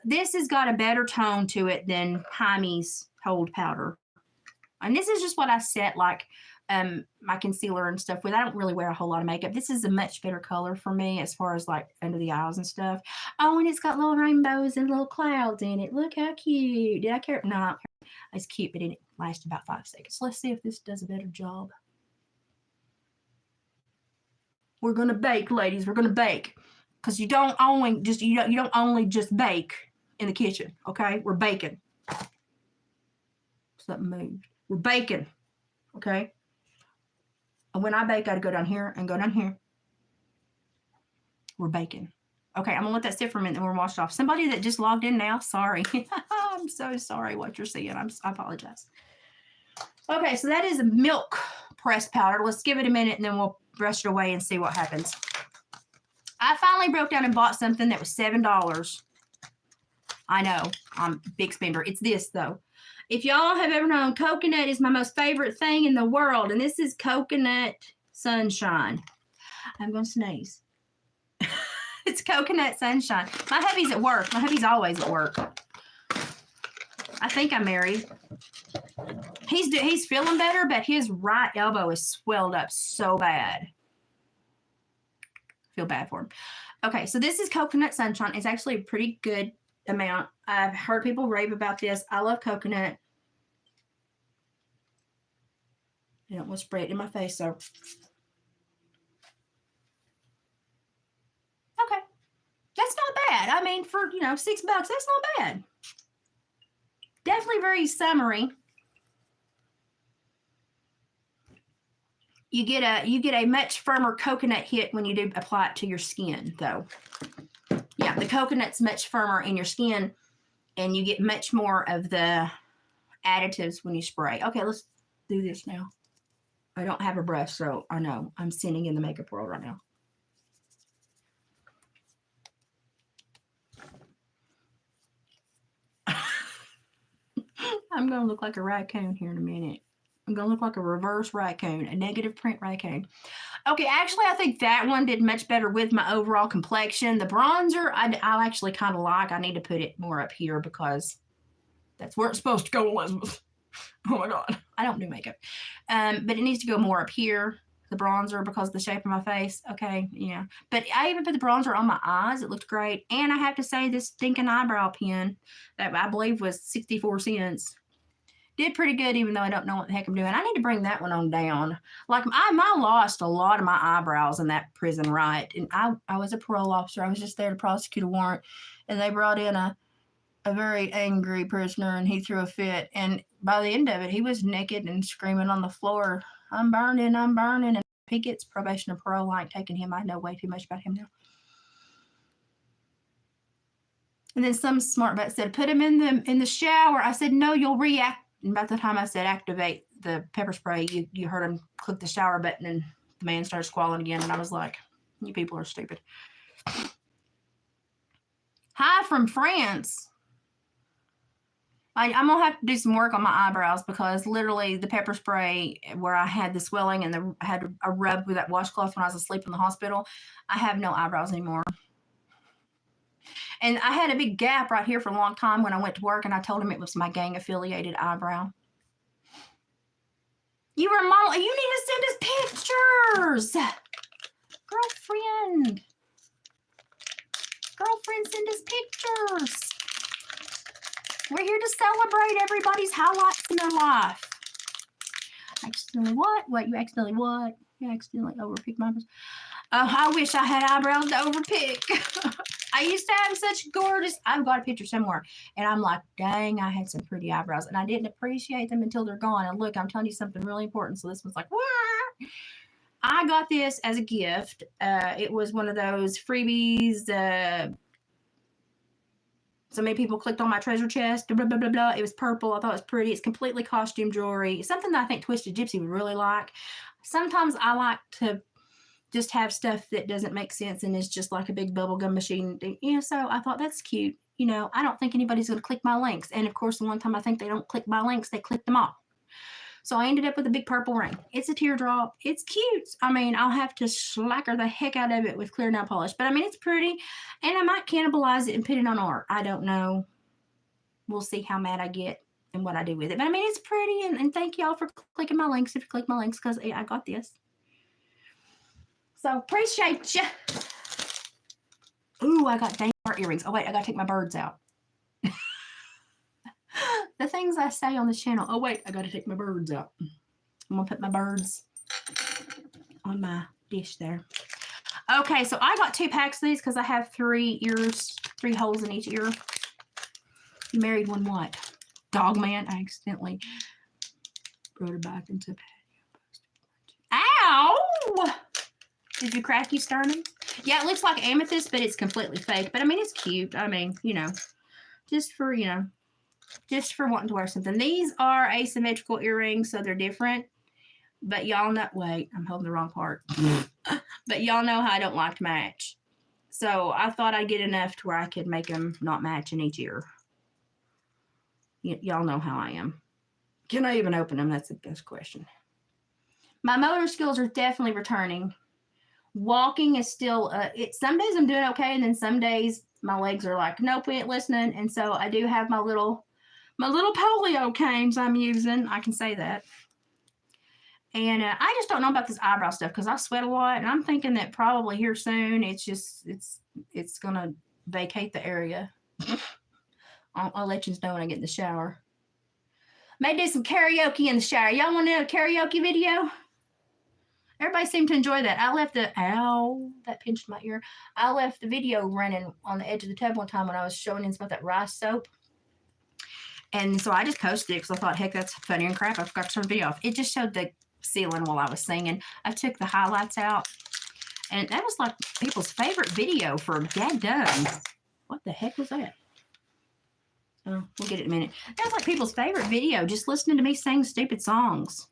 This has got a better tone to it than Jaime's Hold Powder. And this is just what I set like my concealer and stuff with. I don't really wear a whole lot of makeup. This is a much better color for me as far as like under the eyes and stuff. Oh, and it's got little rainbows and little clouds in it. Look how cute. Did I care? No, I don't care. It's cute, but it lasts about 5 seconds. Let's see if this does a better job. We're gonna bake, ladies. We're gonna bake. Because you don't only just bake in the kitchen, okay? We're baking. Something moved. We're baking, okay? And when I bake, I go down here and go down here. We're baking. Okay, I'm going to let that sit for a minute and we're washed off. Somebody that just logged in now, sorry. I'm so sorry what you're seeing. I apologize. Okay, so that is milk pressed powder. Let's give it a minute and then we'll brush it away and see what happens. I finally broke down and bought something that was $7. I know, I'm a big spender. It's this, though. If y'all have ever known, coconut is my most favorite thing in the world, and this is Coconut Sunshine. I'm going to sneeze. It's Coconut Sunshine. My hubby's at work. My hubby's always at work. I think I'm married. He's feeling better, but his right elbow is swelled up so bad. Feel bad for him. Okay, so this is Coconut Sunshine. It's actually a pretty good amount. I've heard people rave about this. I love coconut. I don't want to spray it in my face, so. Okay. That's not bad. I mean, for, $6, that's not bad. Definitely very summery. You get a much firmer coconut hit when you do apply it to your skin, though. Yeah, the coconut's much firmer in your skin, and you get much more of the additives when you spray. Okay, let's do this now. I don't have a brush, so I know I'm sinning in the makeup world right now. I'm going to look like a raccoon here in a minute. I'm going to look like a reverse raccoon, a negative print raccoon. Okay, actually, I think that one did much better with my overall complexion. The bronzer, I actually kind of like. I need to put it more up here because that's where it's supposed to go, Elizabeth. Oh my God. I don't do makeup. But it needs to go more up here, the bronzer, because of the shape of my face. Okay, yeah. But I even put the bronzer on my eyes. It looked great. And I have to say, this stinking eyebrow pen that I believe was 64 cents did pretty good, even though I don't know what the heck I'm doing. I need to bring that one on down. Like, I lost a lot of my eyebrows in that prison riot. And I was a parole officer. I was just there to prosecute a warrant. And they brought in a very angry prisoner, and he threw a fit. And by the end of it, he was naked and screaming on the floor, I'm burning, I'm burning. And if he gets probation or parole, I ain't taking him. I know way too much about him now. And then some smart butt said, put him in the shower. I said, no, you'll react. And about the time I said activate the pepper spray, you heard him click the shower button, and the man started squalling again. And I was like, you people are stupid. Hi from France. I'm going to have to do some work on my eyebrows because literally the pepper spray where I had the swelling and I had a rub with that washcloth when I was asleep in the hospital, I have no eyebrows anymore. And I had a big gap right here for a long time when I went to work, and I told him it was my gang-affiliated eyebrow. You were a model. You need to send us pictures. Girlfriend, send us pictures. We're here to celebrate everybody's highlights in their life. Accidentally what? Wait, you accidentally what? You accidentally overpicked my eyebrows. Oh, I wish I had eyebrows to overpick. I used to have such gorgeous, I've got a picture somewhere, and I'm like, dang, I had some pretty eyebrows, and I didn't appreciate them until they're gone. And look, I'm telling you something really important. So this one's like, wah! I got this as a gift. It was one of those freebies. So many people clicked on my treasure chest, blah, blah, blah, blah. It was purple. I thought it was pretty. It's completely costume jewelry. Something that I think Twisted Gypsy would really like. Sometimes I like to just have stuff that doesn't make sense and is just like a big bubblegum machine. So I thought that's cute. I don't think anybody's going to click my links. And of course, the one time I think they don't click my links, they click them all. So I ended up with a big purple ring. It's a teardrop. It's cute. I mean, I'll have to slacker the heck out of it with clear nail polish. But I mean, it's pretty. And I might cannibalize it and put it on art. I don't know. We'll see how mad I get and what I do with it. But I mean, it's pretty. And thank y'all for clicking my links. If you click my links, because I got this. So appreciate you. Ooh, I got dang art earrings. Oh, wait, I got to take my birds out. The things I say on this channel. Oh, wait, I got to take my birds out. I'm going to put my birds on my dish there. Okay, so I got 2 packs of these because I have 3 ears, 3 holes in each ear. You married one what? Dog man. I accidentally brought her back into patio. Ow! Did you crack your sternum? Yeah, it looks like amethyst, but it's completely fake. But I mean, it's cute. I mean, just for, just for wanting to wear something. These are asymmetrical earrings, so they're different. But y'all know, wait, I'm holding the wrong part. But y'all know how I don't like to match. So I thought I'd get enough to where I could make them not match in each ear. Y'all know how I am. Can I even open them? That's the best question. My motor skills are definitely returning. Walking is still, some days I'm doing okay, and then some days my legs are like, nope, we ain't listening. And so I do have my little polio canes I'm using. I can say that. And I just don't know about this eyebrow stuff because I sweat a lot, and I'm thinking that probably here soon it's gonna vacate the area. I'll let you know when I get in the shower. May do some karaoke in the shower. Y'all want to do a karaoke video? Everybody seemed to enjoy that. I left ow, that pinched my ear. I left the video running on the edge of the tub one time when I was showing him about that rice soap. And so I just posted it because I thought, heck, that's funny and crap. I forgot to turn the video off. It just showed the ceiling while I was singing. I took the highlights out. And that was like people's favorite video for daggone. What the heck was that? Oh, we'll get it in a minute. That was like people's favorite video, just listening to me sing stupid songs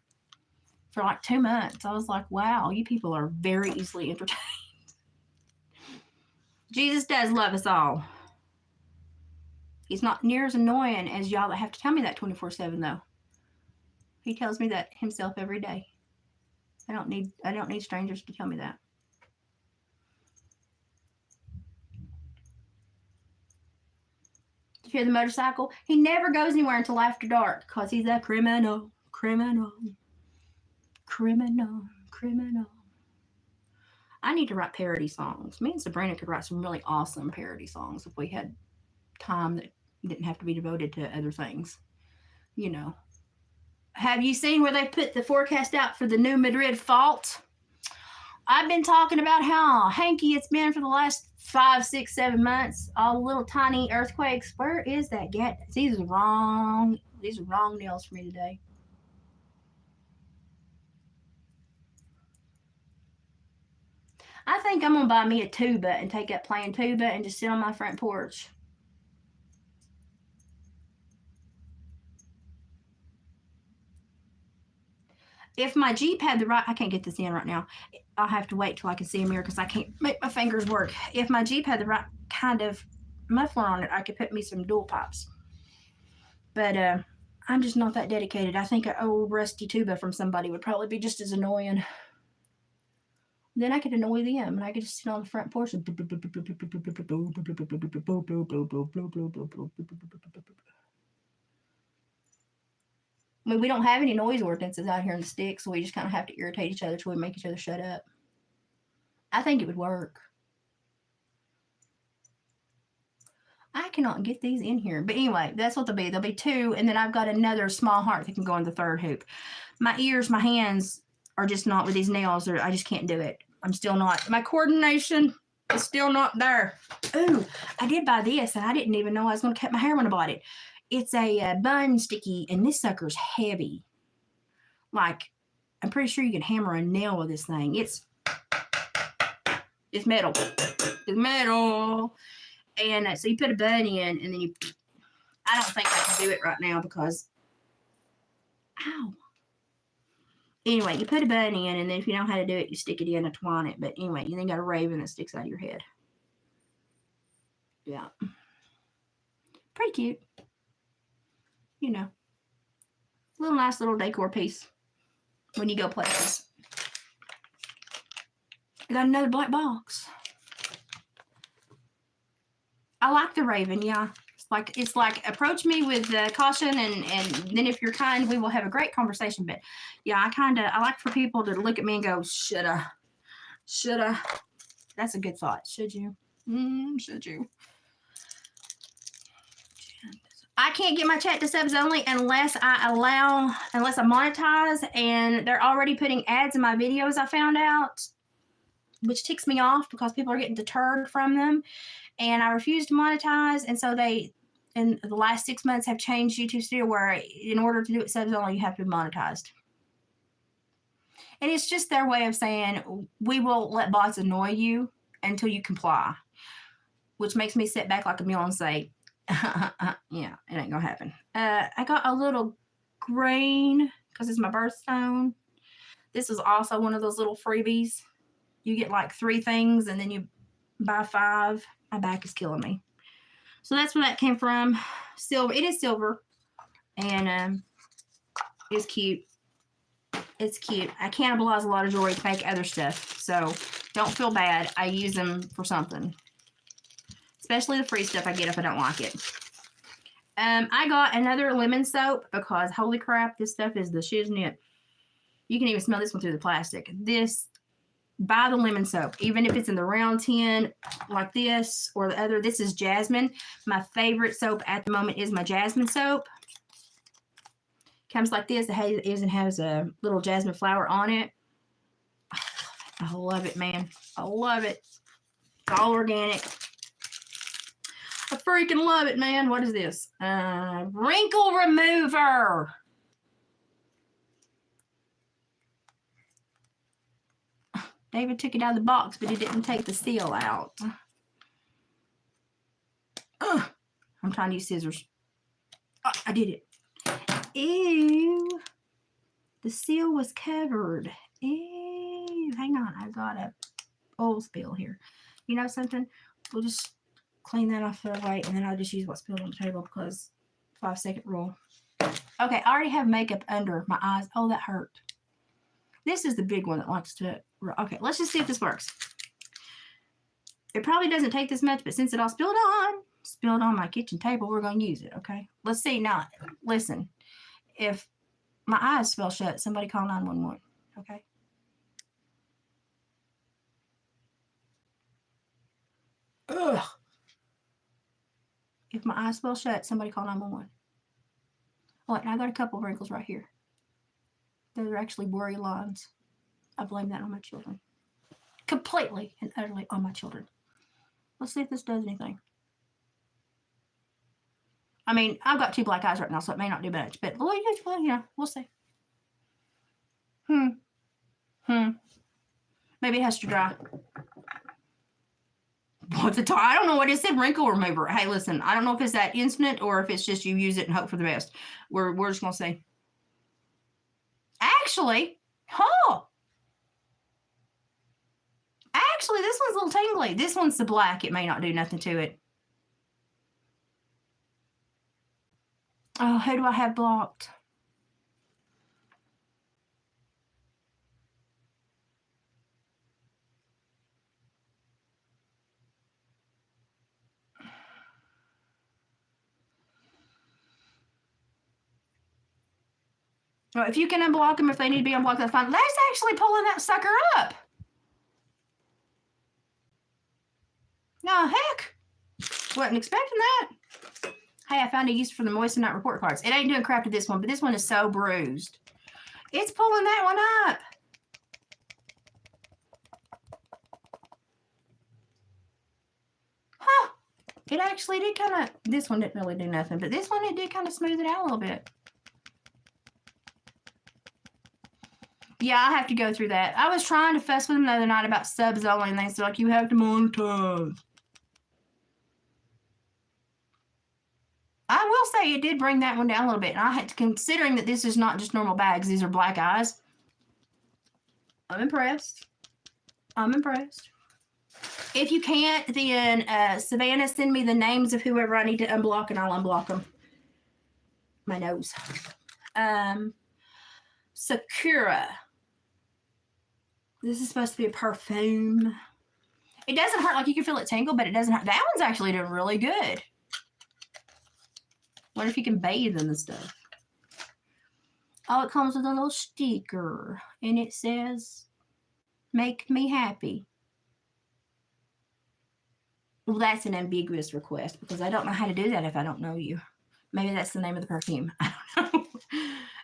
for like 2 months. I was like, wow, you people are very easily entertained. Jesus does love us all. He's not near as annoying as y'all that have to tell me that 24/7, though. He tells me that himself every day. I don't need strangers to tell me that. Did you hear the motorcycle? He never goes anywhere until after dark because he's a criminal. Criminal. Criminal. Criminal. I need to write parody songs. Me and Sabrina could write some really awesome parody songs if we had time that didn't have to be devoted to other things. You know. Have you seen where they put the forecast out for the new Madrid fault? I've been talking about how hanky it's been for the last 5, 6, 7 months. All the little tiny earthquakes. Where is that get? These are wrong. These are wrong nails for me today. I think I'm gonna buy me a tuba and take up playing tuba and just sit on my front porch. If my Jeep had the right, I can't get this in right now. I'll have to wait till I can see a mirror because I can't make my fingers work. If my Jeep had the right kind of muffler on it, I could put me some dual pipes. But I'm just not that dedicated. I think an old rusty tuba from somebody would probably be just as annoying. Then I could annoy them and I could just sit on the front porch and I mean, we don't have any noise ordinances out here in the sticks, so we just kind of have to irritate each other till we make each other shut up. I think it would work. I cannot get these in here. But anyway, that's what they'll be. There'll be 2, and then I've got another small heart that can go in the 3rd hoop. My ears, my hands are just not with these nails. I just can't do it. I'm still not. My coordination is still not there. Ooh, I did buy this, and I didn't even know I was going to cut my hair when I bought it. It's a bun sticky, and this sucker's heavy. Like, I'm pretty sure you can hammer a nail with this thing. It's metal. It's metal. And so you put a bun in, and then you, I don't think I can do it right now because, ow. Anyway, you put a bun in, and then if you know how to do it, you stick it in and twine it. But anyway, you then got a raven that sticks out of your head. Yeah. Pretty cute. You know. Little nice little decor piece when you go places. I got another black box. I like the raven, yeah. It's like approach me with caution, and then if you're kind, we will have a great conversation. But yeah, I like for people to look at me and go, shoulda. That's a good thought. Should you? Should you? I can't get my chat to subs only unless I monetize, and they're already putting ads in my videos, I found out, which ticks me off because people are getting deterred from them. And I refuse to monetize, and so they, in the last 6 months, have changed YouTube Studio where in order to do it subs only, you have to be monetized. And it's just their way of saying, we will let bots annoy you until you comply, which makes me sit back like a mule and say, yeah, it ain't gonna happen. I got a little grain because it's my birthstone. This is also one of those little freebies. You get like 3 things and then you buy 5. My back is killing me. So that's where that came from. Silver. It is silver. And it's cute. It's cute. I cannibalize a lot of jewelry to make other stuff. So don't feel bad. I use them for something. Especially the free stuff I get if I don't like it. I got another lemon soap because holy crap, this stuff is the shiznit. You can even smell this one through the plastic. Buy the lemon soap, even if it's in the round tin like this or the other. This is jasmine. My favorite soap at the moment is my jasmine soap. Comes like this. It even has a little jasmine flower on it. I love it, man. I love it. It's all organic. I freaking love it, man. What is this? Wrinkle remover. David took it out of the box, but he didn't take the seal out. I'm trying to use scissors. Oh, I did it. Ew. The seal was covered. Ew. Hang on. I've got a old spill here. You know something? We'll just clean that off the way, and then I'll just use what spilled on the table because 5-second rule. Okay, I already have makeup under my eyes. Oh, that hurt. This is the big one that wants to, okay, let's just see if this works. It probably doesn't take this much, but since it all spilled on my kitchen table, we're going to use it, okay? Let's see now. Listen, if my eyes spell shut, somebody call 911, okay? Ugh. If my eyes spell shut, somebody call 911. Oh, and I got a couple of wrinkles right here. Those are actually worry lines. I blame that on my children. Completely and utterly on my children. Let's see if this does anything. I mean, I've got 2 black eyes right now, so it may not do much, but well, yeah, we'll see. Maybe it has to dry. What's the I don't know what it said. Wrinkle remover. Hey, listen, I don't know if it's that instant or if it's just you use it and hope for the best. We're just gonna say. Actually, Actually, this one's a little tingly. This one's the black. It may not do nothing to it. Oh, who do I have blocked? Well, if you can unblock them, if they need to be unblocked, that's fine. That's actually pulling that sucker up. No, heck. Wasn't expecting that. Hey, I found a use for the Moisten Night report cards. It ain't doing crap to this one, but this one is so bruised. It's pulling that one up. Huh. It actually did kind of, this one didn't really do nothing, but this one, it did kind of smooth it out a little bit. Yeah, I have to go through that. I was trying to fuss with them the other night about subs only, and they said, like, you have to monetize. I will say it did bring that one down a little bit. And I had to, considering that this is not just normal bags, these are black eyes. I'm impressed. I'm impressed. If you can't, then Savannah, send me the names of whoever I need to unblock, and I'll unblock them. My nose. Sakura. This is supposed to be a perfume. It doesn't hurt, like you can feel it tingle, but it doesn't hurt. That one's actually doing really good. Wonder if you can bathe in the stuff. Oh, it comes with a little sticker, and it says, "Make me happy." Well, that's an ambiguous request because I don't know how to do that if I don't know you. Maybe that's the name of the perfume. I don't know.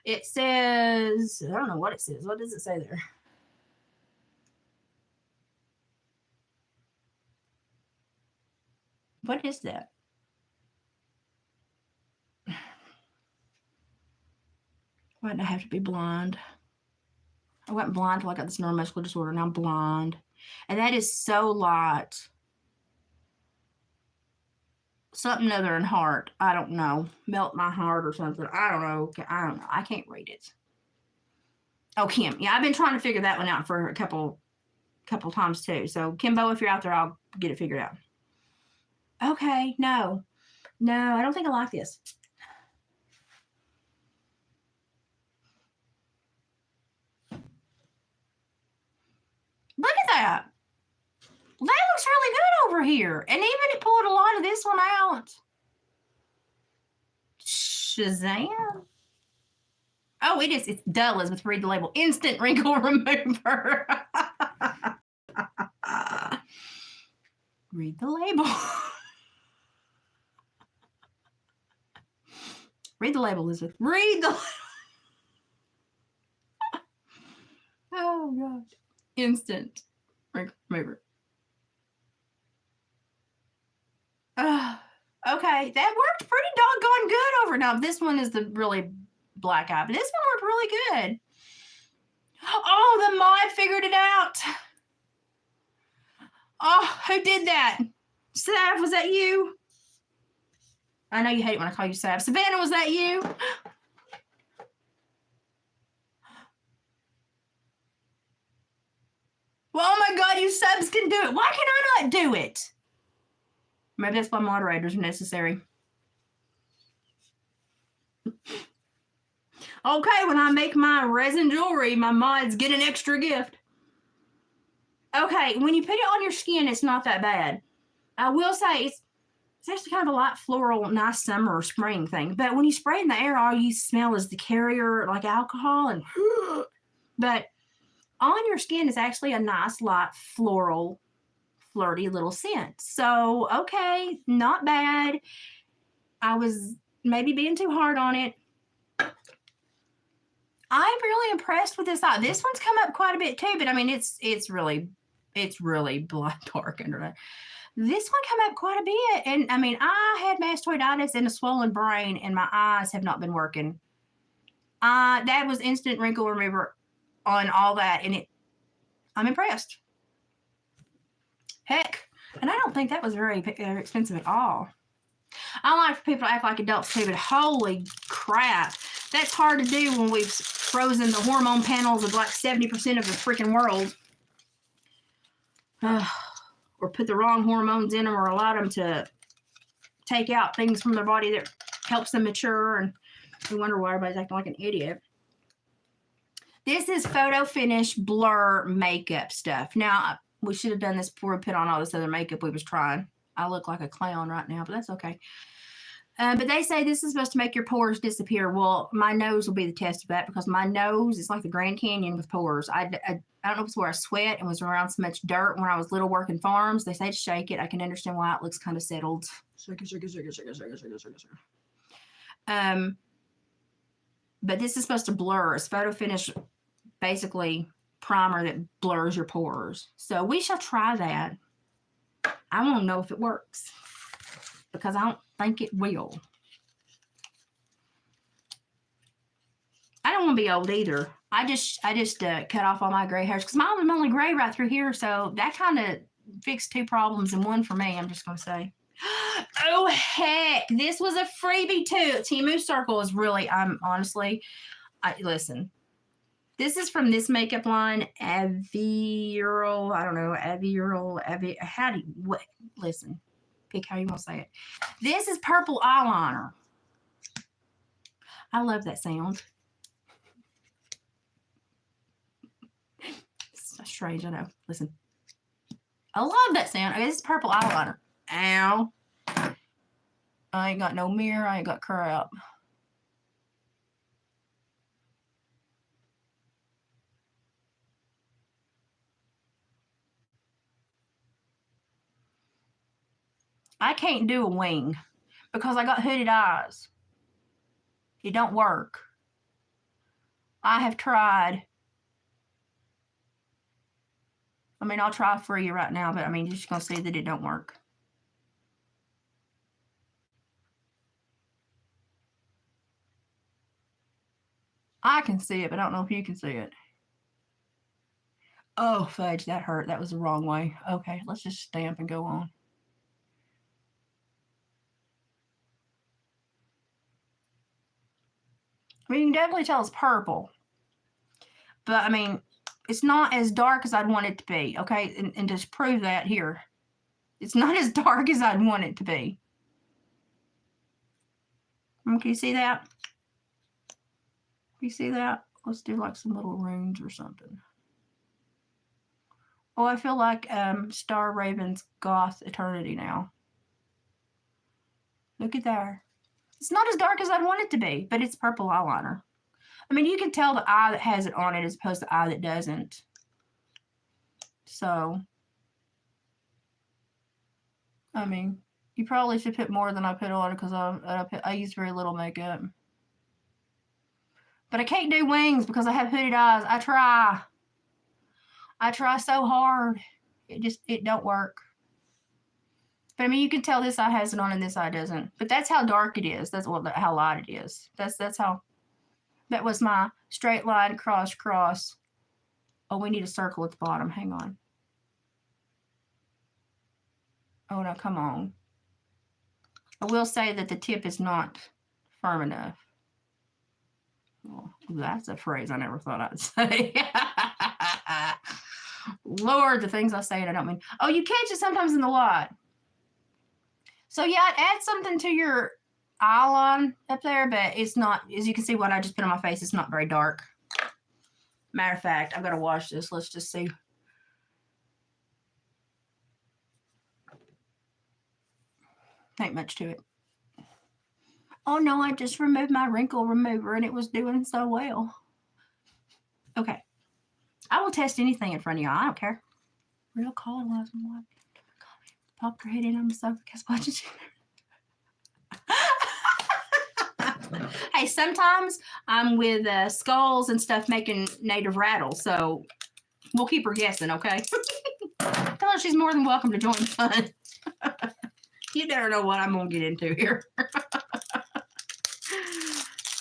It says, I don't know what it says. What does it say there? What is that? Why did I have to be blind? I went blind till I got this neuromuscular disorder. Now I'm blind. And that is so light. Something other than heart. I don't know. Melt my heart or something. I don't know. I don't know. I can't read it. Oh, Kim. Yeah, I've been trying to figure that one out for a couple times too. So, Kimbo, if you're out there, I'll get it figured out. Okay. No. No, I don't think I like this. Look at that. That looks really good over here. And even it pulled a lot of this one out. Shazam. Oh, it is. It's duh, Elizabeth. Read the label. Instant wrinkle remover. Read the label. Read the label, Elizabeth. Read the label. Oh, God. Instant wrinkle remover. Okay, that worked pretty doggone good over. Now, this one is the really black eye, but this one worked really good. Oh, the mod figured it out. Oh, who did that? Sav, was that you? I know you hate it when I call you Sav. Savannah, was that you? Well, oh my God, you subs can do it. Why can I not do it? Maybe that's why moderators are necessary. Oh, Okay, when I make my resin jewelry, my mods get an extra gift. Okay, when you put it on your skin, it's not that bad. I will say it's actually kind of a light floral, nice summer or spring thing. But when you spray it in the air, all you smell is the carrier, like alcohol. And but on your skin is actually a nice, light floral, flirty little scent. So, okay, not bad. I was maybe being too hard on it. I'm really impressed with this eye. This one's come up quite a bit too, but I mean, it's really black dark under there. This one come up quite a bit. And I mean, I had mastoiditis and a swollen brain, and my eyes have not been working. That was instant wrinkle remover on all that, and I'm impressed. Heck, and I don't think that was very expensive at all. I like for people to act like adults too, but holy crap, that's hard to do when we've frozen the hormone panels of like 70% of the freaking world. Or put the wrong hormones in them, or allow them to take out things from their body that helps them mature, and we wonder why everybody's acting like an idiot. This is photo finish blur makeup stuff. Now, we should have done this before we put on all this other makeup we was trying. I look like a clown right now, but that's okay. But they say this is supposed to make your pores disappear. Well, my nose will be the test of that, because my nose is like the Grand Canyon with pores. I don't know if it's where I sweat and was around so much dirt when I was little working farms. They say to shake it. I can understand why it looks kind of settled. Shake it. But this is supposed to blur. It's photo finish, basically primer that blurs your pores. So we shall try that. I won't know if it works, because I don't think it will. I don't want to be old either. I just cut off all my gray hairs, because mine was only gray right through here. So that kind of fixed two problems in one for me, I'm just going to say. Oh, heck. This was a freebie too. Temu Circle is really, honestly, listen. This is from this makeup line, Apparel. I don't know, Apparel. How do you, listen, pick how you want to say it. This is purple eyeliner. I love that sound. It's so strange, I know. Listen. I love that sound. Okay, this is purple eyeliner. Ow. I ain't got no mirror. I ain't got crap. I can't do a wing because I got hooded eyes. It don't work. I have tried. I mean, I'll try for you right now, but I mean, you're just going to see that it don't work. I can see it, but I don't know if you can see it. Oh, fudge, that hurt. That was the wrong way. Okay, let's just stamp and go on. I mean, you can definitely tell it's purple. But, I mean, it's not as dark as I'd want it to be, okay? And to prove that here, it's not as dark as I'd want it to be. Can you see that? You see that? Let's do like some little runes or something. Oh, I feel like Star Raven's Goth Eternity now. Look at there. It's not as dark as I'd want it to be, but it's purple eyeliner. I mean, you can tell the eye that has it on it as opposed to the eye that doesn't. So, I mean, you probably should put more than I put on it, because I use very little makeup. But I can't do wings because I have hooded eyes. I try so hard. It don't work. But I mean, you can tell this eye has it on and this eye doesn't. But that's how dark it is. That's how light it is. That's how. That was my straight line, cross. Oh, we need a circle at the bottom. Hang on. Oh, no, come on. I will say that the tip is not firm enough. Well, that's a phrase I never thought I'd say. Lord, the things I say and I don't mean. Oh, you catch it sometimes in the lot. So yeah, add something to your owl on up there, but it's not, as you can see what I just put on my face, it's not very dark. Matter of fact, I've got to wash this. Let's just see. Ain't much to it. Oh no, I just removed my wrinkle remover and it was doing so well. Okay. I will test anything in front of y'all. I don't care. Real color was one. Pop your head in on the sofa. Guess what? Hey, sometimes I'm with skulls and stuff making native rattles, so we'll keep her guessing, okay? Tell her she's more than welcome to join the fun. You never know what I'm going to get into here.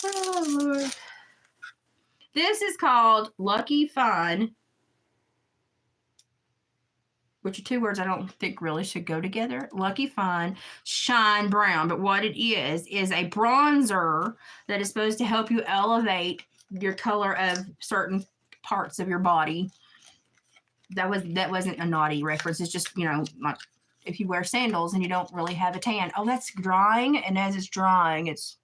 Oh, Lord. This is called Lucky Fun, which are two words I don't think really should go together. Lucky Fun Shine Brown. But what it is a bronzer that is supposed to help you elevate your color of certain parts of your body. That wasn't a naughty reference. It's just, you know, like if you wear sandals and you don't really have a tan. Oh, that's drying. And as it's drying, it's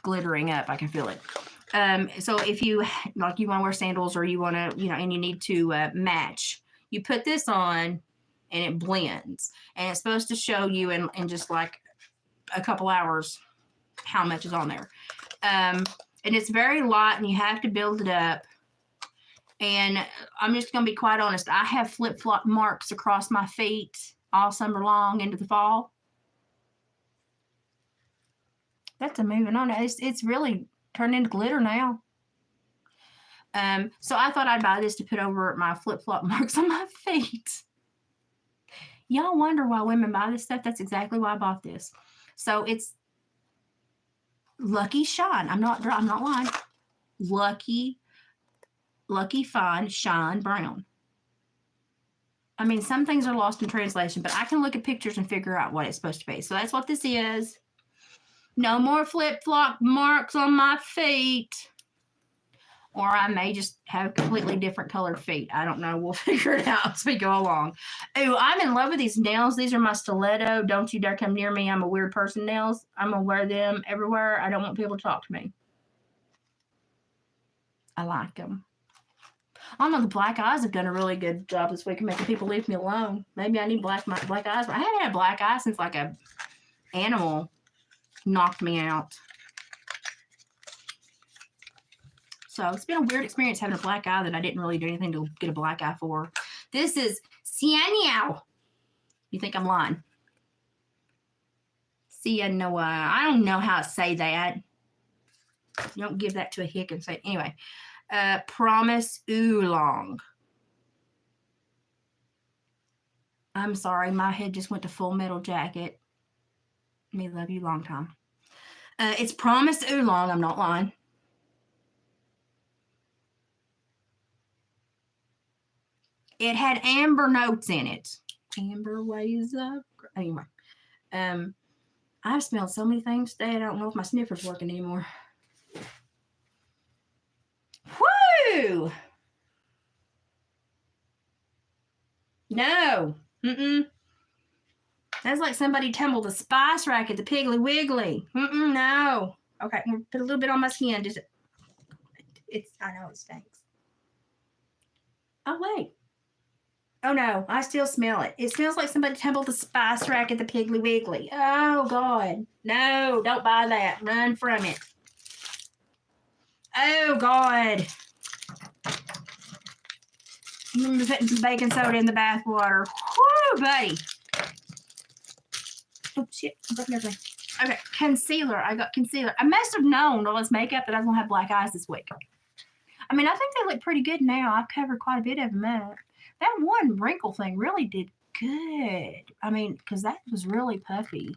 glittering up. I can feel it. So if you like, you want to wear sandals or you want to, you know, and you need to match, you put this on and it blends, and it's supposed to show you in just like a couple hours how much is on there. And it's very light and you have to build it up. And I'm just going to be quite honest. I have flip-flop marks across my feet all summer long into the fall. That's a moving on. It's really turned into glitter now. So I thought I'd buy this to put over my flip-flop marks on my feet. Y'all wonder why women buy this stuff? That's exactly why I bought this. So it's Lucky Shine. I'm not lying. Lucky Fine Shine Brown. I mean, some things are lost in translation, but I can look at pictures and figure out what it's supposed to be. So that's what this is. No more flip-flop marks on my feet. Or I may just have completely different colored feet. I don't know. We'll figure it out as we go along. Ooh, I'm in love with these nails. These are my stiletto. Don't you dare come near me. I'm a weird person nails. I'm going to wear them everywhere. I don't want people to talk to me. I like them. I don't know, the black eyes have done a really good job this week of making people leave me alone. Maybe I need black eyes. I haven't had black eyes since like a animal knocked me out. So it's been a weird experience having a black eye that I didn't really do anything to get a black eye for. This is Cianao. You think I'm lying? Cianoa. I don't know how to say that. You don't give that to a hick and say it. Anyway. Promise Oolong. I'm sorry, my head just went to Full Metal Jacket. Me love you long time. It's Promise Oolong. I'm not lying. It had amber notes in it. Amber ways up. Anyway, I've smelled so many things today. I don't know if my sniffer's working anymore. Woo! No. That's like somebody tumbled a spice rack at the Piggly Wiggly. No. Okay, I'm gonna put a little bit on my skin. Just I know it stinks. Oh wait. Oh no, I still smell it. It smells like somebody tumbled a spice rack at the Piggly Wiggly. Oh God. No, don't buy that. Run from it. Oh God. I'm putting some baking soda in the bath water. Whoo, buddy. Oh, shit. I'm breaking everything. Okay, concealer. I got concealer. I must have known all this makeup that I was going to have black eyes this week. I mean, I think they look pretty good now. I've covered quite a bit of them up. That one wrinkle thing really did good. I mean, because that was really puffy.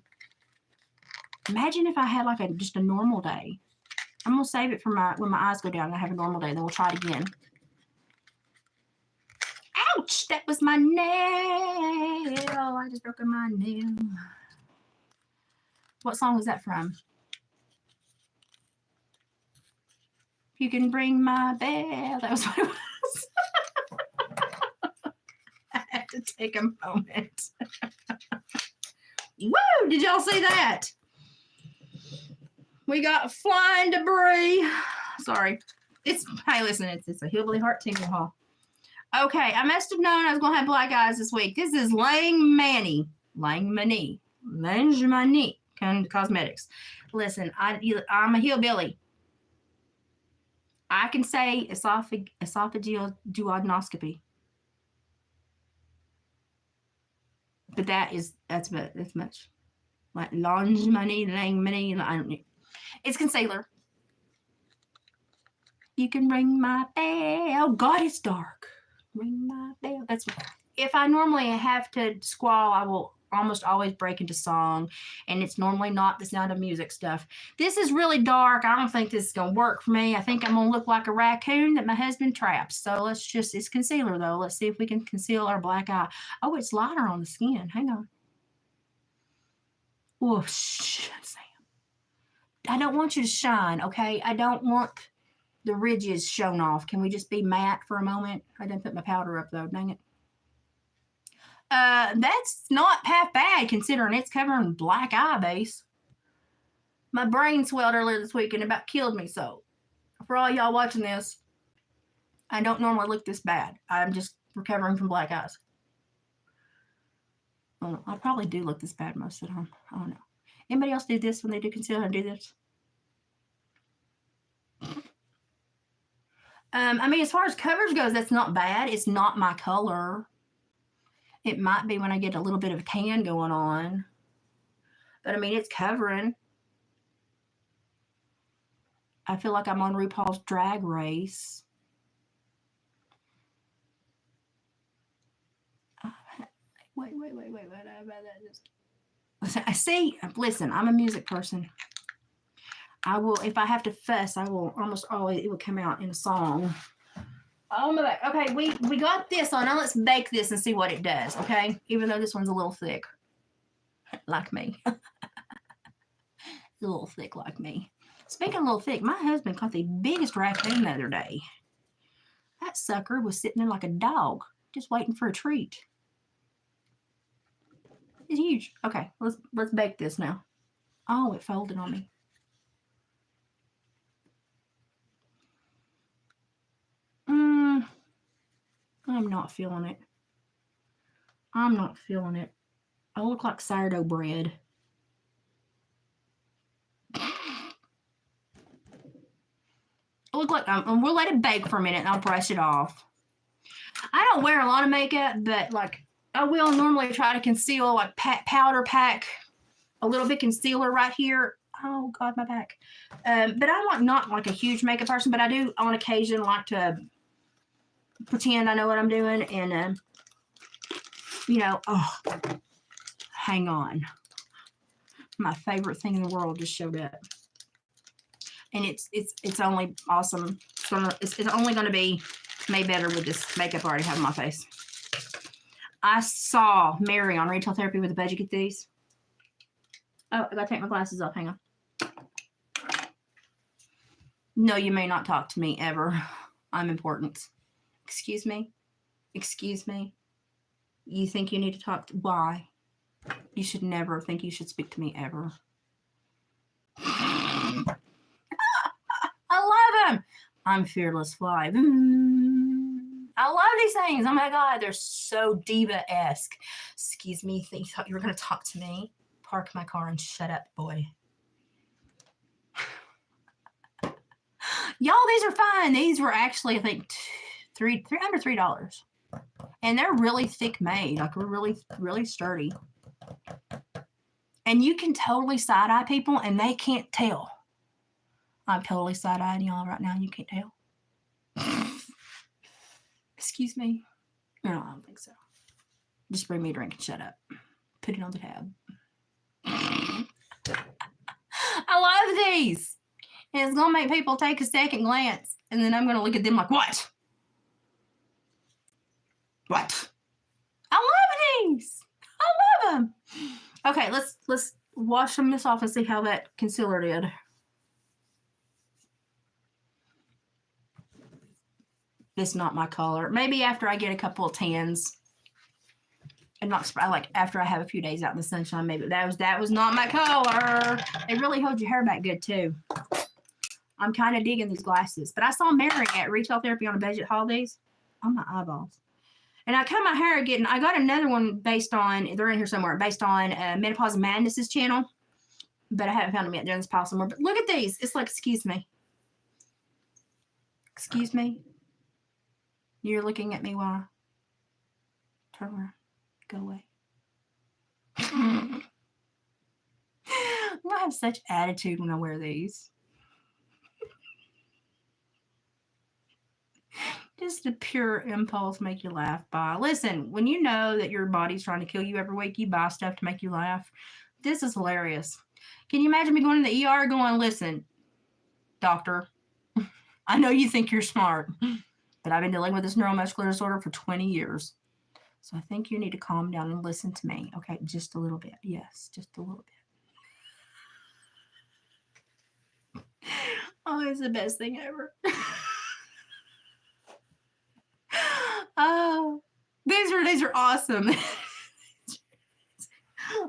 Imagine if I had like just a normal day. I'm going to save it for when my eyes go down and I have a normal day. Then we'll try it again. Ouch! That was my nail. I just broke my nail. What song was that from? You can ring my bell. That was what it was. I had to take a moment. Woo! Did y'all see that? We got flying debris. Sorry. Hey, listen, it's a Hillbilly Heart tingle haul. Okay, I must have known I was going to have black eyes this week. This is Langmani Cosmetics. Listen, I'm a hillbilly. I can say esophageal duodenoscopy. But that's much. Like Langmani, I don't know. It's concealer. You can ring my bell. God, it's dark. Ring my bell. That's if I normally have to squall, I will almost always break into song, and it's normally not the Sound of Music stuff. This is really dark. I don't think this is gonna work for me. I think I'm gonna look like a raccoon that my husband traps. So it's concealer though. Let's see if we can conceal our black eye. Oh, it's lighter on the skin. Hang on. Oh, Sam. I don't want you to shine, okay? I don't want the ridges shown off. Can we just be matte for a moment? I didn't put my powder up though, dang it. That's not half bad considering it's covering black eye base. My brain swelled earlier this week and about killed me, so for all y'all watching this, I don't normally look this bad. I'm just recovering from black eyes. Well, I probably do look this bad most of the time. I don't know. Anybody else do this when they do concealer and do this? I mean, as far as coverage goes, that's not bad. It's not my color. It might be when I get a little bit of a tan going on. But I mean, it's covering. I feel like I'm on RuPaul's Drag Race. Wait. I see. Listen, I'm a music person. I will, if I have to fuss, I will almost always, it will come out in a song. Oh my God. Okay, we got this on. Now let's bake this and see what it does, okay? Even though this one's a little thick. Like me. A little thick like me. Speaking of a little thick, my husband caught the biggest raccoon the other day. That sucker was sitting there like a dog, just waiting for a treat. It's huge. Okay, let's bake this now. Oh, it folded on me. I'm not feeling it. I'm not feeling it. I look like sourdough bread. I look like we'll let it bake for a minute and I'll brush it off. I don't wear a lot of makeup, but like I will normally try to conceal, like powder pack a little bit concealer right here. Oh God, my back. But I'm not like a huge makeup person, but I do on occasion like to pretend I know what I'm doing, and you know, oh, hang on. My favorite thing in the world just showed up, and it's only awesome. It's only going to be made better with this makeup I already have on my face. I saw Mary on Retail Therapy with a budget. Get these. Oh, I gotta take my glasses off. Hang on. No, you may not talk to me ever. I'm important. Excuse me? Excuse me? You think you need to talk to... Why? You should never think you should speak to me ever. I love them. I'm Fearless Fly. I love these things. Oh my God, they're so diva-esque. Excuse me, you thought you were going to talk to me? Park my car and shut up, boy. Y'all, these are fine. These were actually, I think, under $3. And they're really thick made, like really, really sturdy. And you can totally side-eye people and they can't tell. I'm totally side-eyeing y'all right now. You can't tell. Excuse me? No, I don't think so. Just bring me a drink and shut up. Put it on the tab. I love these. And it's going to make people take a second glance. And then I'm going to look at them like, what? What? I love these. I love them. Okay, let's wash this off and see how that concealer did. It's not my color. Maybe after I get a couple of tans. And not like after I have a few days out in the sunshine, maybe that was not my color. They really hold your hair back good too. I'm kind of digging these glasses, but I saw Mary at Retail Therapy on a budget holidays on my eyeballs. And I cut my hair again. I got another one based on, they're in here somewhere, based on Menopause Madness's channel, but I haven't found them yet. They're in this pile somewhere. But look at these. It's like, excuse me. Excuse me. You're looking at me while turn around. Go away. I have such attitude when I wear these. Just a pure impulse make you laugh by. Listen, when you know that your body's trying to kill you every week, you buy stuff to make you laugh. This is hilarious. Can you imagine me going to the ER going, listen, doctor, I know you think you're smart, but I've been dealing with this neuromuscular disorder for 20 years. So I think you need to calm down and listen to me. Okay, just a little bit. Yes, just a little bit. Oh, it's the best thing ever. Oh, these are awesome.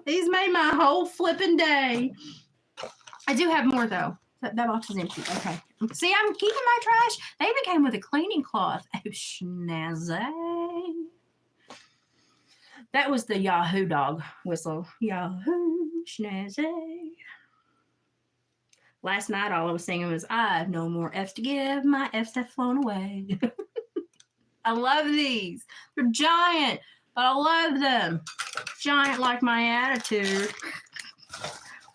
These made my whole flipping day. I do have more though. That box is empty. Okay. See, I'm keeping my trash. They even came with a cleaning cloth. Oh, snazzy. That was the Yahoo dog whistle. Yahoo, snazzy. Last night, all I was singing was, I have no more F's to give. My F's have flown away. I love these. They're giant, but I love them. Giant like my attitude.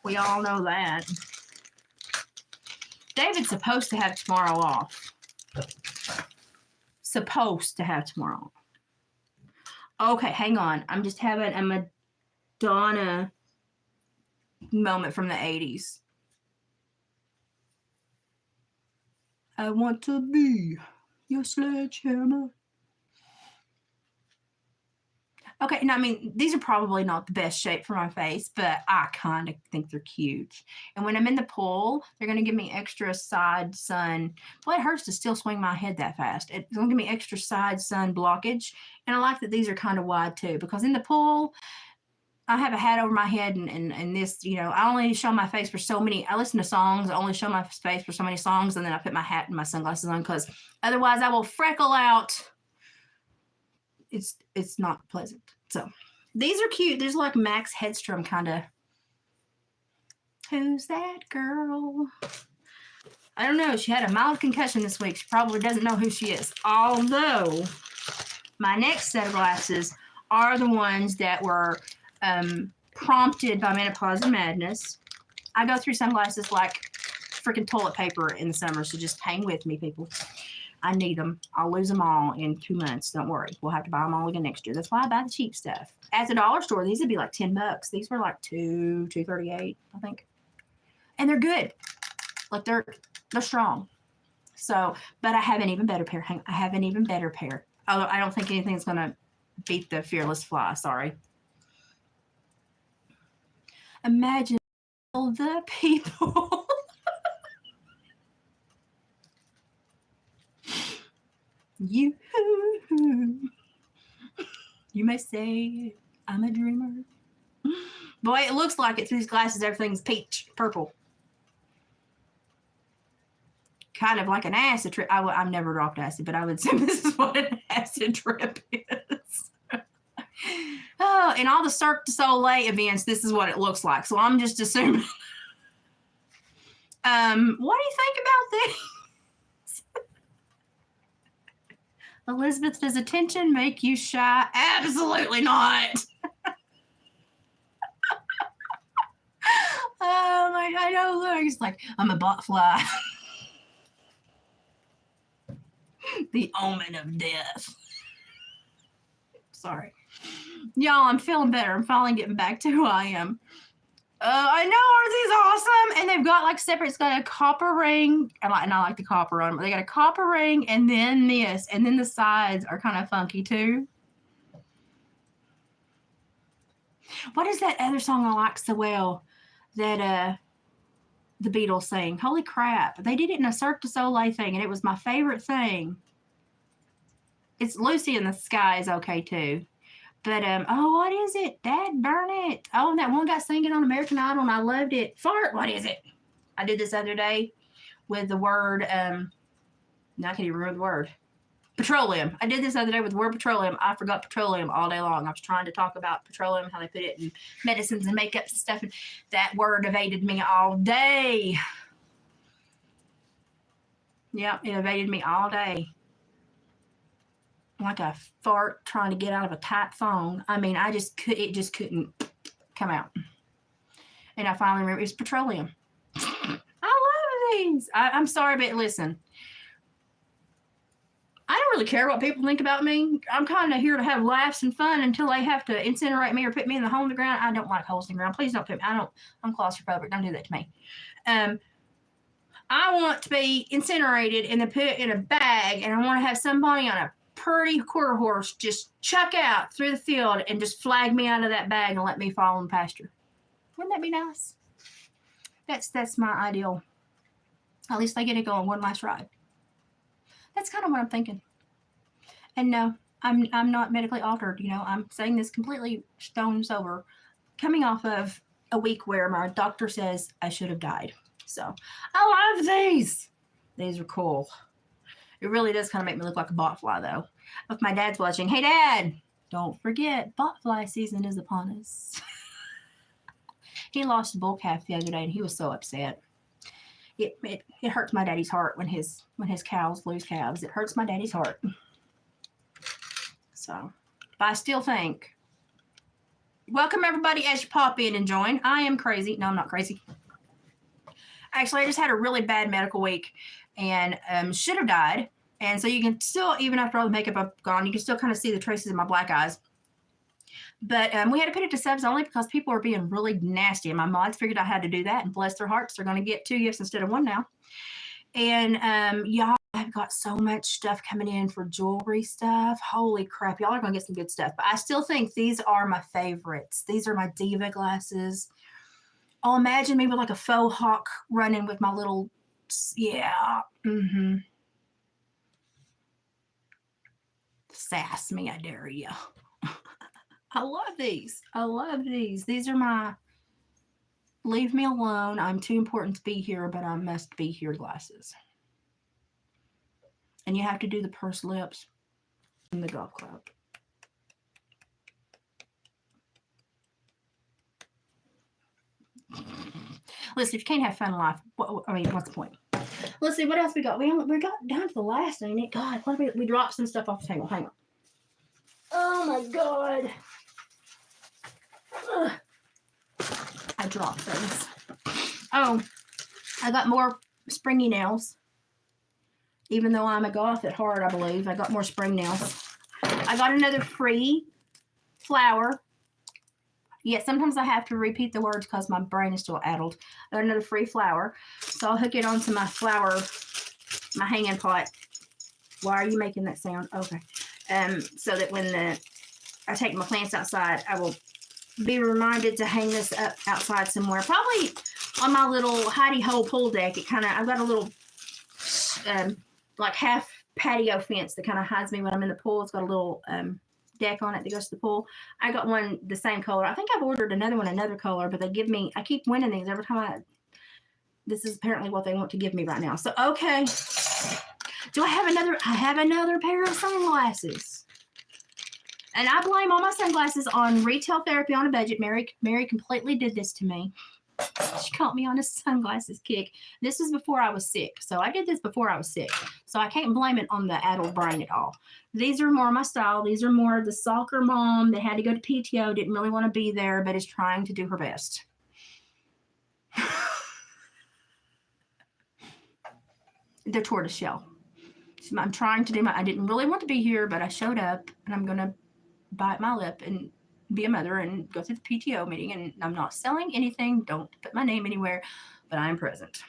We all know that. David's supposed to have tomorrow off. Supposed to have tomorrow off. Okay, hang on. I'm just having a Madonna moment from the 80s. I want to be your sledgehammer. Okay, now I mean, these are probably not the best shape for my face, but I kind of think they're cute. And when I'm in the pool, they're going to give me extra side sun. Well, it hurts to still swing my head that fast. It's going to give me extra side sun blockage. And I like that these are kind of wide too, because in the pool, I have a hat over my head and this, you know, I only show my face for so many, I listen to songs, I only show my face for so many songs, and then I put my hat and my sunglasses on because otherwise I will freckle out. It's not pleasant. So these are cute. There's like Max Headstrom kind of. Who's that girl? I don't know. She had a mild concussion this week. She probably doesn't know who she is. Although my next set of glasses are the ones that were prompted by Menopause Madness. I go through sunglasses like freaking toilet paper in the summer, so just hang with me, people. I need them. I'll lose them all in 2 months. Don't worry. We'll have to buy them all again next year. That's why I buy the cheap stuff. At the dollar store, these would be like $10. These were like $2.38, I think. And they're good. Like they're strong. So, but I have an even better pair. I have an even better pair. Although I don't think anything's going to beat the Fearless Fly. Sorry. Imagine all the people. You may say I'm a dreamer. Boy, it looks like it through these glasses. Everything's peach purple. Kind of like an acid trip. I've never dropped acid, but I would assume this is what an acid trip is. Oh, in all the Cirque du Soleil events, this is what it looks like. So I'm just assuming. What do you think about this? Elizabeth, does attention make you shy? Absolutely not. Oh my God, I know. Look, he's like, I'm a botfly. The omen of death. Sorry. Y'all, I'm feeling better. I'm finally getting back to who I am. I know, aren't these awesome? And they've got like separate, it's got a copper ring, and I like the copper on them. They got a copper ring and then this, and then the sides are kind of funky too. What is that other song I like so well that the Beatles sang? Holy crap. They did it in a Cirque du Soleil thing, and it was my favorite thing. It's Lucy in the Sky is okay too. But, oh, what is it? Dad, burn it. Oh, and that one guy singing on American Idol, and I loved it. Fart, what is it? I did this other day with the word, now I can't even remember the word. Petroleum. I did this other day with the word petroleum. I forgot petroleum all day long. I was trying to talk about petroleum, how they put it in medicines and makeup and stuff, and that word evaded me all day. Yeah, it evaded me all day. Like a fart trying to get out of a tight thong. I mean, it just couldn't come out. And I finally remember it's petroleum. I love these. I'm sorry, but listen, I don't really care what people think about me. I'm kind of here to have laughs and fun until they have to incinerate me or put me in the hole in the ground. I don't like holes in the ground. Please don't put me. I'm claustrophobic. Don't do that to me. I want to be incinerated and then put in a bag, and I want to have somebody on a pretty quarter horse just chuck out through the field and just flag me out of that bag and let me fall in the pasture. Wouldn't that be nice? That's my ideal. At least I get to go on one last ride. That's kind of what I'm thinking. And no, I'm not medically altered. You know, I'm saying this completely stone sober, coming off of a week where my doctor says I should have died. So I love these. These are cool. It really does kind of make me look like a botfly, though. If my dad's watching, hey, Dad, don't forget, botfly season is upon us. He lost a bull calf the other day, and he was so upset. It hurts my daddy's heart when his cows lose calves. It hurts my daddy's heart. So, but I still think, welcome everybody as you pop in and join. I am crazy. No, I'm not crazy. Actually, I just had a really bad medical week and should have died. And so you can still, even after all the makeup I've gone, you can still kind of see the traces in my black eyes. But we had to put it to subs only because people are being really nasty. And my mods figured I had to do that. And bless their hearts, they're going to get 2 gifts instead of 1 now. And y'all have got so much stuff coming in for jewelry stuff. Holy crap. Y'all are going to get some good stuff. But I still think these are my favorites. These are my diva glasses. Oh, imagine me with like a faux hawk running with my little, yeah. Mm-hmm. Sass me, I dare you. I love these. I love these. These are my leave me alone. I'm too important to be here, but I must be here glasses. And you have to do the pursed lips in the golf club. Listen, if you can't have fun in life, what's the point? Let's see, what else we got? We got down to the last thing. God, we dropped some stuff off the table. Hang on. Oh my God. Ugh. I dropped things. Oh, I got more springy nails. Even though I'm a goth at heart, I believe. I got more spring nails. I got another free flower. Yeah, sometimes I have to repeat the words because my brain is still addled. I got another free flower. So I'll hook it onto my flower, my hanging pot. Why are you making that sound? Okay. So that when I take my plants outside, I will be reminded to hang this up outside somewhere. Probably on my little hidey hole pool deck. I've got a little like half patio fence that kind of hides me when I'm in the pool. It's got a little deck on it that goes to the pool. I got one the same color. I think I've ordered another one, another color, but I keep winning these every time this is apparently what they want to give me right now. So, okay. I have another pair of sunglasses. And I blame all my sunglasses on retail therapy on a budget. Mary completely did this to me. She caught me on a sunglasses kick. This was before I was sick. So I did this before I was sick. So I can't blame it on the addled brain at all. These are more my style. These are more the soccer mom that had to go to PTO, didn't really want to be there, but is trying to do her best. They're tortoiseshell. I'm trying to do I didn't really want to be here, but I showed up, and I'm going to bite my lip and be a mother and go through the PTO meeting. And I'm not selling anything. Don't put my name anywhere, but I am present.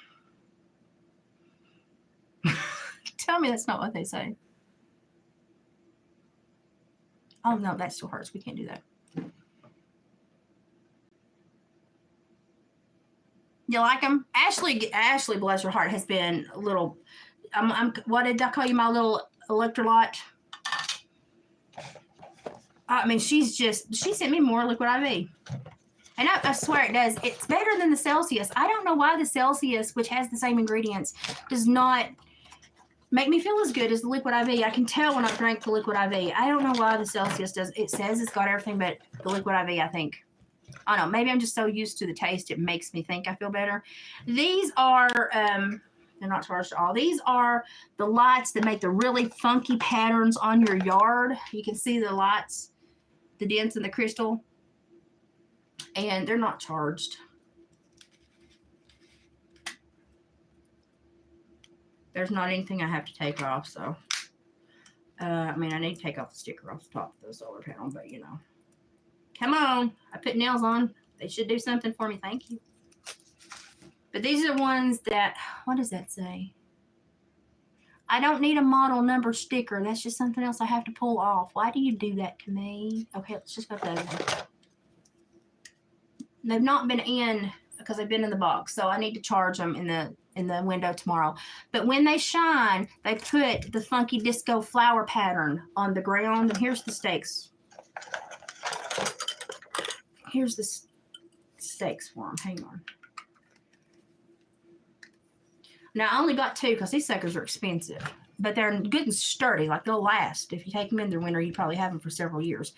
Tell me that's not what they say. Oh, no, that still hurts. We can't do that. You like them? Ashley, bless her heart, has been a little, what did I call you, my little electrolyte? I mean, she sent me more Liquid IV. And I swear it does. It's better than the Celsius. I don't know why the Celsius, which has the same ingredients, does not make me feel as good as the Liquid IV. I can tell when I drank the Liquid IV. I don't know why the Celsius does. It says it's got everything but the Liquid IV, I think. I don't know. Maybe I'm just so used to the taste, it makes me think I feel better. These are, they're not charged at all. These are the lights that make the really funky patterns on your yard. You can see the lights, the dents in the crystal. And they're not charged. There's not anything I have to take off, so. I mean, I need to take off the sticker off the top of the solar panel, but you know. Come on. I put nails on. They should do something for me. Thank you. But these are the ones that, what does that say? I don't need a model number sticker. That's just something else I have to pull off. Why do you do that to me? Okay, let's just go to those. They've not been in because they've been in the box, so I need to charge them in the window tomorrow. But when they shine, they put the funky disco flower pattern on the ground. And here's the stakes. Here's the stakes for them. Hang on. Now, I only got 2 because these suckers are expensive. But they're good and sturdy. Like, they'll last. If you take them in the winter, you probably have them for several years.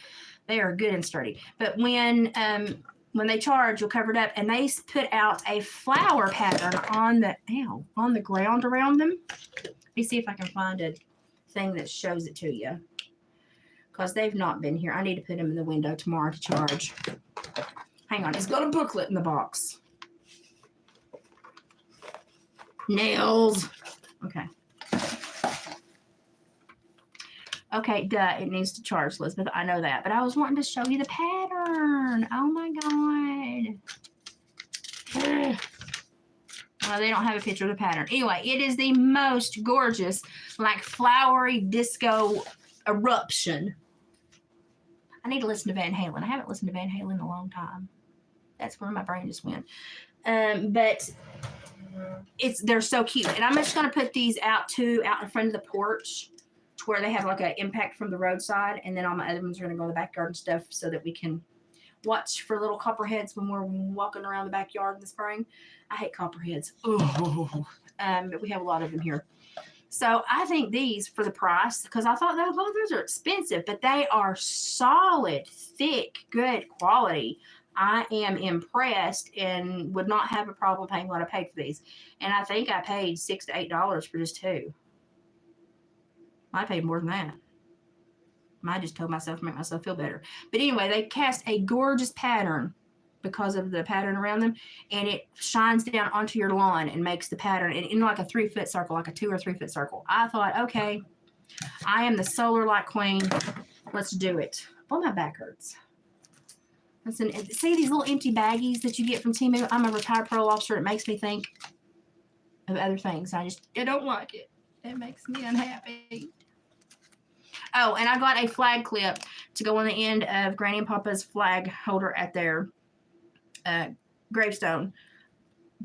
They are good and sturdy. But when they charge, you'll cover it up. And they put out a flower pattern on the ground around them. Let me see if I can find a thing that shows it to you. Because they've not been here. I need to put them in the window tomorrow to charge. Hang on. It's got a booklet in the box. Nails. Okay. Okay, duh. It needs to charge, Elizabeth. I know that. But I was wanting to show you the pattern. Oh, my God. Well, they don't have a picture of the pattern. Anyway, it is the most gorgeous, like, flowery disco eruption. I need to listen to Van Halen. I haven't listened to Van Halen in a long time. That's where my brain just went. But they're so cute. And I'm just going to put these out in front of the porch to where they have like an impact from the roadside. And then all my other ones are going to go in the backyard and stuff so that we can watch for little copperheads when we're walking around the backyard in the spring. I hate copperheads. Oh. But we have a lot of them here. So I think these for the price, because I thought those are expensive, but they are solid, thick, good quality. I am impressed and would not have a problem paying what I paid for these. And I think I paid $6 to $8 for just 2. I paid more than that. I just told myself to make myself feel better. But anyway, they cast a gorgeous pattern because of the pattern around them, and it shines down onto your lawn and makes the pattern in like a 3-foot circle, like a 2 or 3 foot circle. I thought, okay, I am the solar light queen. Let's do it. Oh, my back hurts. Listen, see these little empty baggies that you get from Temu? I'm a retired parole officer. It makes me think of other things. I don't like it. It makes me unhappy. Oh, and I got a flag clip to go on the end of Granny and Papa's flag holder at their gravestone,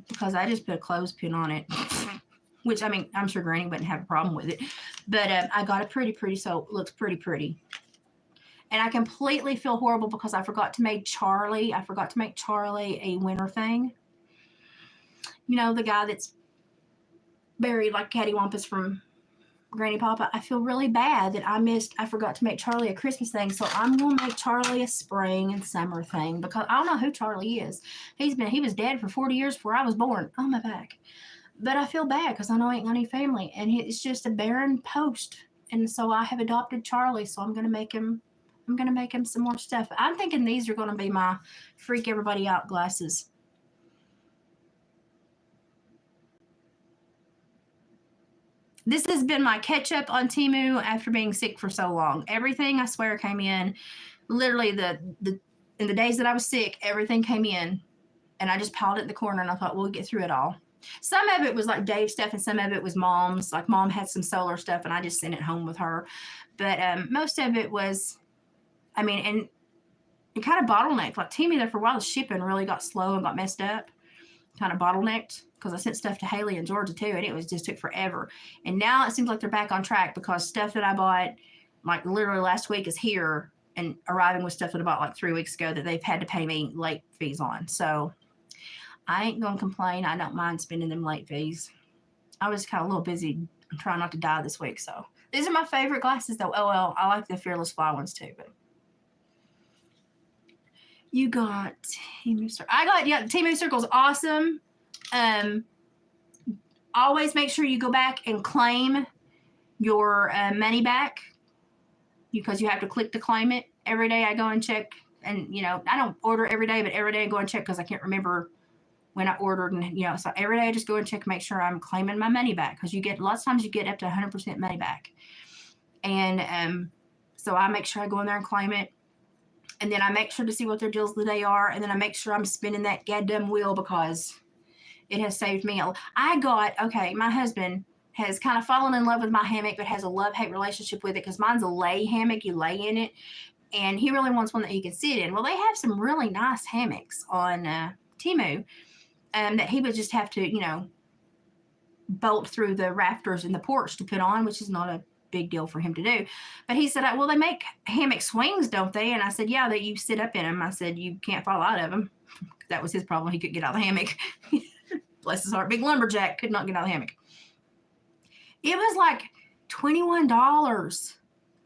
because I just put a clothespin on it, which, I mean, I'm sure Granny wouldn't have a problem with it, but I got it pretty, so it looks pretty. And I completely feel horrible because I forgot to make Charlie a winter thing. You know, the guy that's buried like cattywampus from Granny Papa. I feel really bad that I forgot to make Charlie a Christmas thing. So I'm going to make Charlie a spring and summer thing, because I don't know who Charlie is. He was dead for 40 years before I was born. Oh, my back. But I feel bad because I know I ain't got any family, and it's just a barren post. And so I have adopted Charlie. So I'm going to make him some more stuff. I'm thinking these are going to be my freak everybody out glasses. This has been my catch up on Temu after being sick for so long. Everything, I swear, came in. Literally, in the days that I was sick, everything came in. And I just piled it in the corner, and I thought, we'll get through it all. Some of it was like Dave's stuff, and some of it was Mom's. Like, Mom had some solar stuff, and I just sent it home with her. But most of it was, I mean, and it kind of bottlenecked. Like, Temu there for a while, the shipping really got slow and got messed up. Kind of bottlenecked, because I sent stuff to Haley in Georgia too, and it just took forever. And now it seems like they're back on track, because stuff that I bought like literally last week is here, and arriving with stuff that I bought like 3 weeks ago that they've had to pay me late fees on. So I ain't gonna complain. I don't mind spending them late fees. I was kind of a little busy trying not to die this week. So these are my favorite glasses though. Oh well, I like the Fearless Fly ones too, but you got Temu Circle. Temu Circle's awesome. Always make sure you go back and claim your money back, because you have to click to claim it. Every day I go and check, and I don't order every day, but every day I go and check because I can't remember when I ordered, and so every day I just go and check, make sure I'm claiming my money back, because lots of times you get up to 100% money back. And so I make sure I go in there and claim it. And then I make sure to see what their deals of the day are. And then I make sure I'm spinning that goddamn wheel, because it has saved me. My husband has kind of fallen in love with my hammock, but has a love-hate relationship with it, because mine's a lay hammock. You lay in it. And he really wants one that he can sit in. Well, they have some really nice hammocks on Temu that he would just have to, bolt through the rafters in the porch to put on, which is not a big deal for him to do. But he said, well, they make hammock swings, don't they? And I said, yeah, that you sit up in them. I said, you can't fall out of them. That was his problem. He couldn't get out of the hammock. Bless his heart. Big lumberjack, could not get out of the hammock. It was like $21.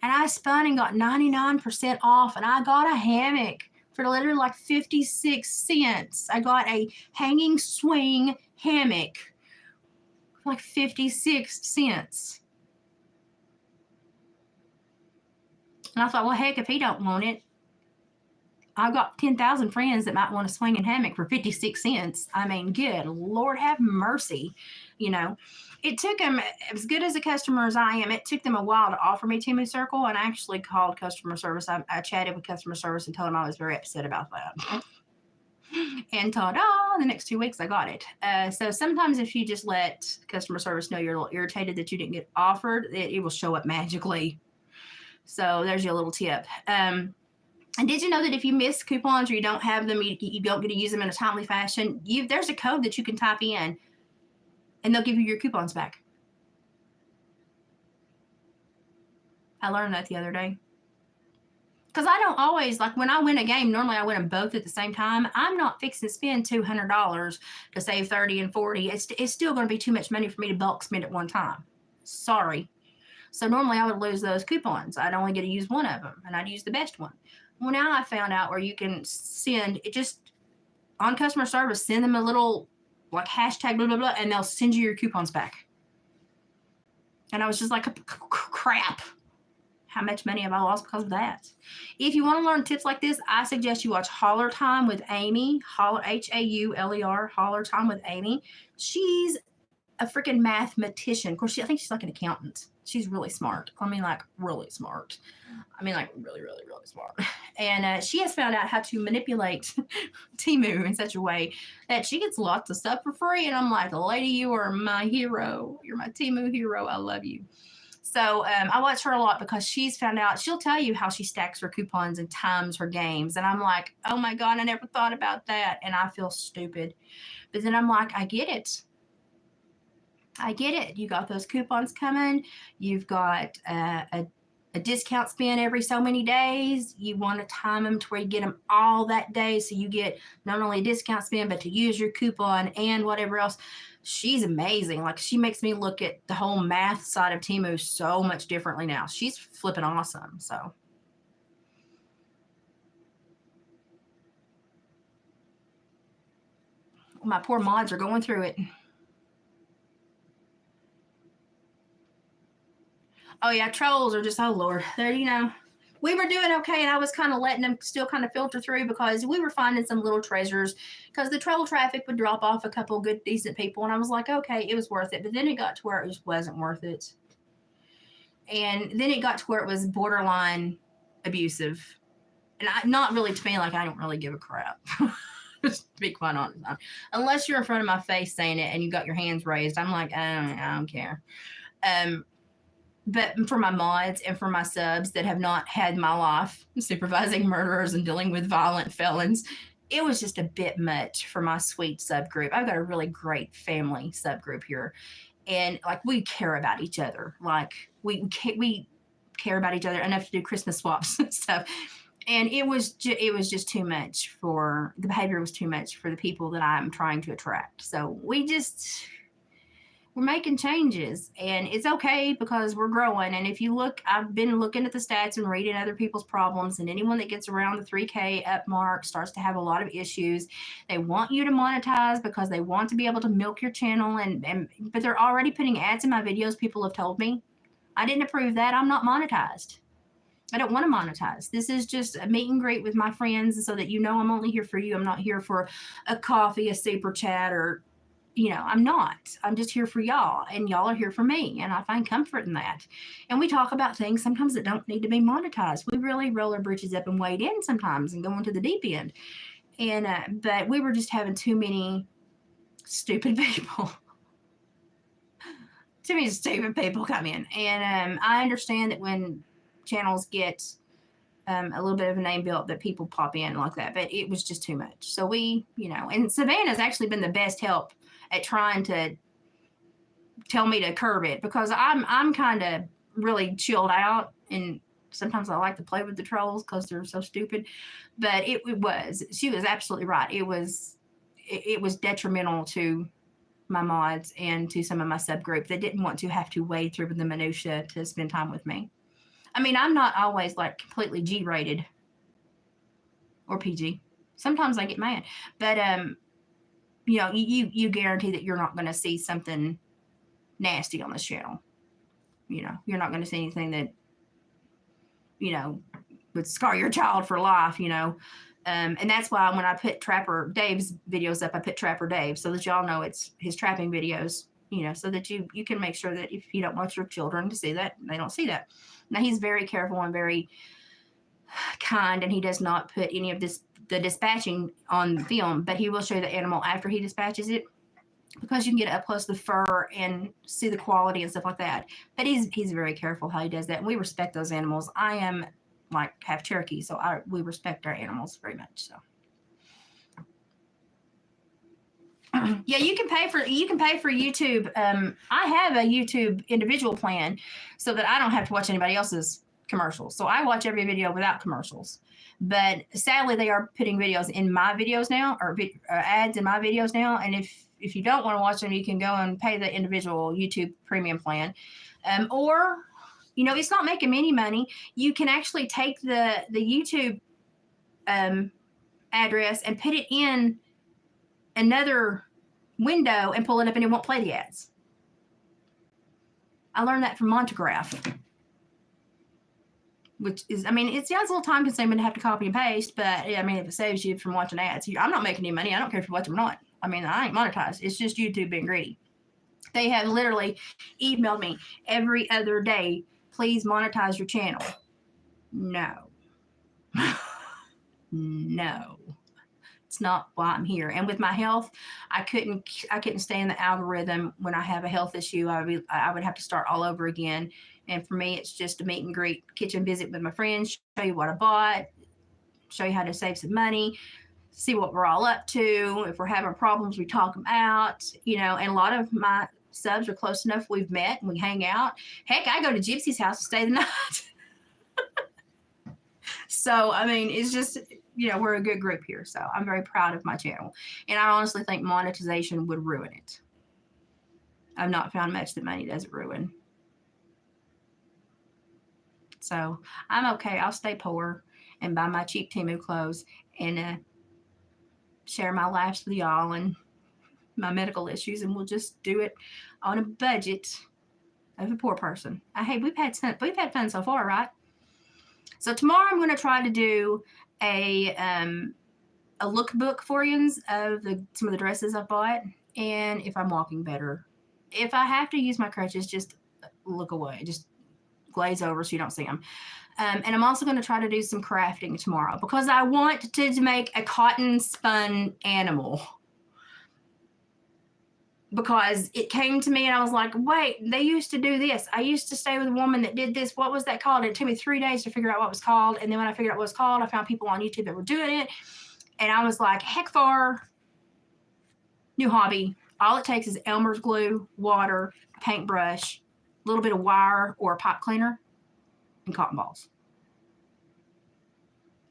And I spun and got 99% off. And I got a hammock for literally like 56 cents. I got a hanging swing hammock for like 56 cents. And I thought, well, heck, if he don't want it, I've got 10,000 friends that might want a swinging hammock for 56 cents. I mean, good Lord have mercy. It took them, as good as a customer as I am, it took them a while to offer me Temu Circle. And I actually called customer service. I chatted with customer service and told them I was very upset about that. And ta-da, the next 2 weeks I got it. So sometimes if you just let customer service know you're a little irritated that you didn't get offered, it will show up magically. So there's your little tip. And did you know that if you miss coupons or you don't have them, you don't get to use them in a timely fashion, there's a code that you can type in and they'll give you your coupons back. I learned that the other day. Because I don't always, like when I win a game, normally I win them both at the same time. I'm not fixing to spend $200 to save 30 and 40. It's still going to be too much money for me to bulk spend at one time. Sorry. So normally I would lose those coupons. I'd only get to use one of them, and I'd use the best one. Well, now I found out where you can send it just on customer service, send them a little like hashtag blah, blah, blah, and they'll send you your coupons back. And I was just like, crap. How much money have I lost because of that? If you want to learn tips like this, I suggest you watch Holler Time with Amy. Hauler, Holler Time with Amy. She's a freaking mathematician. Of course, I think she's like an accountant. She's really smart. I mean, like really smart. I mean, like really, really, really smart. And she has found out how to manipulate Temu in such a way that she gets lots of stuff for free. And I'm like, lady, you are my hero. You're my Temu hero. I love you. So I watch her a lot because she's found out, she'll tell you how she stacks her coupons and times her games. And I'm like, oh my God, I never thought about that. And I feel stupid. But then I'm like, I get it. I get it. You got those coupons coming. You've got a discount spin every so many days. You want to time them to where you get them all that day. So you get not only a discount spin, but to use your coupon and whatever else. She's amazing. Like, she makes me look at the whole math side of Temu so much differently now. She's flipping awesome. So my poor mods are going through it. Oh yeah, trolls are just, oh Lord. They're, we were doing okay, and I was kind of letting them still kind of filter through because we were finding some little treasures, because the troll traffic would drop off a couple good, decent people, and I was like, okay, it was worth it. But then it got to where it just wasn't worth it. And then it got to where it was borderline abusive. And not really to me, like, I don't really give a crap. Just to be quite honest. Unless you're in front of my face saying it and you got your hands raised, I'm like, I don't care. But for my mods and for my subs that have not had my life supervising murderers and dealing with violent felons, it was just a bit much for my sweet subgroup. I've got a really great family subgroup here. And like, we care about each other. Like we care about each other enough to do Christmas swaps and stuff. And it was just too much for the behavior was too much for the people that I'm trying to attract. So we're making changes, and it's okay because we're growing. And if you look, I've been looking at the stats and reading other people's problems, and anyone that gets around the 3K up mark starts to have a lot of issues. They want you to monetize because they want to be able to milk your channel, but they're already putting ads in my videos. People have told me I didn't approve that. I'm not monetized. I don't want to monetize. This is just a meet and greet with my friends so that you know I'm only here for you. I'm not here for a coffee, a super chat, or, I'm not. I'm just here for y'all, and y'all are here for me, and I find comfort in that. And we talk about things sometimes that don't need to be monetized. We really roll our britches up and wade in sometimes and go into the deep end. And but we were just having too many stupid people. Too many stupid people come in. And I understand that when channels get a little bit of a name built, that people pop in like that, but it was just too much. So we, and Savannah's actually been the best help at trying to tell me to curb it, because I'm kind of really chilled out, and sometimes I like to play with the trolls because they're so stupid. But she was absolutely right. It was detrimental to my mods and to some of my subgroup that didn't want to have to wade through the minutia to spend time with me. I mean, I'm not always like completely G-rated or PG. Sometimes I get mad, but you guarantee that you're not going to see something nasty on this channel. You're not going to see anything that would scar your child for life. And that's why when I put Trapper Dave's videos up, I put Trapper Dave so that y'all know it's his trapping videos. So that you can make sure that if you don't want your children to see that, they don't see that. Now, he's very careful and very kind, and he does not put any of the dispatching on film, but he will show you the animal after he dispatches it, because you can get up close to the fur and see the quality and stuff like that. But he's very careful how he does that, and we respect those animals. I am like half Cherokee, so we respect our animals very much. So. Yeah, you can pay for YouTube. I have a YouTube individual plan so that I don't have to watch anybody else's commercials. So I watch every video without commercials. But sadly, they are putting videos in my videos now, or ads in my videos now. And if you don't want to watch them, you can go and pay the individual YouTube premium plan. Or, it's not making me any money. You can actually take the YouTube address and put it in another window and pull it up, and it won't play the ads. I learned that from Montagraph, which is, it sounds a little time consuming to have to copy and paste, but if it saves you from watching ads, I'm not making any money. I don't care if you watch them or not. I ain't monetized. It's just YouTube being greedy. They have literally emailed me every other day, please monetize your channel. No. No. It's not why I'm here. And with my health, I couldn't stay in the algorithm. When I have a health issue, I would have to start all over again. And for me, it's just a meet and greet kitchen visit with my friends, show you what I bought, show you how to save some money, see what we're all up to. If we're having problems, we talk them out, and a lot of my subs are close enough. We've met and we hang out. Heck, I go to Gypsy's house to stay the night. So, it's just, we're a good group here. So I'm very proud of my channel. And I honestly think monetization would ruin it. I've not found much that money doesn't ruin. So I'm okay. I'll stay poor and buy my cheap Temu clothes and share my lives with y'all and my medical issues. And we'll just do it on a budget of a poor person. Hey, we've had fun so far, right? So tomorrow I'm going to try to do a lookbook for you of some of the dresses I've bought, and if I'm walking better. If I have to use my crutches, just look away, just glaze over so you don't see them. And I'm also going to try to do some crafting tomorrow, because I want to make a cotton spun animal. Because it came to me and I was like, wait, they used to do this. I used to stay with a woman that did this. What was that called? It took me 3 days to figure out what it was called. And then when I figured out what it was called, I found people on YouTube that were doing it. And I was like, heck for new hobby. All it takes is Elmer's glue, water, paintbrush, a little bit of wire or a pipe cleaner, and cotton balls.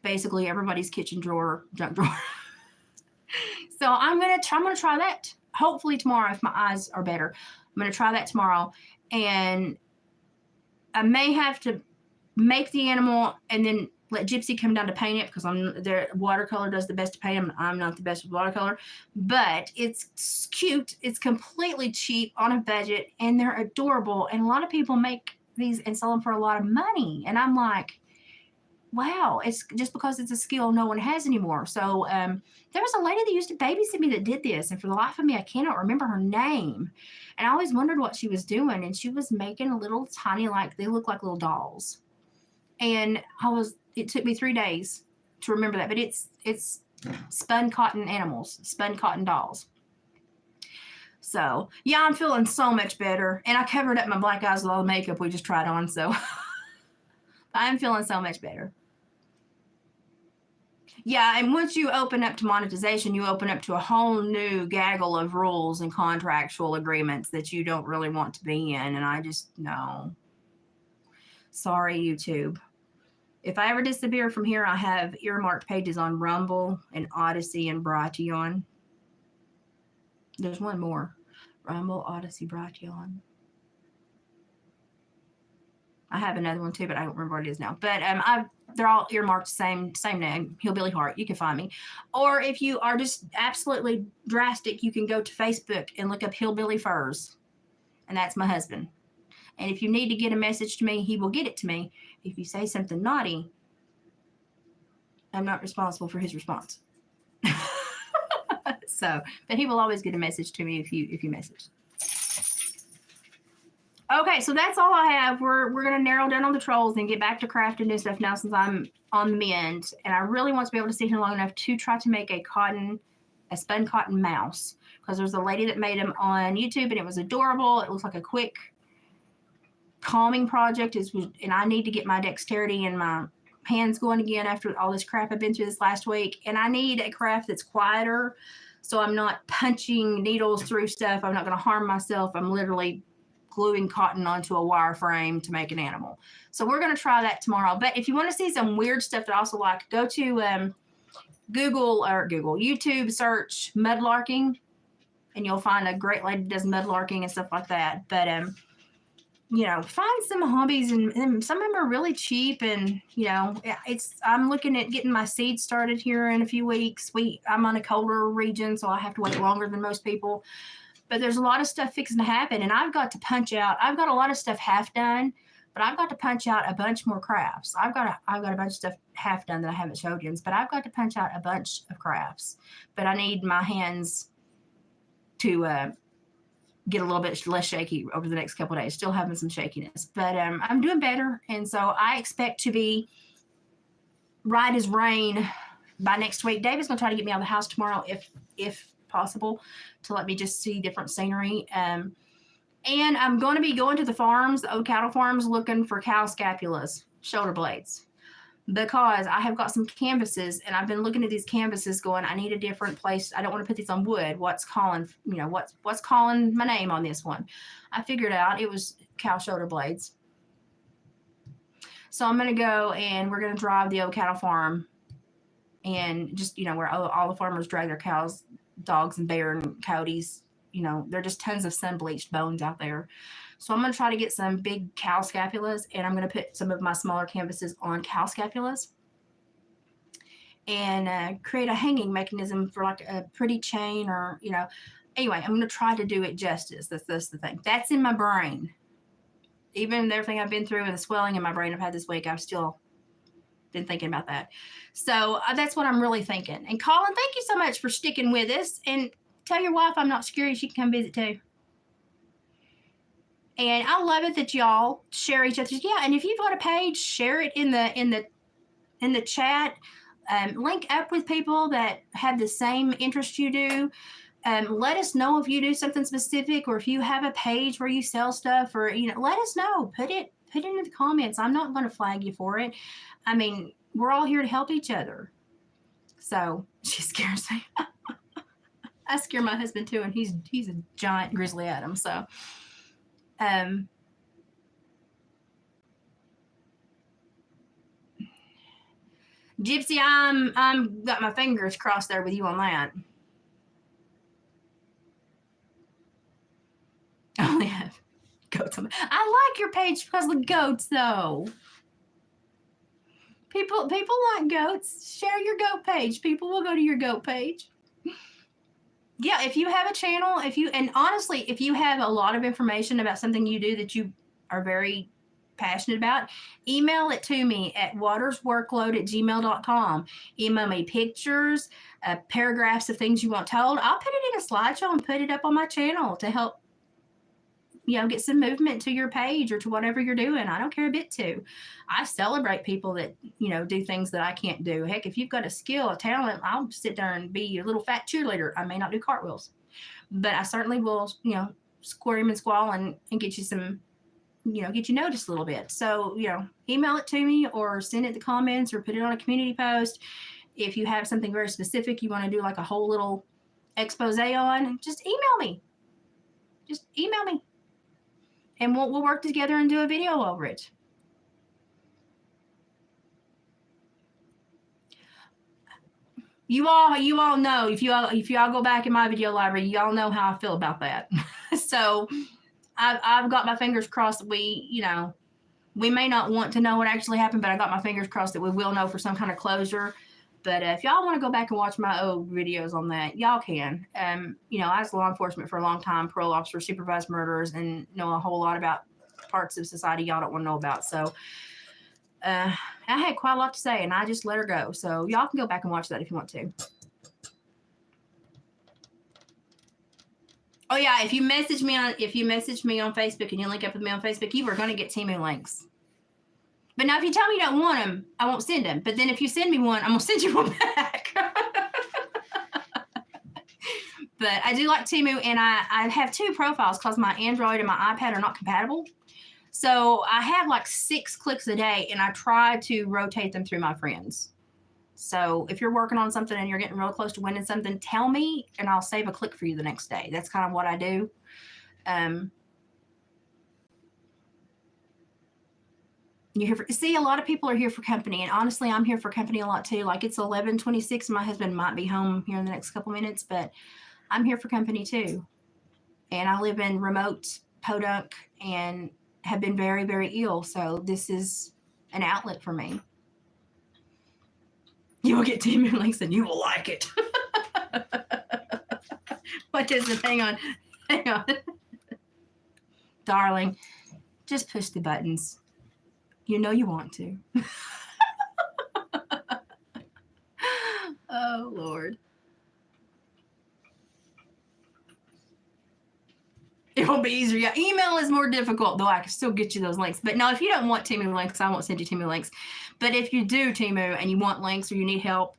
basically everybody's kitchen drawer, junk drawer. So I'm gonna try that hopefully tomorrow if my eyes are better. I'm gonna try that tomorrow, and I may have to make the animal and then let Gypsy come down to paint it because their watercolor does the best to paint them. I'm not the best with watercolor, but it's cute. It's completely cheap on a budget, and they're adorable. And a lot of people make these and sell them for a lot of money, and I'm like, wow, it's just because it's a skill no one has anymore. So there was a lady that used to babysit me that did this, and for the life of me, I cannot remember her name. And I always wondered what she was doing, and she was making a little tiny, like they look like little dolls. And it took me 3 days to remember that, but it's spun cotton animals, spun cotton dolls. So yeah, I'm feeling so much better, and I covered up my black eyes with all the makeup we just tried on, so I'm feeling so much better. Yeah, and once you open up to monetization, you open up to a whole new gaggle of rules and contractual agreements that you don't really want to be in, and I just, no. Sorry, YouTube. If I ever disappear from here, I have earmarked pages on Rumble and Odyssey and Brighteon. There's one more. Rumble, Odyssey, Brighteon. I have another one too, but I don't remember what it is now. But they're all earmarked same name, Hillbilly Heart. You can find me. Or if you are just absolutely drastic, you can go to Facebook and look up Hillbilly Furs. And that's my husband. And if you need to get a message to me, he will get it to me. If you say something naughty, I'm not responsible for his response. But he will always get a message to me if you message. Okay, so that's all I have. We're going to narrow down on the trolls and get back to crafting new stuff now since I'm on the mend. And I really want to be able to sit here long enough to try to make a spun cotton mouse. Because there's a lady that made them on YouTube, and it was adorable. It looks like a quick calming project. And I need to get my dexterity and my hands going again after all this crap I've been through this last week. And I need a craft that's quieter, so I'm not punching needles through stuff. I'm not going to harm myself. I'm literally gluing cotton onto a wire frame to make an animal. So we're going to try that tomorrow. But if you want to see some weird stuff that I also like, go to YouTube, search mudlarking, and you'll find a great lady that does mudlarking and stuff like that. But find some hobbies, and some of them are really cheap, and I'm looking at getting my seeds started here in a few weeks. I'm on a colder region, so I have to wait longer than most people. But there's a lot of stuff fixing to happen, and I've got to punch out. I've got a lot of stuff half done, but I've got to punch out a bunch more crafts. I've got a bunch of stuff half done that I haven't showed you, but I've got to punch out a bunch of crafts. But I need my hands to get a little bit less shaky over the next couple of days. Still having some shakiness, but I'm doing better, and so I expect to be right as rain by next week. David's going to try to get me out of the house tomorrow, if possible, to let me just see different scenery. And I'm going to be going to the farms, the old cattle farms, looking for cow scapulas, shoulder blades, because I have got some canvases, and I've been looking at these canvases going, I need a different place. I don't want to put these on wood. What's calling my name on this one? I figured out it was cow shoulder blades. So I'm going to go, and we're going to drive the old cattle farm, and just, where all the farmers drag their cows, dogs and bear and coyotes, there are just tons of sun-bleached bones out there. So I'm going to try to get some big cow scapulas, and I'm going to put some of my smaller canvases on cow scapulas and create a hanging mechanism for like a pretty chain, or, anyway, I'm going to try to do it justice. That's the thing. That's in my brain. Even everything I've been through and the swelling in my brain I've had this week, I've still been thinking about that. So that's what I'm really thinking. And Colin, thank you so much for sticking with us. And tell your wife I'm not scary. She can come visit too. And I love it that y'all share each other's. Yeah, and if you've got a page, share it in the chat. Link up with people that have the same interest you do. Let us know if you do something specific, or if you have a page where you sell stuff, or let us know. Put it in the comments. I'm not going to flag you for it. I mean, we're all here to help each other. So she scares me. I scare my husband too, and he's a giant grizzly Adam. So, Gypsy, I'm got my fingers crossed there with you on that. I only have goats on. I like your page because of the goats, though. People like goats. Share your goat page. People will go to your goat page. Yeah, if you have a channel, and honestly, if you have a lot of information about something you do that you are very passionate about, email it to me at watersworkload@gmail.com. Email me pictures, paragraphs of things you want told. I'll put it in a slideshow and put it up on my channel to help, get some movement to your page or to whatever you're doing. I don't care a bit to. I celebrate people that, do things that I can't do. Heck, if you've got a skill, a talent, I'll sit there and be a little fat cheerleader. I may not do cartwheels, but I certainly will, scream and squall and get you some, get you noticed a little bit. So, email it to me or send it in the comments or put it on a community post. If you have something very specific you want to do like a whole little expose on, just email me. And we'll work together and do a video over it. You all know, if y'all go back in my video library, y'all know how I feel about that. So I've got my fingers crossed that we may not want to know what actually happened, but I got my fingers crossed that we will know for some kind of closure. But if y'all want to go back and watch my old videos on that, y'all can. I was law enforcement for a long time, parole officer, supervised murderers, and know a whole lot about parts of society y'all don't want to know about. So I had quite a lot to say, and I just let her go. So y'all can go back and watch that if you want to. Oh yeah, if you message me on Facebook and you link up with me on Facebook, you are going to get Temu links. But now if you tell me you don't want them, I won't send them. But then if you send me one, I'm going to send you one back. But I do like Temu, and I have two profiles because my Android and my iPad are not compatible. So I have like 6 clicks a day, and I try to rotate them through my friends. So if you're working on something and you're getting real close to winning something, tell me, and I'll save a click for you the next day. That's kind of what I do. See, a lot of people are here for company, and honestly, I'm here for company a lot too. Like, it's 11:26, my husband might be home here in the next couple minutes, but I'm here for company too. And I live in remote Podunk and have been very, very ill, so this is an outlet for me. You will get 10 links and you will like it. What is it? Hang on. Darling, just push the buttons. You know you want to. Oh, Lord. It will be easier. Yeah, email is more difficult, though I can still get you those links. But no, if you don't want Temu links, I won't send you Temu links. But if you do Temu and you want links or you need help,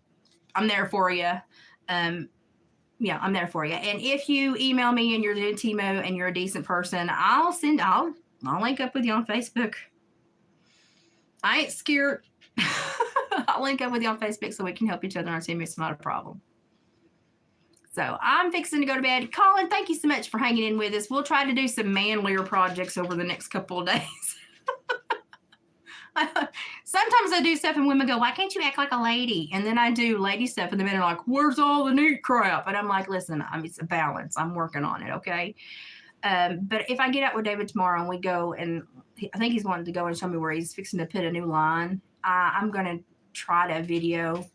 I'm there for you. Yeah, I'm there for you. And if you email me and you're doing Temu and you're a decent person, I'll link up with you on Facebook. I ain't scared. I'll link up with you on Facebook so we can help each other on Temu. It's not a problem. So I'm fixing to go to bed. Colin, thank you so much for hanging in with us. We'll try to do some manlier projects over the next couple of days. Sometimes I do stuff and women go, why can't you act like a lady? And then I do lady stuff and the men are like, where's all the neat crap? And I'm like, listen, it's a balance. I'm working on it, okay? But if I get out with David tomorrow and we go, and I think he's wanting to go and show me where he's fixing to put a new line, I'm going to try to video.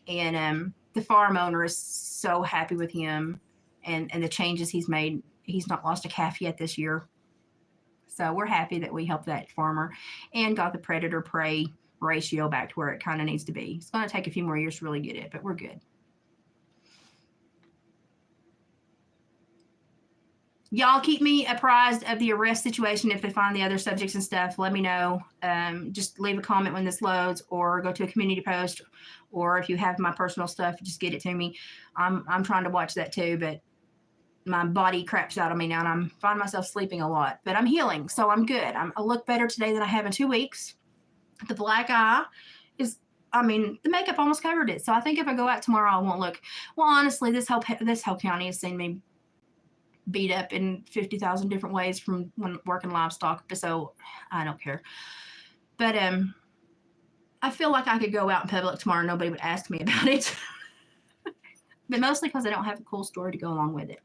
And the farm owner is so happy with him and the changes he's made. He's not lost a calf yet this year. So we're happy that we helped that farmer and got the predator-prey ratio back to where it kind of needs to be. It's going to take a few more years to really get it, but we're good. Y'all keep me apprised of the arrest situation. If they find the other subjects and stuff, let me know. Just leave a comment when this loads or go to a community post. Or if you have my personal stuff, just get it to me. I'm trying to watch that too, but my body craps out on me now, and I'm finding myself sleeping a lot. But I'm healing, so I'm good. I look better today than I have in 2 weeks. The black eye is, the makeup almost covered it. So I think if I go out tomorrow, I won't look. Well, honestly, this whole county has seen me beat up in 50,000 different ways from when working livestock, so I don't care. But I feel like I could go out in public tomorrow and nobody would ask me about it. But mostly because I don't have a cool story to go along with it.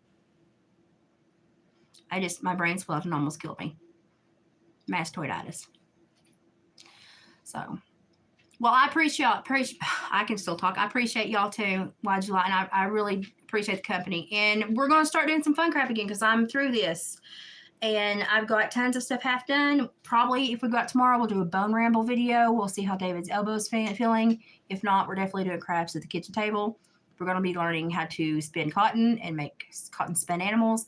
My brain swelled and almost killed me. Mastoiditis. So, well, I can still talk. I appreciate y'all too, Why July, and I really appreciate the company. And we're going to start doing some fun crap again because I'm through this. And I've got tons of stuff half done. Probably if we go out tomorrow, we'll do a bone ramble video. We'll see how David's elbow's feeling. If not, we're definitely doing crafts at the kitchen table. We're going to be learning how to spin cotton and make cotton spin animals.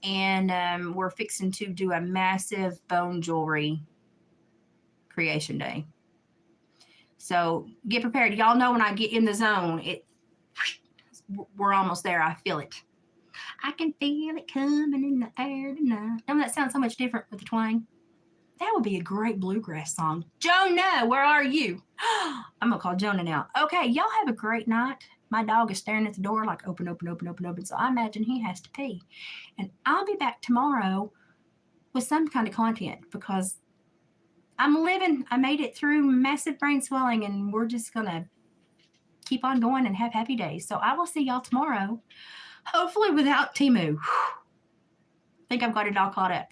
And we're fixing to do a massive bone jewelry creation day. So get prepared. Y'all know when I get in the zone, we're almost there. I feel it. I can feel it coming in the air tonight. Don't that sound so much different with the twang? That would be a great bluegrass song. Jonah, where are you? I'm going to call Jonah now. Okay, y'all have a great night. My dog is staring at the door like open, open, open, open, open. So I imagine he has to pee. And I'll be back tomorrow with some kind of content because I'm living. I made it through massive brain swelling and we're just going to keep on going and have happy days. So I will see y'all tomorrow. Hopefully without Temu. I think I've got it all caught up.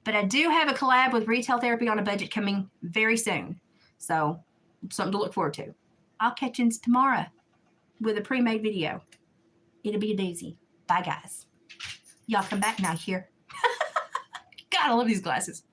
But I do have a collab with Retail Therapy on a Budget coming very soon. So something to look forward to. I'll catch you tomorrow with a pre-made video. It'll be a daisy. Bye, guys. Y'all come back now here. God, I love these glasses.